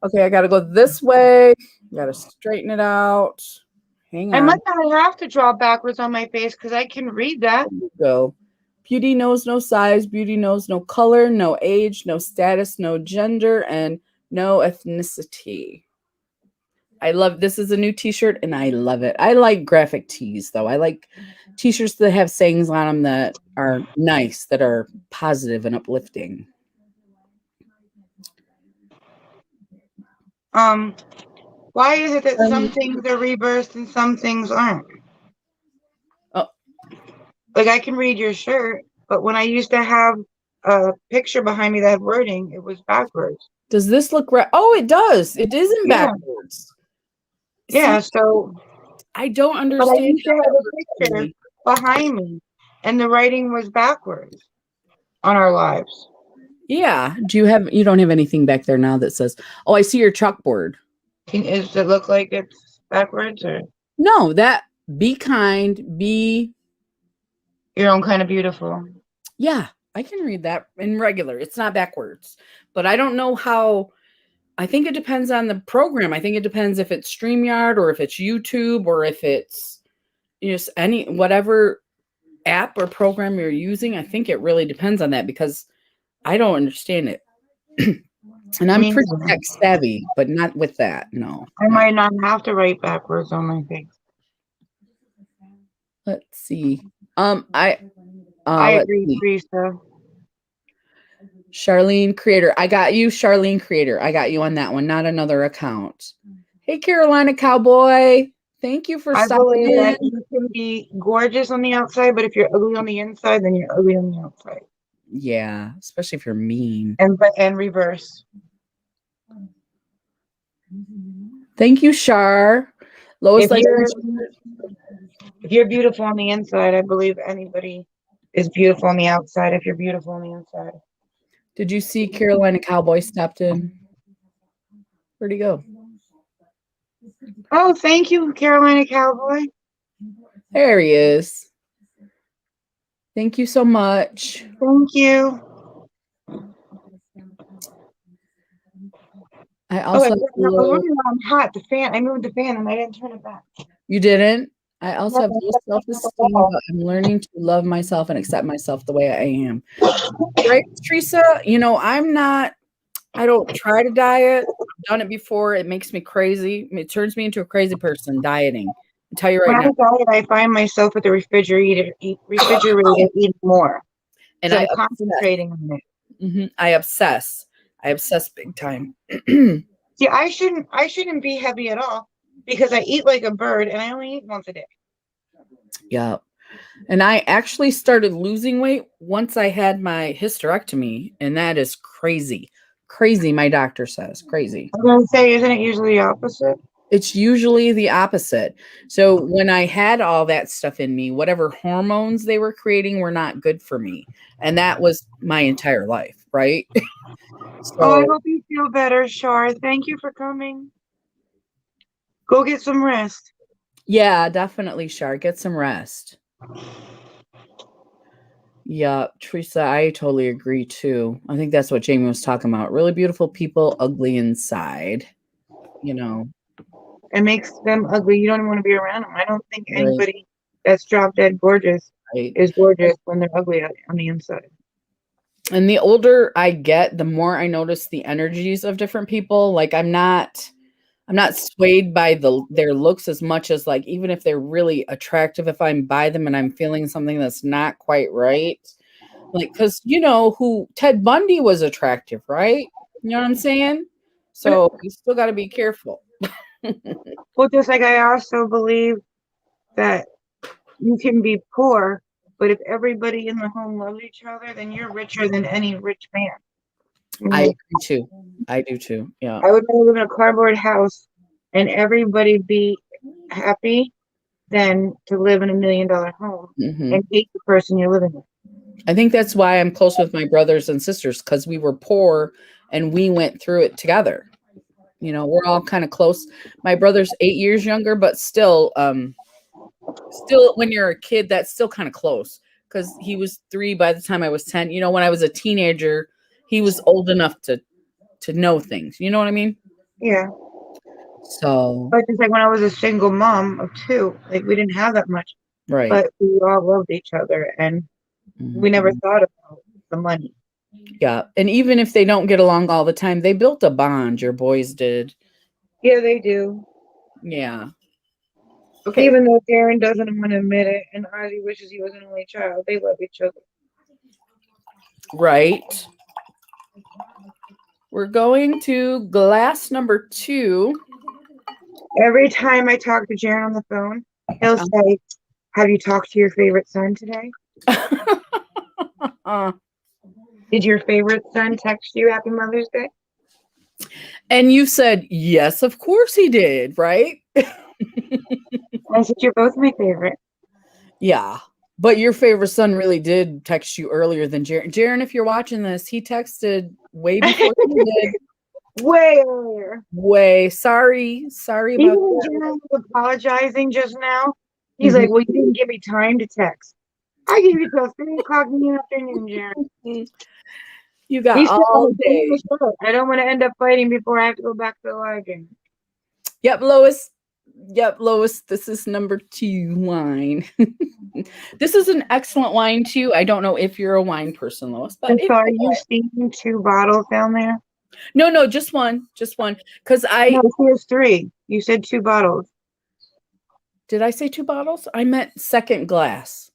Okay, I got to go this way. Got to straighten it out. Hang I on. might not have to draw backwards on my face because I can read that. There we go. Beauty knows no size, beauty knows no color, no age, no status, no gender, and no ethnicity. I love this is a new t-shirt and I love it. I like graphic tees though. I like t-shirts that have sayings on them that are nice, that are positive and uplifting. Um, why is it that some Um, things are rebirths and some things aren't? oh, Like I can read your shirt, but when I used to have a picture behind me that had wording, it was backwards. does this look right? Oh, it does. It isn't Yeah, backwards. See, yeah. So, I don't but I understand used to how have that a works for picture me. behind me, and the writing was backwards on our lives. Yeah. You don't have anything back there now that says, oh, I see your chalkboard. Does it look like it's backwards or No, that be kind, be your own kind of beautiful? yeah, I can read that in regular. It's not backwards. But I don't know how I think it depends on the program. I think it depends if it's StreamYard or if it's YouTube or if it's just any whatever app or program you're using. I think it really depends on that because I don't understand it. And I'm Me pretty neither. tech savvy, but not with that. No, I not. might not have to write backwards on my face. Let's see. I Let's agree, see. Teresa. Charlene Creator. I got you, Charlene Creator. I got you on that one, not another account. Hey, Carolina Cowboy. Thank you for I stopping believe that in. you can be gorgeous on the outside, but if you're ugly on the inside, then you're ugly on the outside. Yeah, especially if you're mean. And reverse. Thank you, Char. Lois, If like, you're beautiful on the inside, I believe anybody is beautiful on the outside if you're beautiful on the inside. did you see Carolina Cowboy stepped in? Where'd he go? Oh, thank you, Carolina Cowboy. There he is. Thank you so much. Thank you. I Oh, also have a I was little, wondering why I'm hot. The fan. I moved the fan and I didn't turn it back. you didn't? I also No, have I low set it up the self-esteem, wall. but I'm learning to love myself and accept myself the way I am. Right, Teresa? I don't try to diet. I've done it before. It makes me crazy. It turns me into a crazy person, dieting. I'll tell you When right I now. diet, I find myself at the refrigerator eating more And because I I'm obsess. concentrating on it. I obsess. I obsess big time. See, I shouldn't be heavy at all because I eat like a bird and I only eat once a day. Yeah. And I actually started losing weight once I had my hysterectomy, and that is crazy. Crazy, my doctor says. Crazy. I was gonna say, isn't it usually the opposite? It's usually the opposite. So when I had all that stuff in me, whatever hormones they were creating were not good for me. And that was my entire life, right? Oh, I So hope you feel better, Shar. Thank you for coming. Go get some rest. yeah, definitely, Shar. Get some rest. Yeah, Teresa, I totally agree too. I think that's what Jamie was talking about. Really beautiful people, ugly inside. You know, It makes them ugly. You don't even want to be around them. I don't think right, anybody that's drop dead gorgeous right. is gorgeous when they're ugly on the inside. And the older I get, the more I notice the energies of different people. Like I'm not swayed by their looks as much as, like, even if they're really attractive, if I'm by them and I'm feeling something that's not quite right. Like, because you know who Ted Bundy was attractive, right? You know what I'm saying? So you still got to be careful. Well, just like I also believe that you can be poor, but if everybody in the home loves each other, then you're richer than any rich man. I Mm, agree too. I do too. Yeah. I would rather live in a cardboard house and everybody be happy than to live in $1 million home hmm and hate the person you're living with. I think that's why I'm close with my brothers and sisters, because we were poor and we went through it together. You know, we're all kind of close. My brother's 8 years younger, but still, when you're a kid, that's still kind of close because he was 3 by the time I was 10. You know, when I was a teenager, he was old enough to know things. You know what I mean? Yeah. So, But just like when I was a single mom of two, like we didn't have that much, right. but we all loved each other and we never Mhm. thought about the money. Yeah. And even if they don't get along all the time, they built a bond. Your boys did. Yeah, they do. Yeah. Okay. Even though Darren doesn't want to admit it and Ozzy wishes he was an only child, they love each other. Right. We're going to glass number 2. Every time I talk to Darren on the phone, he'll say, "Have you talked to your favorite son today? Uh, Did your favorite son text you Happy Mother's Day?" and you said, yes, of course he did, right? I said, "You're both my favorite." Yeah. But your favorite son really did text you earlier than Jaren. Jaren, if you're watching this, he texted way before you did. Way earlier. Way. Sorry Even about when that. Darren was apologizing just now, he's Mhm. like, "Well, you didn't give me time to text." I gave you till 3 o'clock in the afternoon, Darren. You got He said, all "I'm day. I don't want to end up fighting before I have to go back to the lie again." Yep, Lois. Yep, Lois. This is number 2 wine. This is an excellent wine too. I don't know if you're a wine person, Lois, but And if so are you you are, seeing 2 bottles down there? no, just one, just one. Because No, she has 3. You said 2 bottles. did I say 2 bottles? I meant second glass.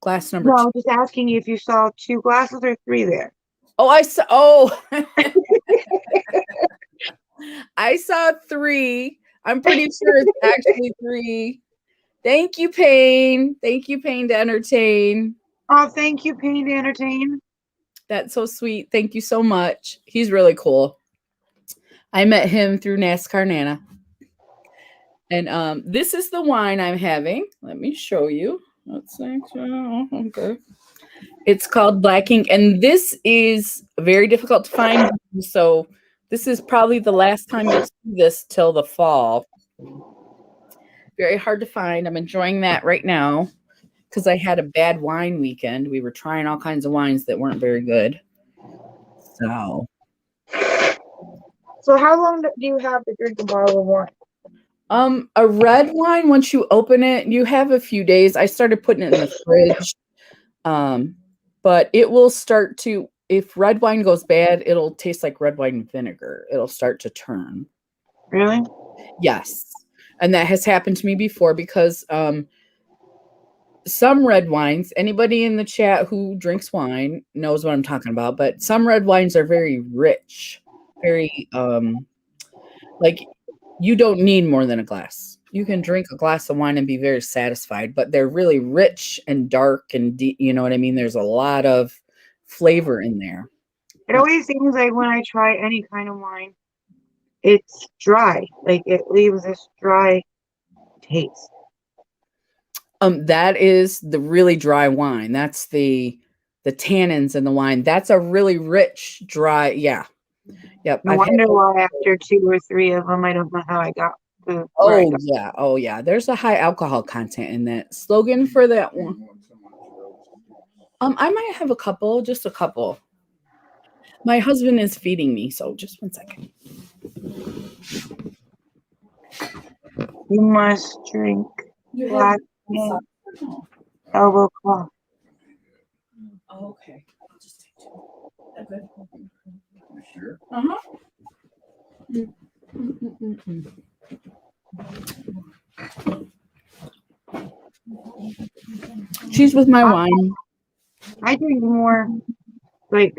Glass number No, 2. I'm just asking you if you saw 2 glasses or 3 there. Oh, I saw. Oh, I saw 3. I'm pretty sure it's actually 3. Thank you, Payne. Thank you, Payne, to entertain. Oh, thank you, Penny to entertain. That's so sweet. Thank you so much. He's really cool. I met him through NASCAR Nana. And this is the wine I'm having. Let me show you. Let's see. Okay. It's called Black Ink, and this is very difficult to find. So this is probably the last time you'll see this till the fall. Very hard to find. I'm enjoying that right now because I had a bad wine weekend. We were trying all kinds of wines that weren't very good. So, how long do you have to drink a bottle of wine? a red wine, once you open it, you have a few days. I started putting it in the fridge. But it will start to, if red wine goes bad, it'll taste like red wine vinegar. It'll start to turn. Really? Yes. And that has happened to me before because some red wines, anybody in the chat who drinks wine knows what I'm talking about, but some red wines are very rich, very like you don't need more than a glass. You can drink a glass of wine and be very satisfied, but they're really rich and dark and deep, you know what I mean? There's a lot of flavor in there. It always seems like when I try any kind of wine, it's dry. Like it leaves this dry taste. That is the really dry wine. That's the tannins in the wine. That's a really rich, dry, yeah. Yep. No wonder why after 2 or 3 of them, I don't know how I got to where I got. Yeah. Oh, yeah. There's a high alcohol content in that. Slogan for that one. I might have a couple, just a couple. My husband is feeding me, so just one second. You must drink black elbow cloth. Oh, okay. I'll just take 2. Good. Sure. Uh-huh. She's with my wine. I drink more, like,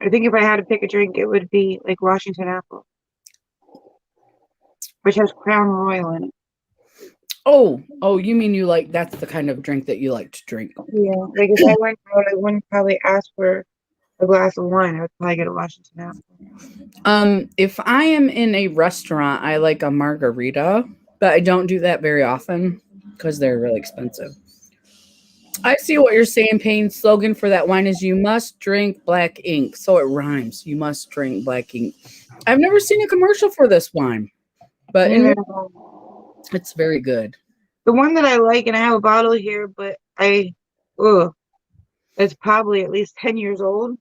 I think if I had to pick a drink, it would be like Washington apple, which has Crown Royal in it. Oh, you mean you like, that's the kind of drink that you like to drink. Yeah, like if I went out, I wouldn't probably ask for a glass of wine. I would probably get a Washington apple. If I am in a restaurant, I like a margarita, but I don't do that very often because they're really expensive. I see what you're saying, Payne. Slogan for that wine is you must drink black ink. So it rhymes. You must drink black ink. I've never seen a commercial for this wine, but it's very good. The one that I like, and I have a bottle here, but it's probably at least 10 years old.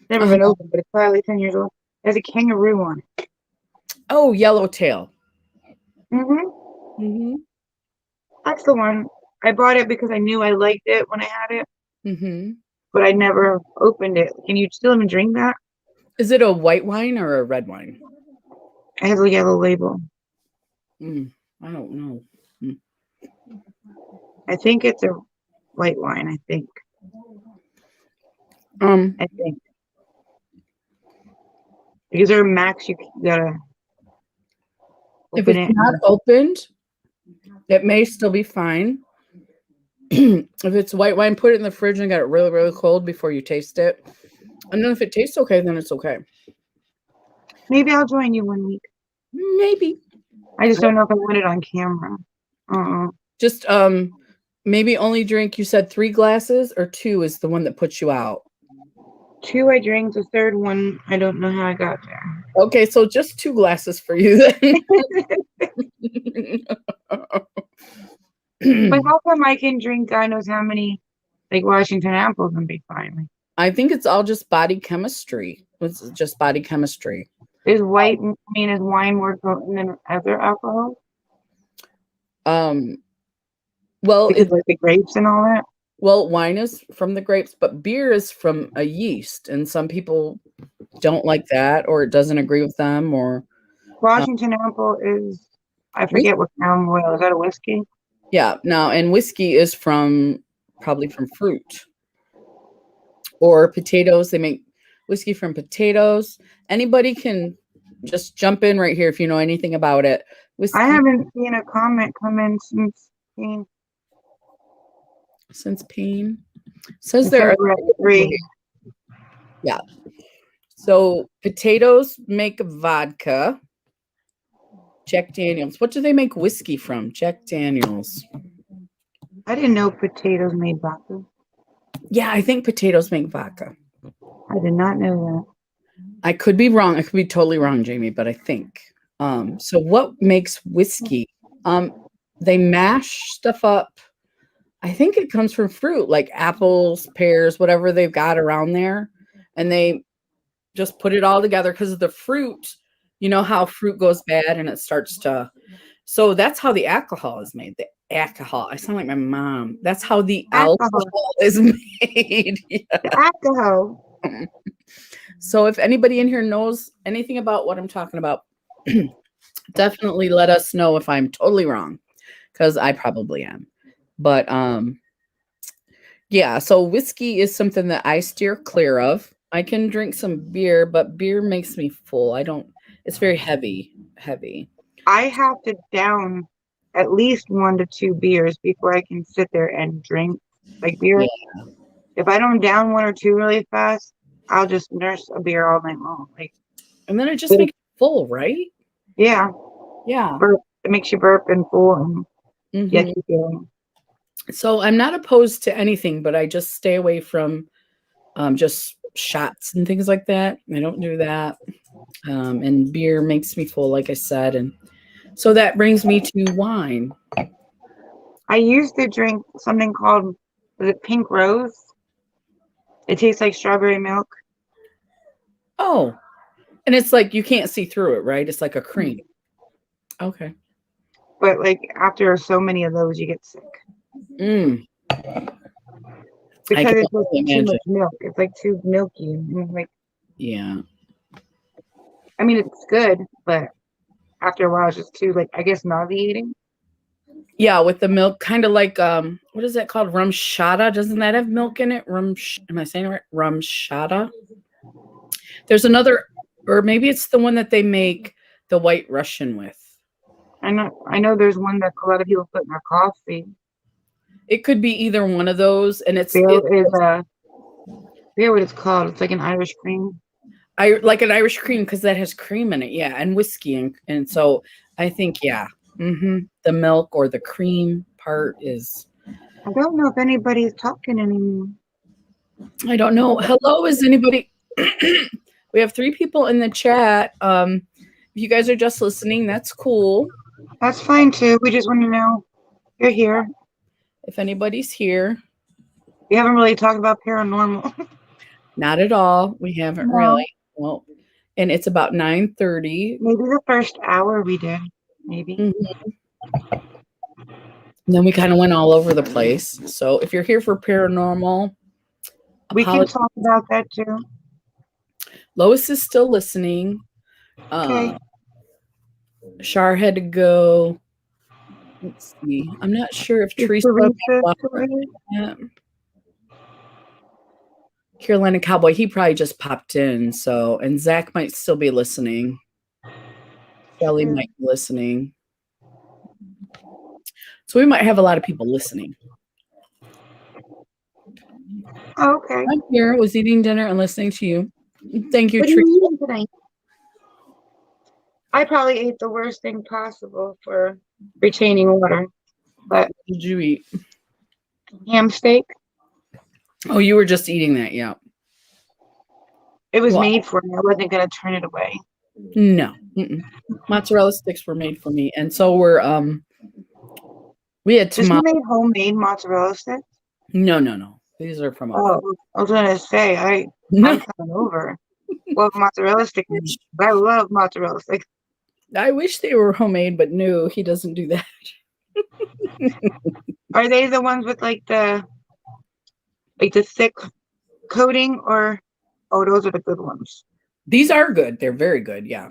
Never been opened, but it's probably 10 years old. It has a kangaroo on it. Oh, Yellowtail. That's the one. I bought it because I knew I liked it when I had it. But I never opened it. Can you still even drink that? Is it a white wine or a red wine? It has a yellow label. I don't know. I think it's a white wine, I think. Is there a max you gotta if it's not opened, it may still be fine. If it's white wine, put it in the fridge and get it really, really cold before you taste it. And then if it tastes okay, then it's okay. Maybe I'll join you one week. Maybe. I just don't know if I want it on camera. Just maybe only drink, you said 3 glasses, or 2 is the one that puts you out? 2 I drank, the third one, I don't know how I got there. Okay, so just 2 glasses for you then. But how come I can drink God knows how many, like Washington apples and be fine? I think it's all just body chemistry. It's just body chemistry. Is wine more potent than other alcohol? Well, because it's like the grapes and all that. Well, wine is from the grapes, but beer is from a yeast, and some people don't like that, or it doesn't agree with them, or Washington apple is, I forget what Crown Royal is. That a whiskey? Yeah, no, and whiskey is probably from fruit or potatoes. They make whiskey from potatoes. Anybody can just jump in right here if you know anything about it. Whiskey. I haven't seen a comment come in since Pain. Says there are 3. Yeah. So potatoes make vodka. Jack Daniels. What do they make whiskey from? Jack Daniels. I didn't know potatoes made vodka. Yeah, I think potatoes make vodka. I did not know I could be wrong. I could be totally wrong, Jamie, but I think. So what makes whiskey? They mash stuff up. I think it comes from fruit, like apples, pears, whatever they've got around there. And they just put it all together because of the fruit. You know how fruit goes bad and it starts to. So that's how the alcohol is made. The alcohol. I sound like my mom. That's how the that. Alcohol. alcohol is made. The alcohol. Yeah. So if anybody in here knows anything about what I'm talking about, definitely let us know if I'm totally wrong, because I probably am. But yeah, so whiskey is something that I steer clear of. I can drink some beer, but beer makes me full. I don't, it's very heavy, heavy. I have to down at least 1 to 2 beers before I can sit there and drink like beer. Yeah. If I don't down 1 or 2 really fast, I'll just nurse a beer all night long. Like, And then it just but makes you full, right? yeah, Yeah. burp. It makes you burp and full and yeah, Mhm. keep going. So I'm not opposed to anything, but I just stay away from just shots and things like that. I don't do that. And beer makes me full, like I said. And so that brings me to wine. I used to drink something called, was it Pink Rose? It tastes like strawberry milk. Oh, and it's like you can't see through it, right? It's like a cream. Okay. But like after so many of those, you get sick Mm, I because can it's like only too imagine. much milk. It's like too milky and like, Yeah. I mean, it's good, but after a while, it's just too like I guess nauseating. Yeah, with the milk, kind of like what is that called? Rum shada. Doesn't that have milk in it? Am I saying it right? Rum shada. There's another, or maybe it's the one that they make the White Russian with. I know. There's one that a lot of people put in their coffee. It could be either one of those, and There is a, I forget what it's called. It's like an Irish cream. I like an Irish cream because that has cream in it, yeah, and whiskey, and so I think, yeah, the milk or the cream part is. I don't know if anybody's talking anymore. I don't know. Hello, is anybody? We have 3 people in the chat. If you guys are just listening, that's cool. That's fine too. We just want to know you're here. If anybody's here, We haven't really talked about paranormal. not at all. We haven't No. really. Well, and it's about 9:30. Maybe the first hour we did. Maybe. Mm-hmm. Then we kind of went all over the place. So if you're here for paranormal, We can apologies. talk about that too. Lois is still listening. Okay. Shar had to go. Let's see. I'm not sure if Is Teresa. Teresa still here? Carolina Cowboy, he probably just popped in. So, and Zach might still be listening. Kelly might be listening. So we might have a lot of people listening. Oh, okay. I'm here, was eating dinner and listening to you. Thank you, What are Teresa. you eating tonight? I probably ate the worst thing possible for retaining water, but What did you eat? ham steak. Oh, you were just eating that, yeah. It was made for me. I wasn't gonna turn it away. No. Mozzarella sticks were made for me, and so were we had Just tomatoes. made homemade mozzarella sticks. No. These are from Oh, I was gonna say I'm coming over. Well, mozzarella stick. I love mozzarella sticks. I wish they were homemade, but no, he doesn't do that. Are they the ones with like the thick coating, or oh, those are the good ones. These are good. They're very good. Yeah.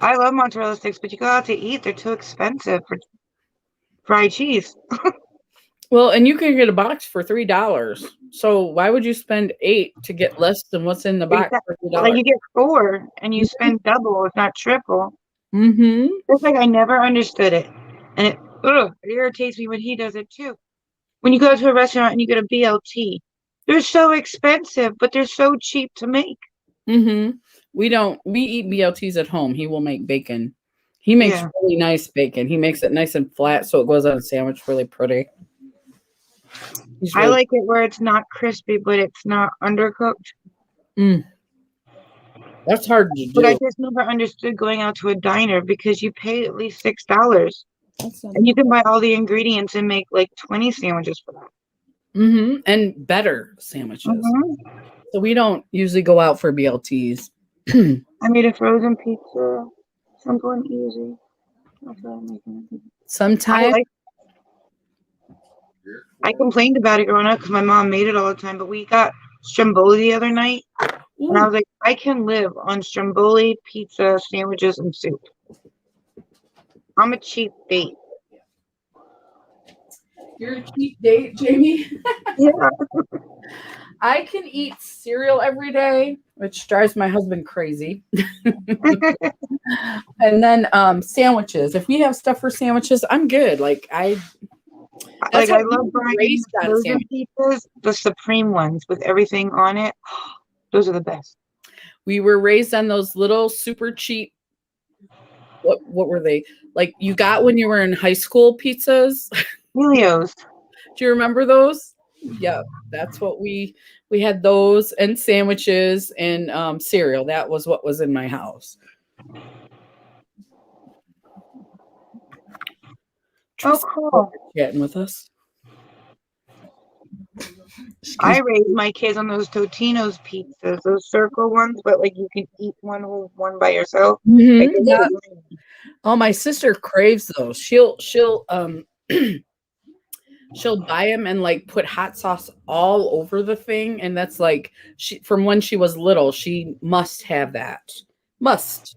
I love mozzarella sticks, but you go out to eat, they're too expensive for fried cheese. Well, and you can get a box for $3. So why would you spend 8 to get less than what's in the box for $3? Like you get 4 and you spend double, if not triple. Mm-hmm. It's like I never understood it. And it irritates me when he does it too. When you go to a restaurant and you get a BLT, they're so expensive, but they're so cheap to make. Mm-hmm. We eat BLTs at home. He will make bacon. He makes Yeah. really nice bacon. He makes it nice and flat so it goes on a sandwich really pretty. He's I really like it where it's not crispy, but it's not undercooked. mm, that's hard to But I do. just never understood going out to a diner because you pay at least $6 That's not and you can buy all the ingredients and make like 20 sandwiches for that. and better sandwiches. Hmm. So we don't usually go out for BLTs. I made a frozen pizza. Simple and easy. That's what I'm making. I Sometimes like. I complained about it growing up because my mom made it all the time. But we got stromboli the other night, and I ooh, was like, I can live on stromboli, pizza, sandwiches, and soup. I'm a cheap date. you're a cheap date, Jamie. Yeah. I can eat cereal every day, which drives my husband crazy. And then sandwiches. If we have stuff for sandwiches, I'm good. That's Like how I we love were buying raised on frozen sandwiches. pizzas, the supreme ones with everything on it. Those are the best. We were raised on those little super cheap. What were they like? You got when you were in high school pizzas. Helios. Do you remember those? Yeah, that's what we had those and sandwiches and cereal. That was what was in my house. Oh, Teresa cool. chatting with us. I Excuse me. raised my kids on those Totino's pizzas, those circle ones, but like you can eat one whole one by yourself. Like they're Yeah. really good. Oh, my sister craves those. She'll she'll buy them and like put hot sauce all over the thing, and that's like she from when she was little. She must have that. Must.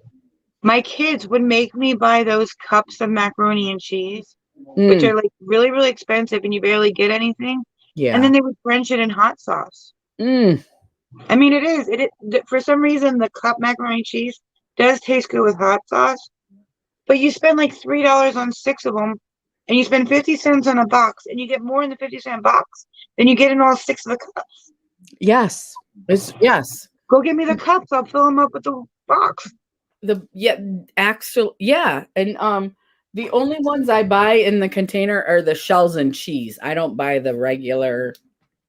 My kids would make me buy those cups of macaroni and cheese, which Mm, are like really, really expensive and you barely get anything. And yeah. then they would drench it in hot sauce. Mm, I mean, for some reason, the cup macaroni and cheese does taste good with hot sauce, but you spend like $3 on six of them and you spend 50 cents on a box and you get more in the 50-cent box than you get in all six of the cups. yes. It's yes. Go get me the cups. I'll fill them up with the box. The yeah, actual yeah, and the only ones I buy in the container are the shells and cheese. I don't buy the regular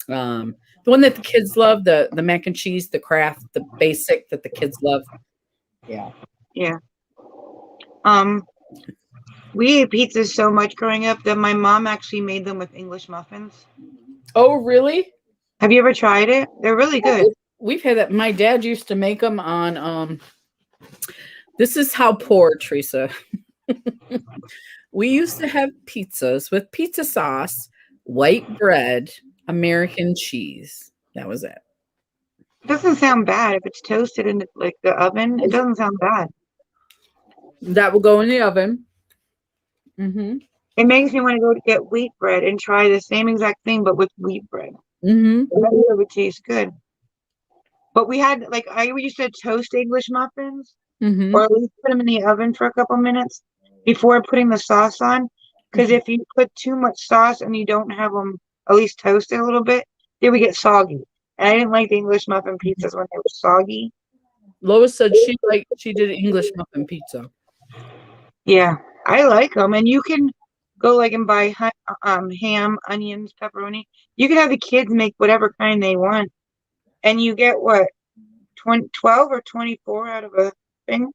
the one that the kids love, the mac and cheese, the Kraft, the basic that the kids love. Yeah. Yeah. Um, we ate pizza so much growing up that my mom actually made them with English muffins. Oh, really? Have you ever tried it? They're really Yeah, good. we've had that. My dad used to make them on this is how poor, Teresa. We used to have pizzas with pizza sauce, white bread, American cheese. That was it. It doesn't sound bad if it's toasted in like the oven. It doesn't sound bad. That will go in the oven. Mm-hmm. It makes me want to go to get wheat bread and try the same exact thing, but with wheat bread. Mm-hmm. I bet it would taste good. But we had like I used to toast English muffins, Mm-hmm. or at least put them in the oven for a couple minutes before putting the sauce on. Because Mm-hmm. if you put too much sauce and you don't have them at least toasted a little bit, they would get soggy. And I didn't like the English muffin pizzas when they were soggy. Lois said she did English muffin pizza. Yeah, I like them. And you can go like and buy ham, onions, pepperoni. You can have the kids make whatever kind they want. And you get what, 12 or 24 out of a thing?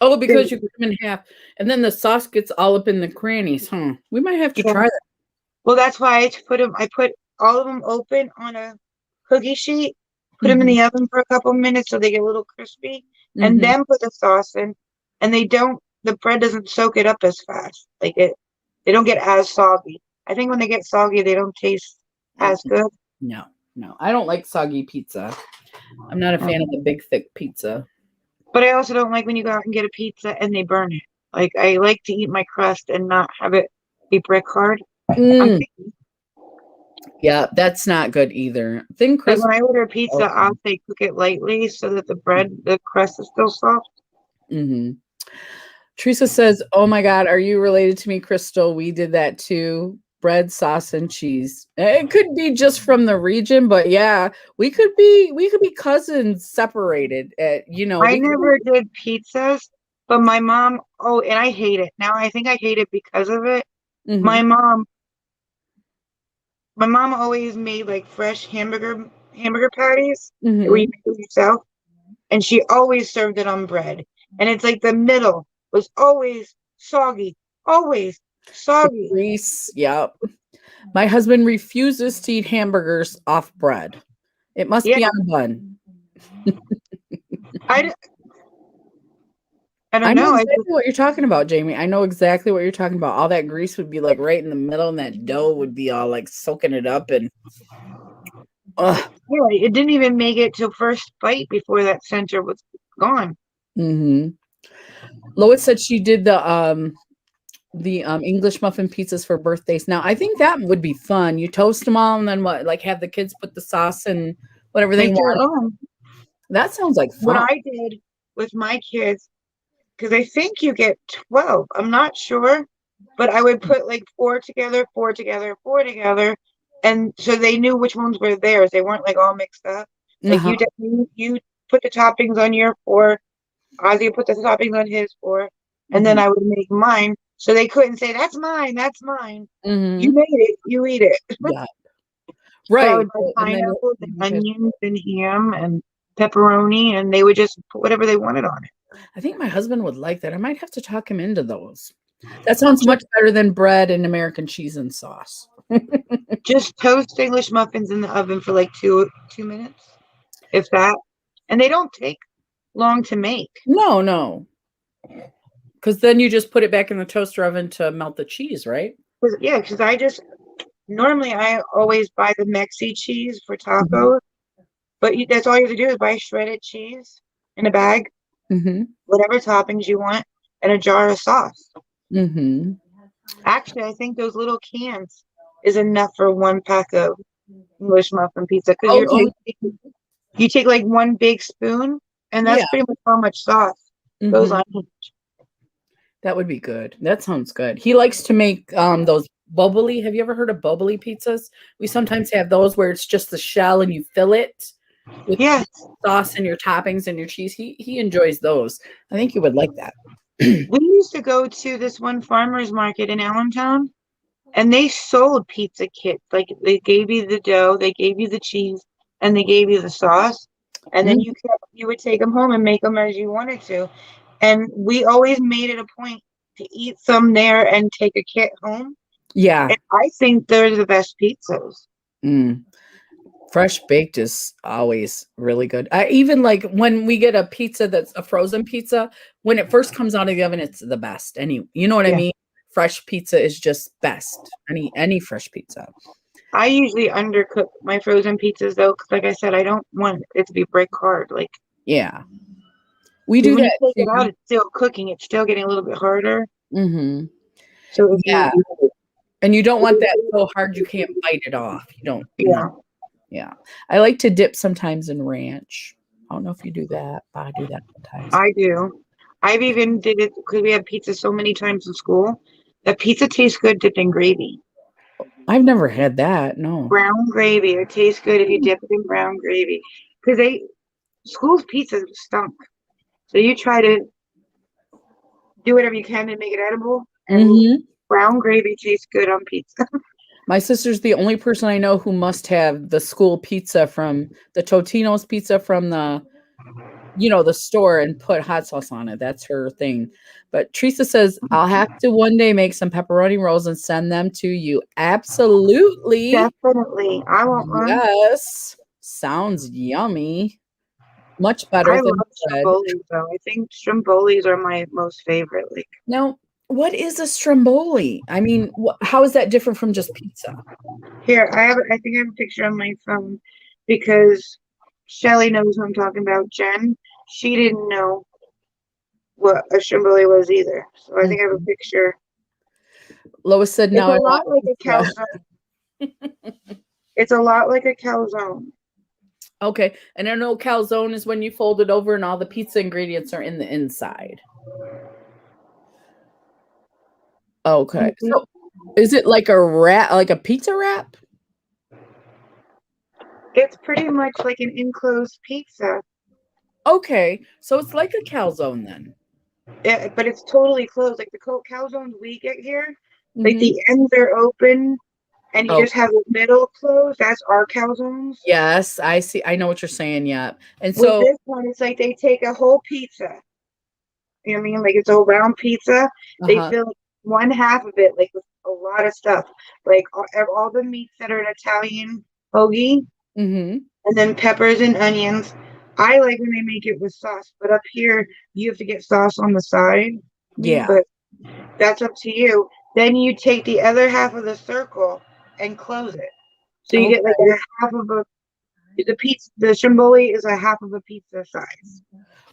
Oh, because you cut them in half, and then the sauce gets all up in the crannies, huh? We might have to Yeah. try that. Well, that's why I put them. I put all of them open on a cookie sheet, put them in Mm-hmm. the oven for a couple minutes so they get a little crispy, and Mm-hmm. then put the sauce in. And they don't. The bread doesn't soak it up as fast. Like it, they don't get as soggy. I think when they get soggy, they don't taste as good. No, no, I don't like soggy pizza. I'm not a fan of the big thick pizza. But I also don't like when you go out and get a pizza and they burn it. Like I like to eat my crust and not have it be brick hard. I'm Mm, yeah, that's not good either. Thin like crisp. when I order a pizza, Okay. I'll say cook it lightly so that the crust is still soft. Mm-hmm. Teresa says, "Oh my God, are you related to me, Crystal? We did that too. Bread, sauce, and cheese. It could be just from the region, but yeah, we could be cousins separated. I We could. never did pizzas, But my mom, oh, and I hate it. Now I think I hate it because of it. Mm-hmm. My mom, my mom always made like fresh hamburger patties where you Mm-hmm. make it yourself, and she always served it on bread. And it's like the middle was always soggy, always The soggy. grease. Yep. My husband refuses to eat hamburgers off bread. It must Yeah, be on a bun. I, I I don't know know. I exactly just, what you're talking about, Jamie. I know exactly what you're talking about. All that grease would be like right in the middle, and that dough would be all like soaking it up. And ugh. yeah, it didn't even make it to first bite before that center was gone. Mm-hmm. Lois said she did the English muffin pizzas for birthdays. Now I think that would be fun. You toast them all, and then what? Like have the kids put the sauce and whatever they Make your want. own. That sounds like What fun. I did with my kids, because I think you get 12. I'm not sure, but I would put like four together, four together, four together. And so they knew which ones were theirs. They weren't like all mixed up. Like Uh-huh. you put the toppings on your four, Ozzy put the toppings on his four, and then Mm-hmm. I would make mine. So they couldn't say, that's mine, that's mine. You Mm-hmm. made it, you eat it. Yeah. But I Right. would buy And then pineapples and you guys, onions and ham and pepperoni, and they would just put whatever they wanted on it. I think my husband would like that. I might have to talk him into those. That sounds Just much better than bread and American cheese and sauce. just toast English muffins in the oven for like 2 minutes, if that. And they don't take long to make. No, no. Because then you just put it back in the toaster oven to melt the cheese, right? 'Yeah, because I just normally I always buy the Mexi cheese for Mm-hmm. tacos, but that's all you have to do is buy shredded cheese in a bag, Mm-hmm. whatever toppings you want, and a jar of sauce. Mm-hmm. Actually, I think those little cans is enough for one pack of English muffin pizza because Okay. you take like one big spoon, and Yeah. that's pretty much how much sauce goes Mm-hmm. on. That would be good. That sounds good. He likes to make those bubbly. Have you ever heard of bubbly pizzas? We sometimes have those where it's just the shell and you fill it with Yes, sauce and your toppings and your cheese. He enjoys those. I think you would like that. we used to go to this one farmer's market in Allentown, and they sold pizza kits. Like they gave you the dough, they gave you the cheese, and they gave you the sauce, and then Mm, you would take them home and make them as you wanted to. And we always made it a point to eat some there and take a kit home. yeah. And I think they're the best pizzas. Mm. Fresh baked is always really good. I even like when we get a pizza that's a frozen pizza, when it first comes out of the oven, it's the best. You know what I Yeah. mean? Fresh pizza is just best. Any fresh pizza. I usually undercook my frozen pizzas though, because like I said, I don't want it to be brick hard. Like, Yeah. We because do when you that take it out, too. it's still cooking. It's still getting a little bit harder. Mhm. So if Yeah, and you don't want that so hard you can't bite it off. You don't, yeah, yeah. I like to dip sometimes in ranch. I don't know if you do that, but I do that sometimes. I do. I've even did it because we had pizza so many times in school. That pizza tastes good dipped in gravy. I've never had that, no. Brown gravy. It tastes good if you dip it in brown gravy. Because school's pizza stunk. So you try to do whatever you can to make it edible, and Mhm. brown gravy tastes good on pizza. My sister's the only person I know who must have the school pizza from the Totino's pizza from the store and put hot sauce on it. That's her thing. But Teresa says, I'll have to one day make some pepperoni rolls and send them to you. Absolutely. Definitely. I want one. Yes. Sounds yummy. Much better I than love bread. strombolis though. I think strombolis are my most favorite. Like Now, what is a stromboli? I mean, how is that different from just pizza? here, I think I have a picture on my phone because Shelly knows who I'm talking about. Jen, she didn't know what a stromboli was either. So I think I have a Mhm. picture. Lois said, It's now a I want lot like a pizza. calzone. It's a lot like a calzone. Okay. And I know calzone is when you fold it over and all the pizza ingredients are in the inside. Okay. Mhm. So is it like a wrap, like a pizza wrap? It's pretty much like an enclosed pizza. Okay. So it's like a calzone then. But it's totally closed. Like the calzones we get here, like Hmm. the ends are open and you Oh, just have the middle closed. That's our calzones. yes, I see. I know what you're saying. Yeah. And With so, this one, it's like they take a whole pizza. You know what I mean? Like it's a round pizza. They uh-huh. fill one half of it like with a lot of stuff, like all the meats that are an Italian hoagie, Hmm. and then peppers and onions. I like when they make it with sauce, but up here you have to get sauce on the side. I mean, Yeah. but that's up to you. Then you take the other half of the circle and close it. So you get like Okay. a half of a the pizza. The stromboli is a half of a pizza size.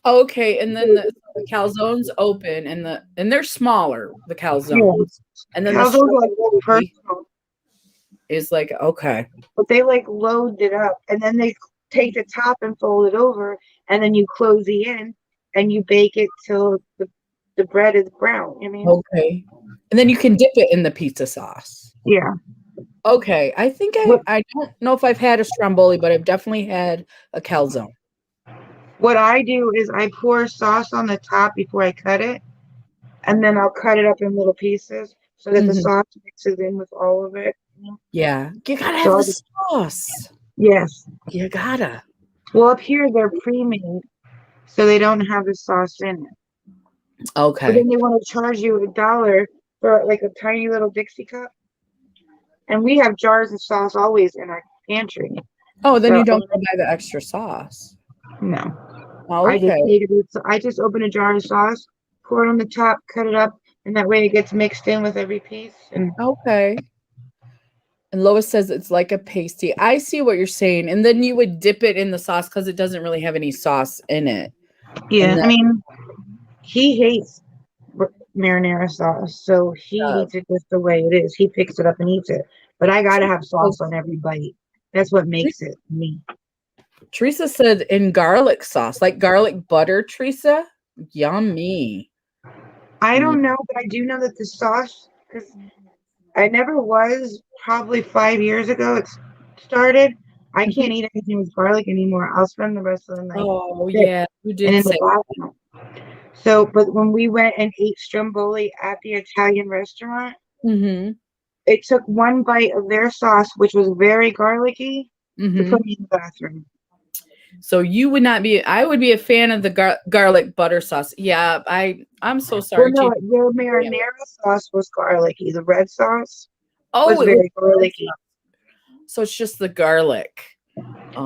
Okay. And then the calzones open and they're smaller, the Yeah, calzones. And then the calzones are like stromboli personal, is like, okay. but they like load it up, and then they take the top and fold it over, and then you close the end, and you bake it till the bread is brown. I mean, Okay. And then you can dip it in the pizza sauce. yeah. Okay. I think What I don't know if I've had a stromboli, but I've definitely had a calzone. what I do is I pour sauce on the top before I cut it, and then I'll cut it up in little pieces so that the Hmm. sauce mixes in with all of it. Yeah. You gotta So have I'll the just, sauce. yes. You gotta. Well, up here they're pre-made, so they don't have the sauce in it. But Okay. then they want to charge you $1 for like a tiny little Dixie cup, and we have jars of sauce always in our pantry. Oh, then So you don't go buy the extra sauce. no, I just Okay. take it. I just open a jar of sauce, pour it on the top, cut it up, and that way it gets mixed in with every piece. And Okay. And Lois says it's like a pasty. I see what you're saying. And then you would dip it in the sauce because it doesn't really have any sauce in it. And yeah, then I mean, he hates marinara sauce, so he uh, eats it just the way it is. He picks it up and eats it. But I gotta have sauce on every bite. That's what makes it me. Teresa said in garlic sauce, like garlic butter, Teresa. Yummy. I Yeah. don't know, but I do know that the sauce, because I never was probably 5 years ago. It started. I Mhm. can't eat anything with garlic anymore. I'll spend the rest of the night Oh, sick yeah. You and did in the say. bathroom. So, but when we went and ate stromboli at the Italian restaurant, Hmm. it took one bite of their sauce, which was very garlicky, to Hmm. put me in the bathroom. So you would not be, I would be a fan of the garlic butter sauce. Yeah, I'm so Well, sorry, no, Chief. their marinara sauce was garlicky. The red sauce was Oh, it was very garlicky. so it's just the garlic.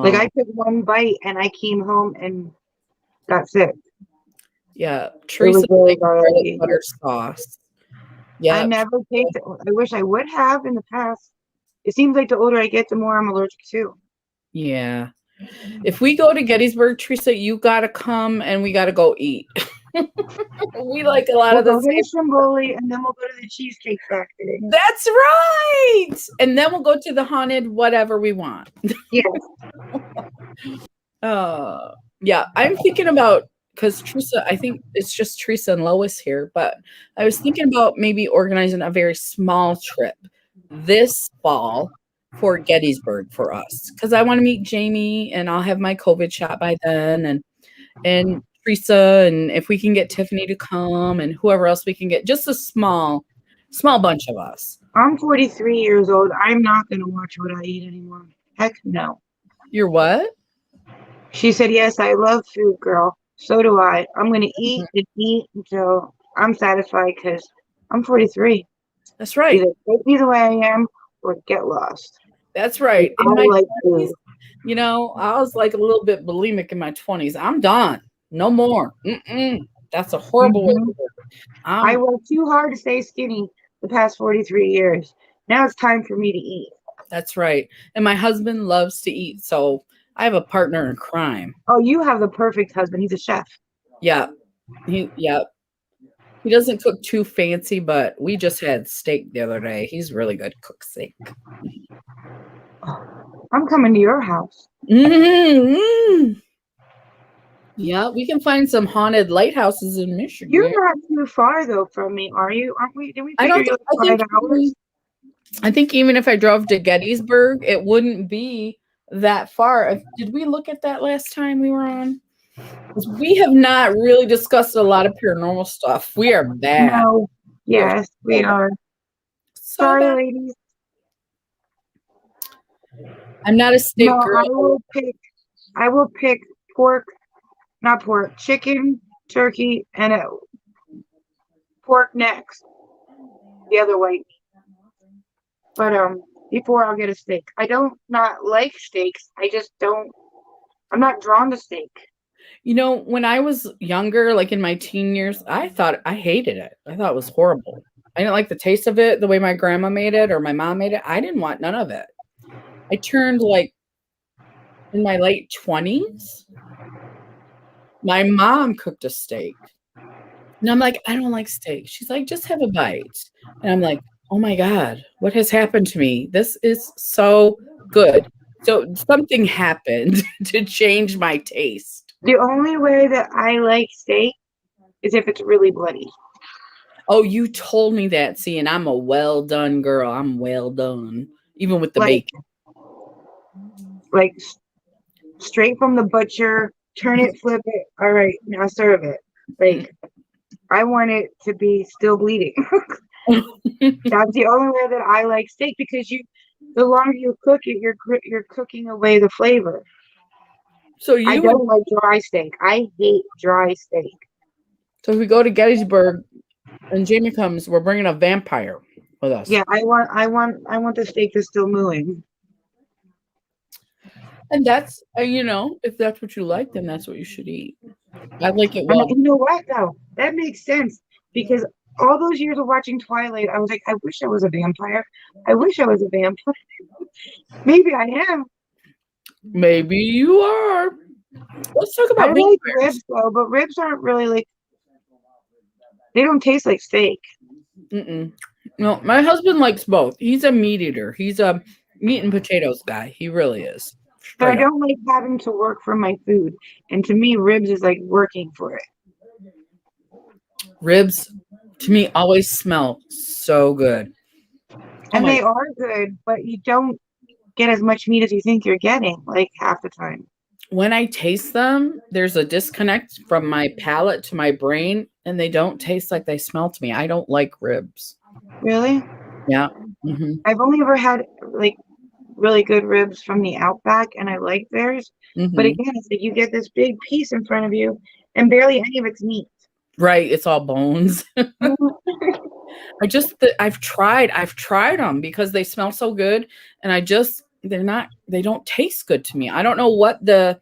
Like I Oh, took one bite and I came home and got sick. yeah. It was Teresa very like garlic garlicky. butter sauce. I Yep. never tasted. I wish I would have in the past. It seems like the older I get, the more I'm allergic to. Yeah. If we go to Gettysburg, Teresa, you gotta come and we gotta go eat. We like a lot We'll of the go get a same. stromboli and then we'll go to the Cheesecake Factory. That's right. And then we'll go to the haunted whatever we want. Yeah, Uh, yeah, I'm thinking about because Teresa, I think it's just Teresa and Lois here, but I was thinking about maybe organizing a very small trip this fall for Gettysburg for us because I want to meet Jamie and I'll have my COVID shot by then and Teresa and if we can get Tiffany to come and whoever else we can get, just a small bunch of us. I'm 43 years old. I'm not going to watch what I eat anymore. Heck no. You're what? She said, yes, I love food, girl. So do I. I'm going to eat and eat until I'm satisfied because I'm 43. That's right. Either take me the way I am or get lost. That's 'Cause right. In I my like 20s, food. I was like a little bit bulimic in my 20s. I'm done. No more. Mm-mm. That's a horrible way Hmm. to live. I Um, worked too hard to stay skinny the past 43 years. Now it's time for me to eat. that's right. And my husband loves to eat, so I have a partner in crime. Oh, you have the perfect husband. He's a chef. Yeah. Yeah. He doesn't cook too fancy, but we just had steak the other day. He's really good cook steak. I'm coming to your house. Mm-hmm. Yeah, we can find some haunted lighthouses in You're Michigan. not too far though from me, are you? Aren't we? Did we I figure don't you think like 5 hours? I think even if I drove to Gettysburg, it wouldn't be that far. Did we look at that last time we were on? 'Cause we have not really discussed a lot of paranormal stuff. We are bad. No. We are Yes, we so bad. are. So Sorry, bad. ladies. I'm not a No, steak girl. I will pick pork, not pork, chicken, turkey, and pork next. The other way. But before I'll get a steak. I don't not like steaks. I just don't. I'm not drawn to steak. When I was younger, like in my teen years, I thought I hated it. I thought it was horrible. I didn't like the taste of it, the way my grandma made it or my mom made it. I didn't want none of it. I turned like in my late 20s. My mom cooked a steak. And I'm like, I don't like steak. She's like, just have a bite. And I'm like, oh my God, what has happened to me? This is so good. So something happened to change my taste. The only way that I like steak is if it's really bloody. Oh, you told me that. See, and I'm a well done girl. I'm well done, even with the Like bacon. like straight from the butcher, turn it, flip it. All right, now serve it. Like I want it to be still bleeding. That's the only way that I like steak because the longer you cook it, you're cooking away the flavor. so I you would don't like dry steak. I hate dry steak. so if we go to Gettysburg and Jamie comes, we're bringing a vampire with us. Yeah, I want the steak that's still mooing. And that's if that's what you like, then that's what you should eat. I like it And well. you know what though? That makes sense because all those years of watching Twilight, I was like, I wish I was a vampire. I wish I was a vampire. Maybe I am. Maybe you are. Let's talk I about like vampires. ribs though, but ribs aren't really like they don't taste like steak. Mm-mm. No, my husband likes both. He's a meat eater. He's a meat and potatoes guy. He really is. But I Straight up. don't like having to work for my food. And to me, ribs is like working for it. Ribs, to me, always smell so good. Oh And my! they are good, but you don't get as much meat as you think you're getting, like half the time. When I taste them, there's a disconnect from my palate to my brain, and they don't taste like they smell to me. I don't like ribs. Really? Yeah. Hmm. I've only ever had like really good ribs from the Outback, and I like theirs. But Hmm. again, it's like you get this big piece in front of you, and barely any of it's meat. Right. It's all bones. Mhm. I've tried them because they smell so good, and they don't taste good to me. I don't know what the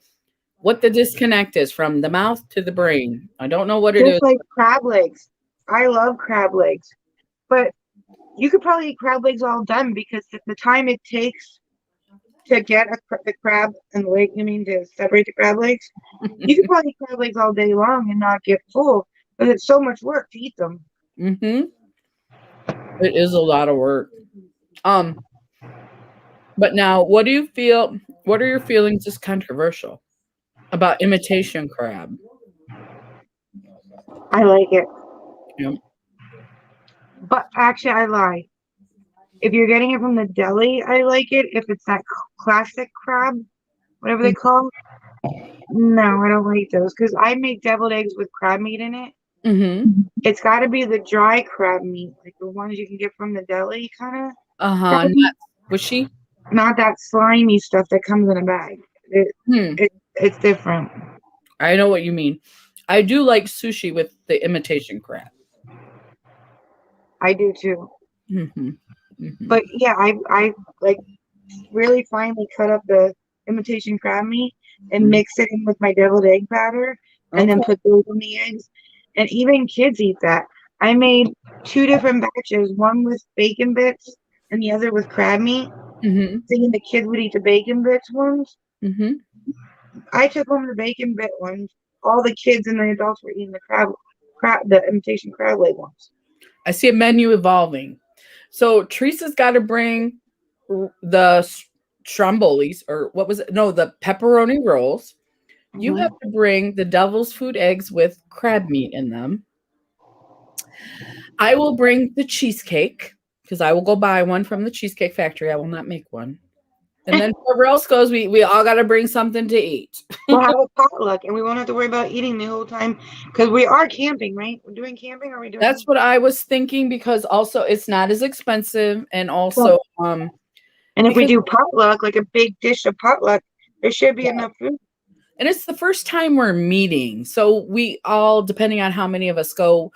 disconnect is from the mouth to the brain. I don't know what it Just is. like crab legs. I love crab legs, but you could probably eat crab legs all done because the time it takes to get the crab and the leg, you mean to separate the crab legs, you could probably eat crab legs all day long and not get full, but it's so much work to eat them. Hmm. It is a lot of work. Um, but now, what do you feel? What are your feelings? Is controversial about imitation crab? I like it. You know? But actually, I lie. If you're getting it from the deli, I like it. If it's that classic crab, whatever they call it, no, I don't like those because I make deviled eggs with crab meat in it. Mm-hmm. It's got to be the dry crab meat, like the ones you can get from the deli, kind of Uh-huh. crab meat, Not squishy. not that slimy stuff that comes in a bag. It, Hmm. it's different. I know what you mean. I do like sushi with the imitation crab. I do too. Mm-hmm. Mm-hmm. But yeah, I like really finely cut up the imitation crab meat and Mm. mix it in with my deviled egg batter and then Okay. put those on the eggs. And even kids eat that. I made two different batches, one with bacon bits and the other with crab meat, Mm-hmm. thinking the kids would eat the bacon bits ones. Mm-hmm. I took home the bacon bit ones. All the kids and the adults were eating the imitation crab leg ones. I see a menu evolving. So Teresa's got to bring the strombolis, or what was it? No, the pepperoni rolls. You have Hmm. to bring the devil's food eggs with crab meat in them. I will bring the cheesecake because I will go buy one from the Cheesecake Factory. I will not make one. And then whoever else goes, we all got to bring something to eat. We'll have a potluck, and we won't have to worry about eating the whole time because we are camping, right? We're doing camping, or are we That's doing? what I was thinking because also it's not as expensive and Yeah. also And if we because do potluck, like a big dish of potluck, there should be enough food. and it's the first time we're meeting. So we all, depending on how many of us go,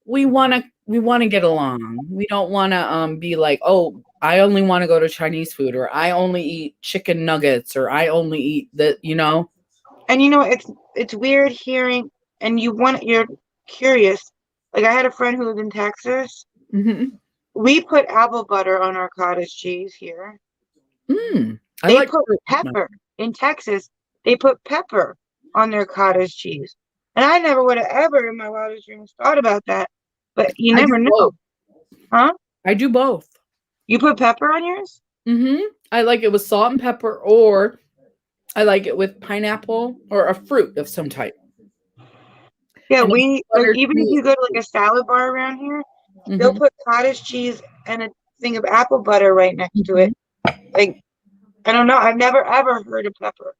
we want to get along. We don't want to be like, "Oh, I only want to go to Chinese food," or "I only eat chicken nuggets," or "I only eat the. And it's weird hearing, and you're curious. Like I had a friend who lived in Texas. Mhm. We put apple butter on our cottage cheese here. I They like put fruit. pepper in Texas. They put pepper on their cottage cheese. And I never would have ever in my wildest dreams thought about that. But you I do never know. both. Huh? I do both. You put pepper on yours? I like it with salt and pepper, or I like it with pineapple or a fruit of some type. Yeah, And we like butter even if cheese. you go to like a salad bar around here, they'll Mhm, put cottage cheese and a thing of apple butter right next to it. mhm. Like I don't know. I've never ever heard of pepper.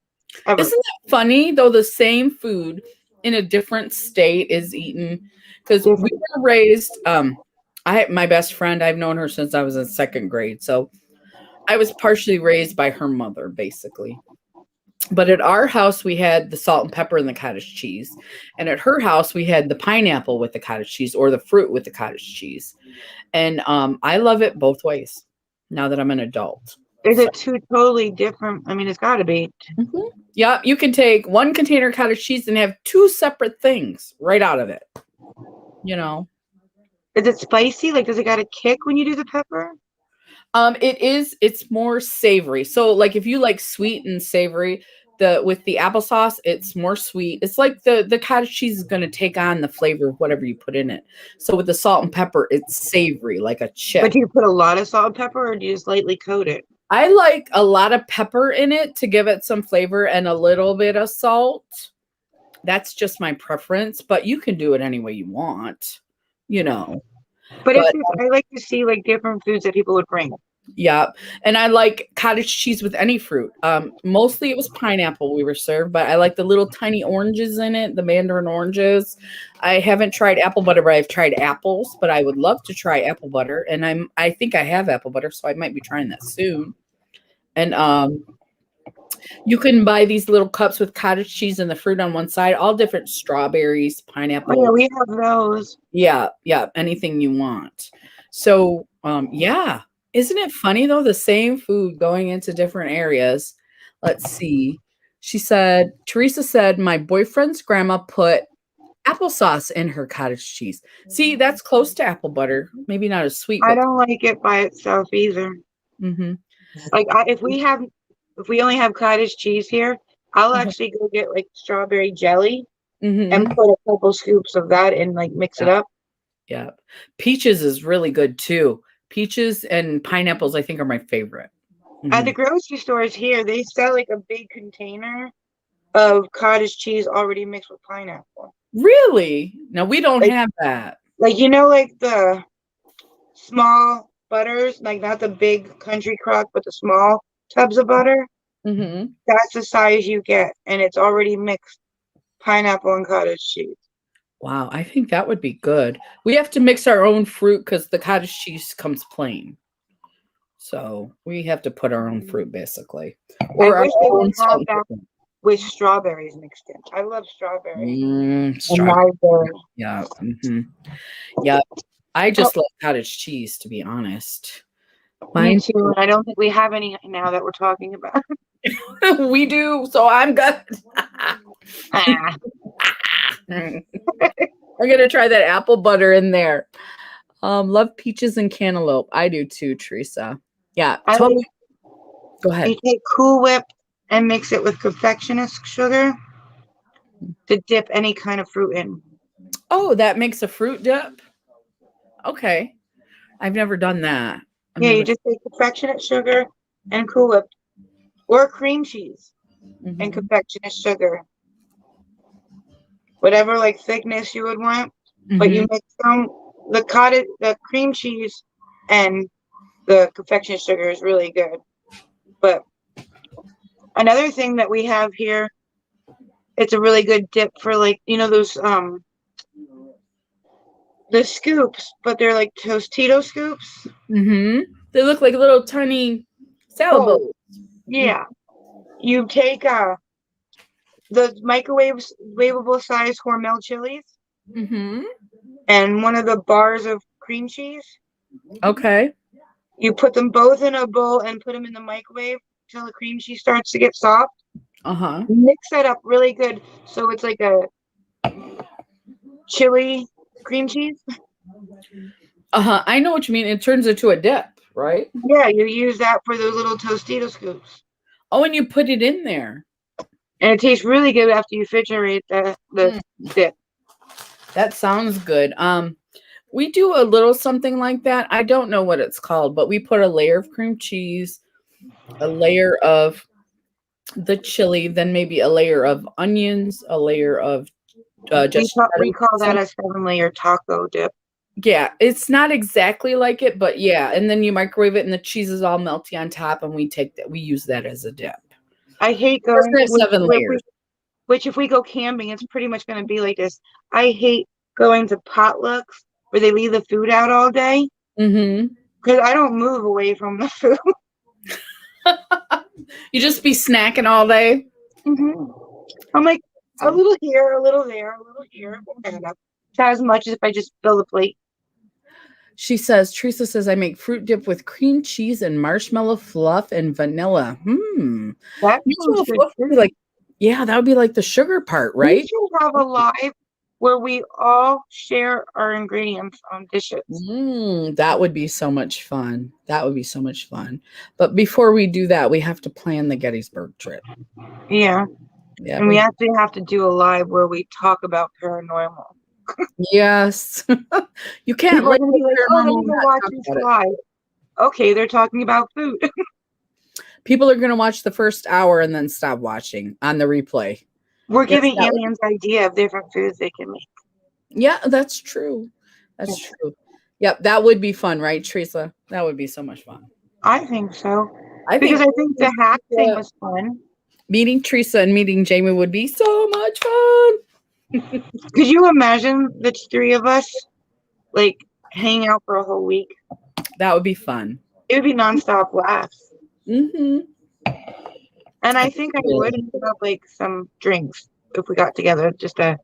Ever. Isn't that funny though? The same food in a different state is eaten because we Different. were raised. My best friend. I've known her since I was in second grade, so I was partially raised by her mother, basically. But at our house, we had the salt and pepper and the cottage cheese, and at her house, we had the pineapple with the cottage cheese or the fruit with the cottage cheese. And I love it both ways. Now that I'm an adult. Is So, it two totally different? I mean, it's got to be. mhm. Yeah, you can take one container of cottage cheese and have two separate things right out of it. You know, Is it spicy? Like, does it got a kick when you do the pepper? it's more savory. So like if you like sweet and savory, with the applesauce, it's more sweet. It's like the cottage cheese is going to take on the flavor of whatever you put in it. So with the salt and pepper, it's savory like a But chip. do you put a lot of salt and pepper, or do you just lightly coat it? I like a lot of pepper in it to give it some flavor and a little bit of salt. That's just my preference, but you can do it any way you want, you know. But it's But just I like to see like different foods that people would bring. yeah, and I like cottage cheese with any fruit. Mostly it was pineapple we were served, but I like the little tiny oranges in it, the mandarin oranges. I haven't tried apple butter, but I've tried apples, but I would love to try apple butter, and I think I have apple butter, so I might be trying that soon. And you can buy these little cups with cottage cheese and the fruit on one side, all different strawberries, Oh yeah, pineapple. we have those. Yeah, yeah, anything you want. So, yeah. Isn't it funny though? The same food going into different areas. Let's see. Teresa said, my boyfriend's grandma put applesauce in her cottage cheese. See, that's close to apple butter. Maybe not as sweet, I but don't like it by itself either. mm-hmm. Like if we only have cottage cheese here, I'll actually go get like strawberry jelly and Mm-hmm. put a couple scoops of that and like mix it Yeah, up. yeah. Peaches is really good too. Peaches and pineapples, I think, are my favorite. At Mhm. the grocery stores here, they sell like a big container of cottage cheese already mixed with pineapple. Really? No, we don't Like have that. like the small butters, like not the big country crock, but the small tubs of butter. Mhm. That's the size you get, and it's already mixed pineapple and cottage cheese. Wow, I think that would be good. We have to mix our own fruit because the cottage cheese comes plain. So we have to put our own fruit basically, I or our wish they would own have salt that and pepper. with strawberries mixed in. I love strawberry and Strawberry. raspberry. Yeah. Yeah. I Oh, just love cottage cheese, to be honest. me Mine, too. And I don't think we have any now that we're talking about. we do. So I'm good. Ah, I'm gonna try that apple butter in there. Love peaches and cantaloupe. I do too, Teresa. Yeah. I Tell like me. Go you ahead. take Cool Whip and mix it with confectionist sugar to dip any kind of fruit in. Oh, that makes a fruit dip. Okay. I've never done that. I've Yeah, you never. just take confectionate sugar and Cool Whip or cream cheese and Mhm. confectionist sugar, whatever like thickness you would want. But you Mhm. mix them the cream cheese and the confectionate sugar is really good. But Another thing that we have here, it's a really good dip for like, those the scoops, but they're like Tostito scoops. Mm-hmm. They look like little tiny salad Oh, bowls. yeah. You take the microwavable size Hormel chilies Mm-hmm. and one of the bars of cream cheese. Okay. You put them both in a bowl and put them in the microwave until the cream cheese starts to get soft. Uh-huh. Mix that up really good so it's like a chili cream cheese. Uh-huh. I know what you mean. It turns into a dip, right? Yeah, you use that for those little Tostito scoops. Oh, and you put it in there. And it tastes really good after you refrigerate the Mm, dip. that sounds good. We do a little something like that. I don't know what it's called, but we put a layer of cream cheese, a layer of the chili, then maybe a layer of onions, a layer of just We cheddar. call that a 7-layer taco dip. Yeah, it's not exactly like it, but yeah. And then you microwave it, and the cheese is all melty on top, and we use that as a dip. I hate It doesn't going have 7 layers. which if we go camping, it's pretty much going to be like this. I hate going to potlucks where they leave the food out all day Mm-hmm. because I don't move away from the food. You just be snacking all day. hmm I'm like a little here, a little there, a little here. Not as much as if I just fill the plate. Teresa says, I make fruit dip with cream cheese and marshmallow fluff and vanilla. That sounds Marshmallow good fluff would be too. like, yeah, that would be like the sugar part, We right? should have a live where we all share our ingredients on dishes. That would be so much fun. That would be so much fun. But before we do that, we have to plan the Gettysburg trip. Yeah. Yeah, And we actually have to do a live where we talk about paranormal. yes. You can't People are live going to with be like, oh, let paranormal me and go not watch talk this about it. live. Okay, they're talking about food. People are going to watch the first hour and then stop watching on the replay. We're That's giving not aliens idea of different foods they can make. Yeah, that's true. That's true. Yep, that would be fun, right, Teresa? That would be so much fun. I think so. I Because think I think the hack thing was fun. meeting Teresa and meeting Jamie would be so much fun. Could you imagine the three of us like hang out for a whole week? That would be fun. It would be nonstop laughs. Mm-hmm. And I think I would put up like some drinks if we got together just to have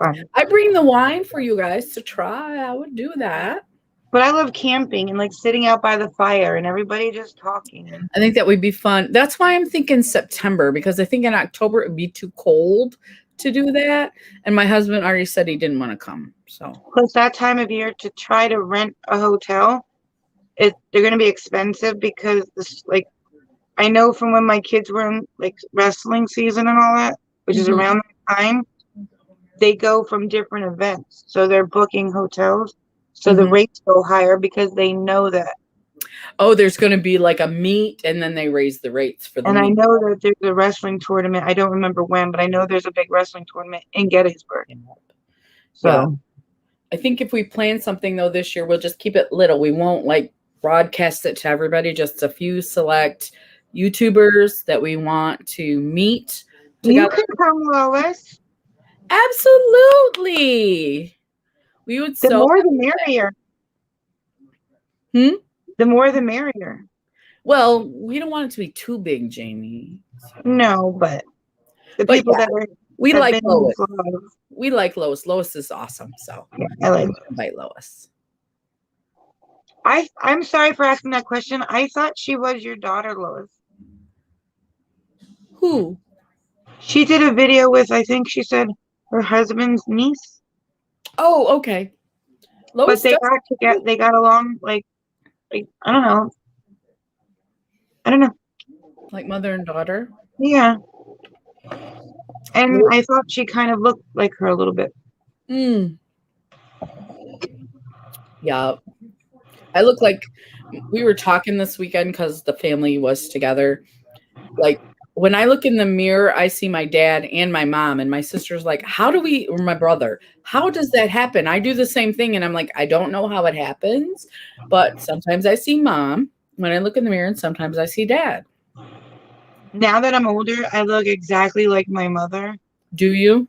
fun. I bring the wine for you guys to try. I would do that. But I love camping and like sitting out by the fire and everybody just talking. And I think that would be fun. That's why I'm thinking September, because I think in October it would be too cold to do that. And my husband already said he didn't want to come. So plus that time of year to try to rent a hotel, they're going to be expensive because this like I know from when my kids were in like wrestling season and all that, which is around that time, they go from different events. So they're booking hotels. So the rates go higher because they know that. Oh, there's going to be like a meet, and then they raise the rates for the And I meet. know that there's a wrestling tournament. I don't remember when, but I know there's a big wrestling tournament in Gettysburg. So Yeah. I think if we plan something though this year, we'll just keep it little. We won't like broadcast it to everybody, just a few select YouTubers that we want to meet you together. can come, Lois. Absolutely. We would The so more the merrier. The more the merrier. Well, we don't want it to be too big, Jamie. No, but the But people yeah, that are we have like been in Lois. the flow of- We like Lois. Lois is awesome. So Yeah, I like. invite Lois. I'm sorry for asking that question. I thought she was your daughter, Lois. Who? She did a video with, I think she said, her husband's niece. Oh, okay. Lois But they got along like I don't know. I don't know. like mother and daughter. Yeah. And I thought she kind of looked like her a little bit. Yeah. I look like we were talking this weekend because the family was together. Like when I look in the mirror, I see my dad and my mom, and my sister's like, or my brother, how does that happen? I do the same thing. And I'm like, I don't know how it happens, but sometimes I see mom when I look in the mirror, and sometimes I see dad. Now that I'm older, I look exactly like my mother. Do you?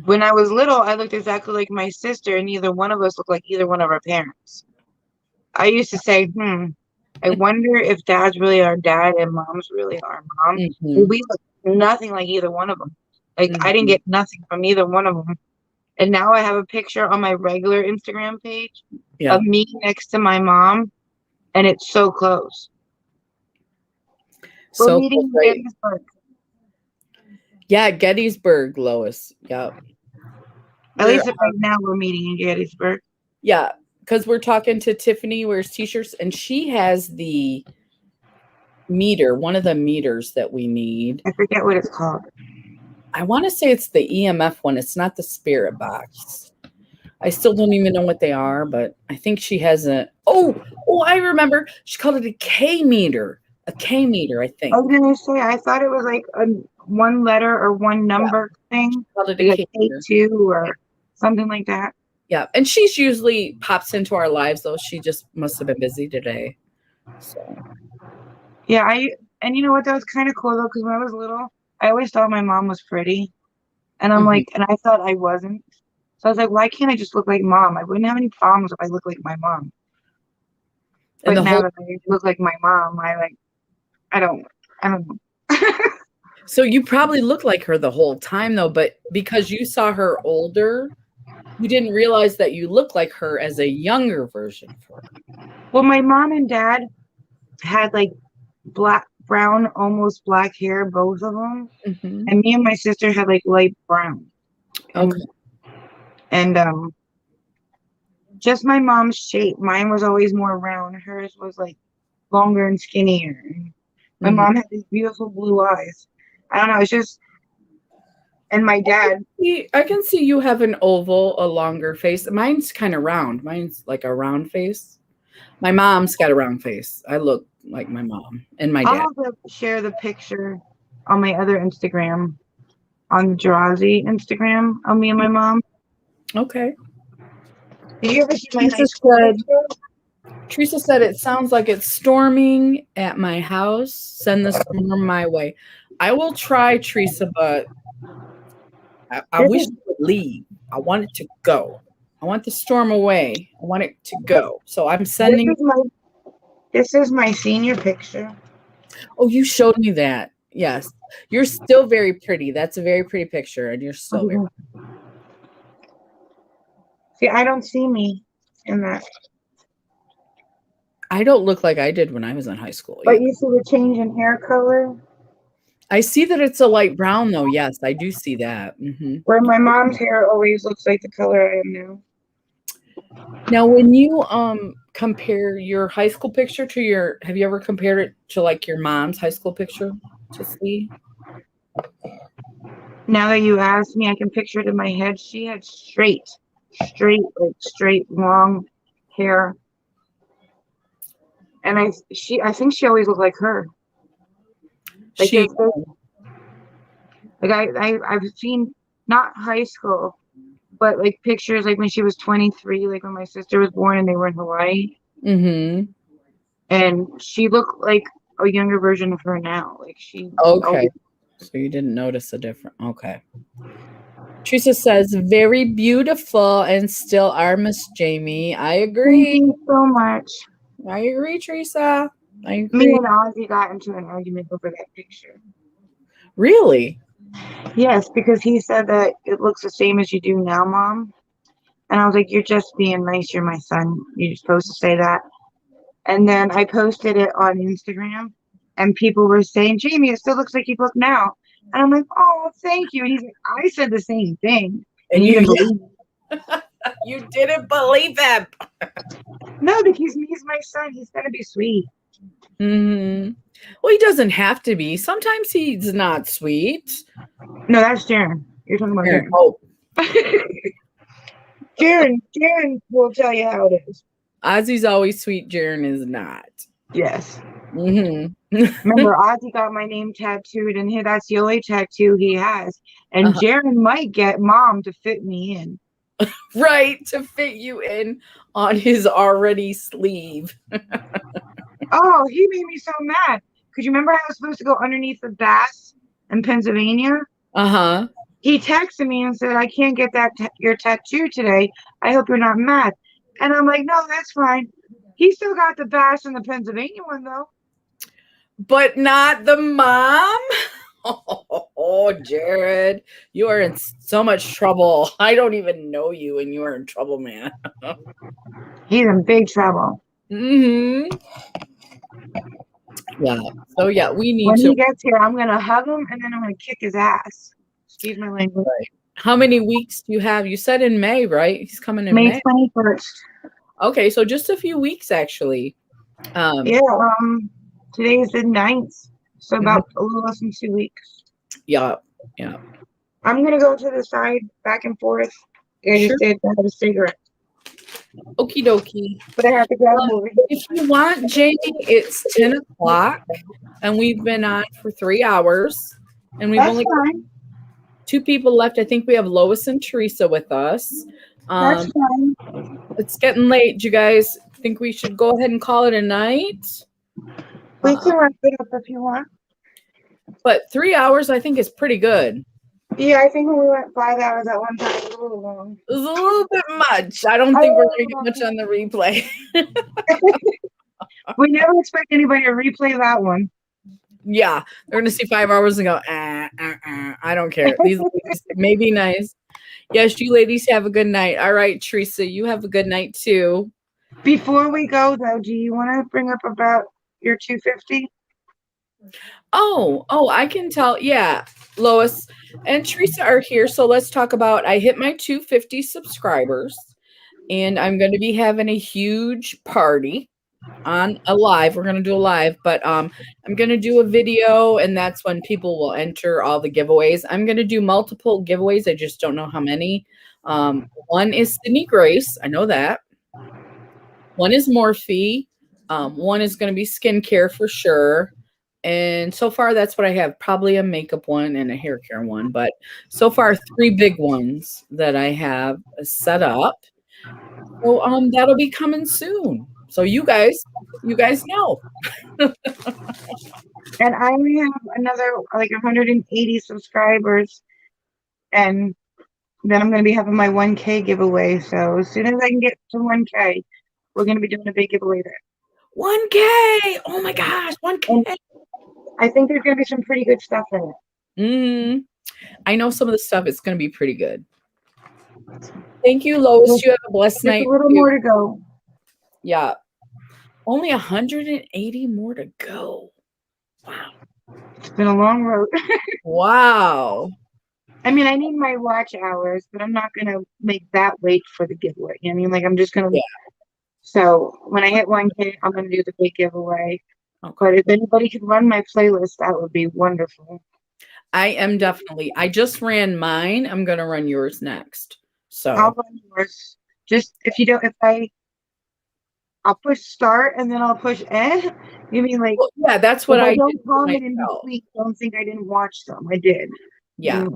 When I was little, I looked exactly like my sister, and neither one of us looked like either one of our parents. I used to say, I wonder if dad's really our dad and mom's really our mom. Well, Hmm. we look nothing like either one of them. Like, I didn't Hmm. get nothing from either one of them. And now I have a picture on my regular Instagram page of Yeah. me next to my mom, and it's so close. We're So close, meeting in right? Gettysburg. Yeah, Gettysburg, Lois. Yeah. At We're least right now, we're meeting in Gettysburg. yeah, because we're talking to Tiffany wears t-shirts and she has the meter, one of the meters that we need. I forget what it's called. I want to say it's the EMF one. It's not the spirit box. I still don't even know what they are, but I think she has a I remember. She called it a K meter. A K meter, I I think. was gonna say, I thought it was like a one letter or one Yeah, number thing, called it a like K a meter. K2 or something like that. Yeah, and she's usually pops into our lives though. She just must have been busy today. So, Yeah, and you know what? That was kind of cool though, because when I was little, I always thought my mom was pretty, and I'm mhm. like, and I thought I wasn't. So I was like, why can't I just look like mom? I wouldn't have any problems if I looked like my mom. And But the now whole that I look like my mom, I don't, I don't know. So you probably look like her the whole time though, but because you saw her older, you didn't realize that you look like her as a younger version of her. Well, my mom and dad had like black, brown, almost black hair, both of them, Mhm. and me and my sister had like light brown, Okay. and and just my mom's shape. Mine was always more round. Hers was like longer and skinnier. My Mhm. mom had these beautiful blue eyes. I don't know. It's just, and my dad, I can see you have an oval, a longer face. Mine's kind of round. Mine's like a round face. My mom's got a round face. I look like my mom and my I'll dad. have to share the picture on my other Instagram, on the Jirazi Instagram of me and my mom. Okay. Did you ever see my high Teresa school said, picture? Teresa said it sounds like it's storming at my house. Send the storm my way. I will try, Teresa, but I This wish is it would leave. I want it to go. I want the storm away. I want it to go. So I'm this sending. is my this is my senior picture. Oh, you showed me that. Yes. You're still very pretty. That's a very pretty picture, and you're still very. See, I don't see me in that, I don't look like I did when I was in high school. but Yeah. you see the change in hair color. I see that it's a light brown, though. Yes, I do see that. Where my mom's hair always looks like the color I am now. Now, when you compare your high school picture to your, have you ever compared it to like your mom's high school picture to see? Now that you ask me, I can picture it in my head. She had straight, long hair, and I think she always looked like her. Like She, I've seen not high school, but like pictures like when she was 23, like when my sister was born and they were in Hawaii, mm-hmm. and she looked like a younger version of her now. Like she Okay. always. So you didn't notice a difference. Okay. Teresa says, very beautiful and still are, Miss Jamie. I Thank agree. you so much. I agree, Teresa. I Me agree. and Ozzy got into an argument over that picture. Really? Yes, because he said that it looks the same as you do now, Mom. And I was like, you're just being nice. You're my son. You're supposed to say that. And then I posted it on Instagram, and people were saying, Jamie, it still looks like you look now. And I'm like, oh, thank you. And he's like, I said the same thing. And And you you, didn't believe me. you didn't believe him. No, because he's my son. He's going to be sweet. Mm-hmm. Well, he doesn't have to be. Sometimes he's not sweet. No, that's Jaren. You're talking about Aaron, Jaren. oh, Jaren will tell you how it is. Ozzy's always sweet. Jaren is not. Yes. Mm-hmm. Remember, Ozzy got my name tattooed, and that's the only tattoo he has. And Uh-huh. Jaren might get Mom to fit me in. Right, to fit you in on his already sleeve. Oh, he made me so mad. because you remember I was supposed to go underneath the bass in Pennsylvania? Uh-huh. He texted me and said, I can't get your tattoo today. I hope you're not mad. And I'm like, no, that's fine. He still got the bass and the Pennsylvania one, though. But not the mom? Oh, Jared, you are in so much trouble. I don't even know you, and you are in trouble, man. He's in big trouble. Hmm. Yeah. So yeah, we need When to. he gets here, I'm going to hug him and then I'm going to kick his ass. Excuse my language. Right. How many weeks do you have? You said in May, right? He's coming in May May. 21st. Okay, so just a few weeks actually. Yeah, today is the 9th. So about a little less than 2 weeks. Yeah. Yeah. I'm going to go to the side, back and forth. I Sure. just did have a cigarette. Okie dokie. But I have to grab more. If you want, Jamie, it's 10 o'clock and we've been on for 3 hours and we've That's only fine. got 2 people left. I think we have Lois and Teresa with us. That's fine. It's getting late. Do you guys think we should go ahead and call it a night? We can wrap it up if you want. But 3 hours, I think, is pretty good. Yeah, I think when we went 5 hours at one time, it was a little long. It was a little bit much. I don't think we're going to get much on the replay. We never expect anybody to replay that one. Yeah, they're going to see 5 hours and go, I don't care. These ladies may be nice. Yes, you ladies have a good night. All right, Teresa, you have a good night too. Before we go, though, do you want to bring up about your 250? Oh, I can tell. Yeah, Lois and Teresa are here. So let's talk about, I hit my 250 subscribers and I'm going to be having a huge party on a live. We're going to do a live, but I'm going to do a video and that's when people will enter all the giveaways. I'm going to do multiple giveaways. I just don't know how many. One is Sydney Grace. I know that. One is Morphe. One is going to be skincare for sure. And so far, that's what I have. Probably a makeup one and a hair care one. But so far, 3 big ones that I have set up. So that'll be coming soon. So you guys know. And I only have another like 180 subscribers. And then I'm going to be having my 1K giveaway. So as soon as I can get to 1K, we're going to be doing a big giveaway there. 1K! Oh my gosh, 1K! And I think there's going to be some pretty good stuff in it. I know some of the stuff is going to be pretty good. Thank you, Lois. You have a blessed night. A little more to go. Yeah. Only 180 more to go. Wow. It's been a long road. Wow. I mean, I need my watch hours, but I'm not going to make that wait for the giveaway. I mean, like, I'm just going to. Yeah. So when I hit 1K, I'm going to do the big giveaway. Okay. But if anybody could run my playlist, that would be wonderful. I am definitely. I just ran mine. I'm going to run yours next. So I'll run yours. Just if you don't, I'll push start and then I'll push end. You mean like? Well, yeah, that's what I don't comment in between. Don't think I didn't watch them. I did. Yeah.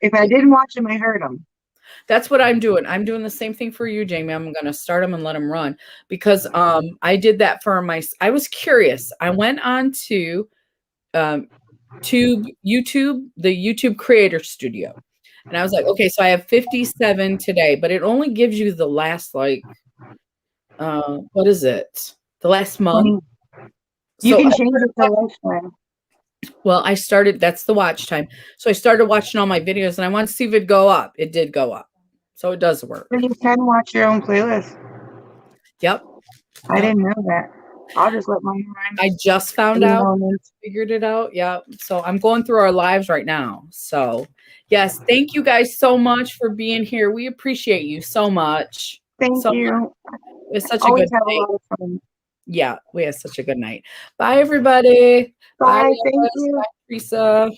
If I didn't watch them, I heard them. That's what I'm doing. I'm doing the same thing for you, Jamie. I'm going to start them and let them run because I did that for I was curious. I went on to YouTube, the YouTube Creator Studio. And I was like, okay, so I have 57 today, but it only gives you the last what is it? The last month. You can change it to lifetime. Well, that's the watch time. So I started watching all my videos and I wanted to see if it'd go up. It did go up. So it does work. So you can watch your own playlist. Yep. I didn't know that. I'll just let mine run. I just found out, figured it out. Yeah. So I'm going through our lives right now. So yes, thank you guys so much for being here. We appreciate you so much. Thank you. It's such a good night. A lot of fun. Yeah, we had such a good night. Bye, everybody. Bye. Thank you. Bye, Teresa.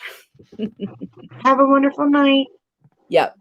Have a wonderful night. Yep.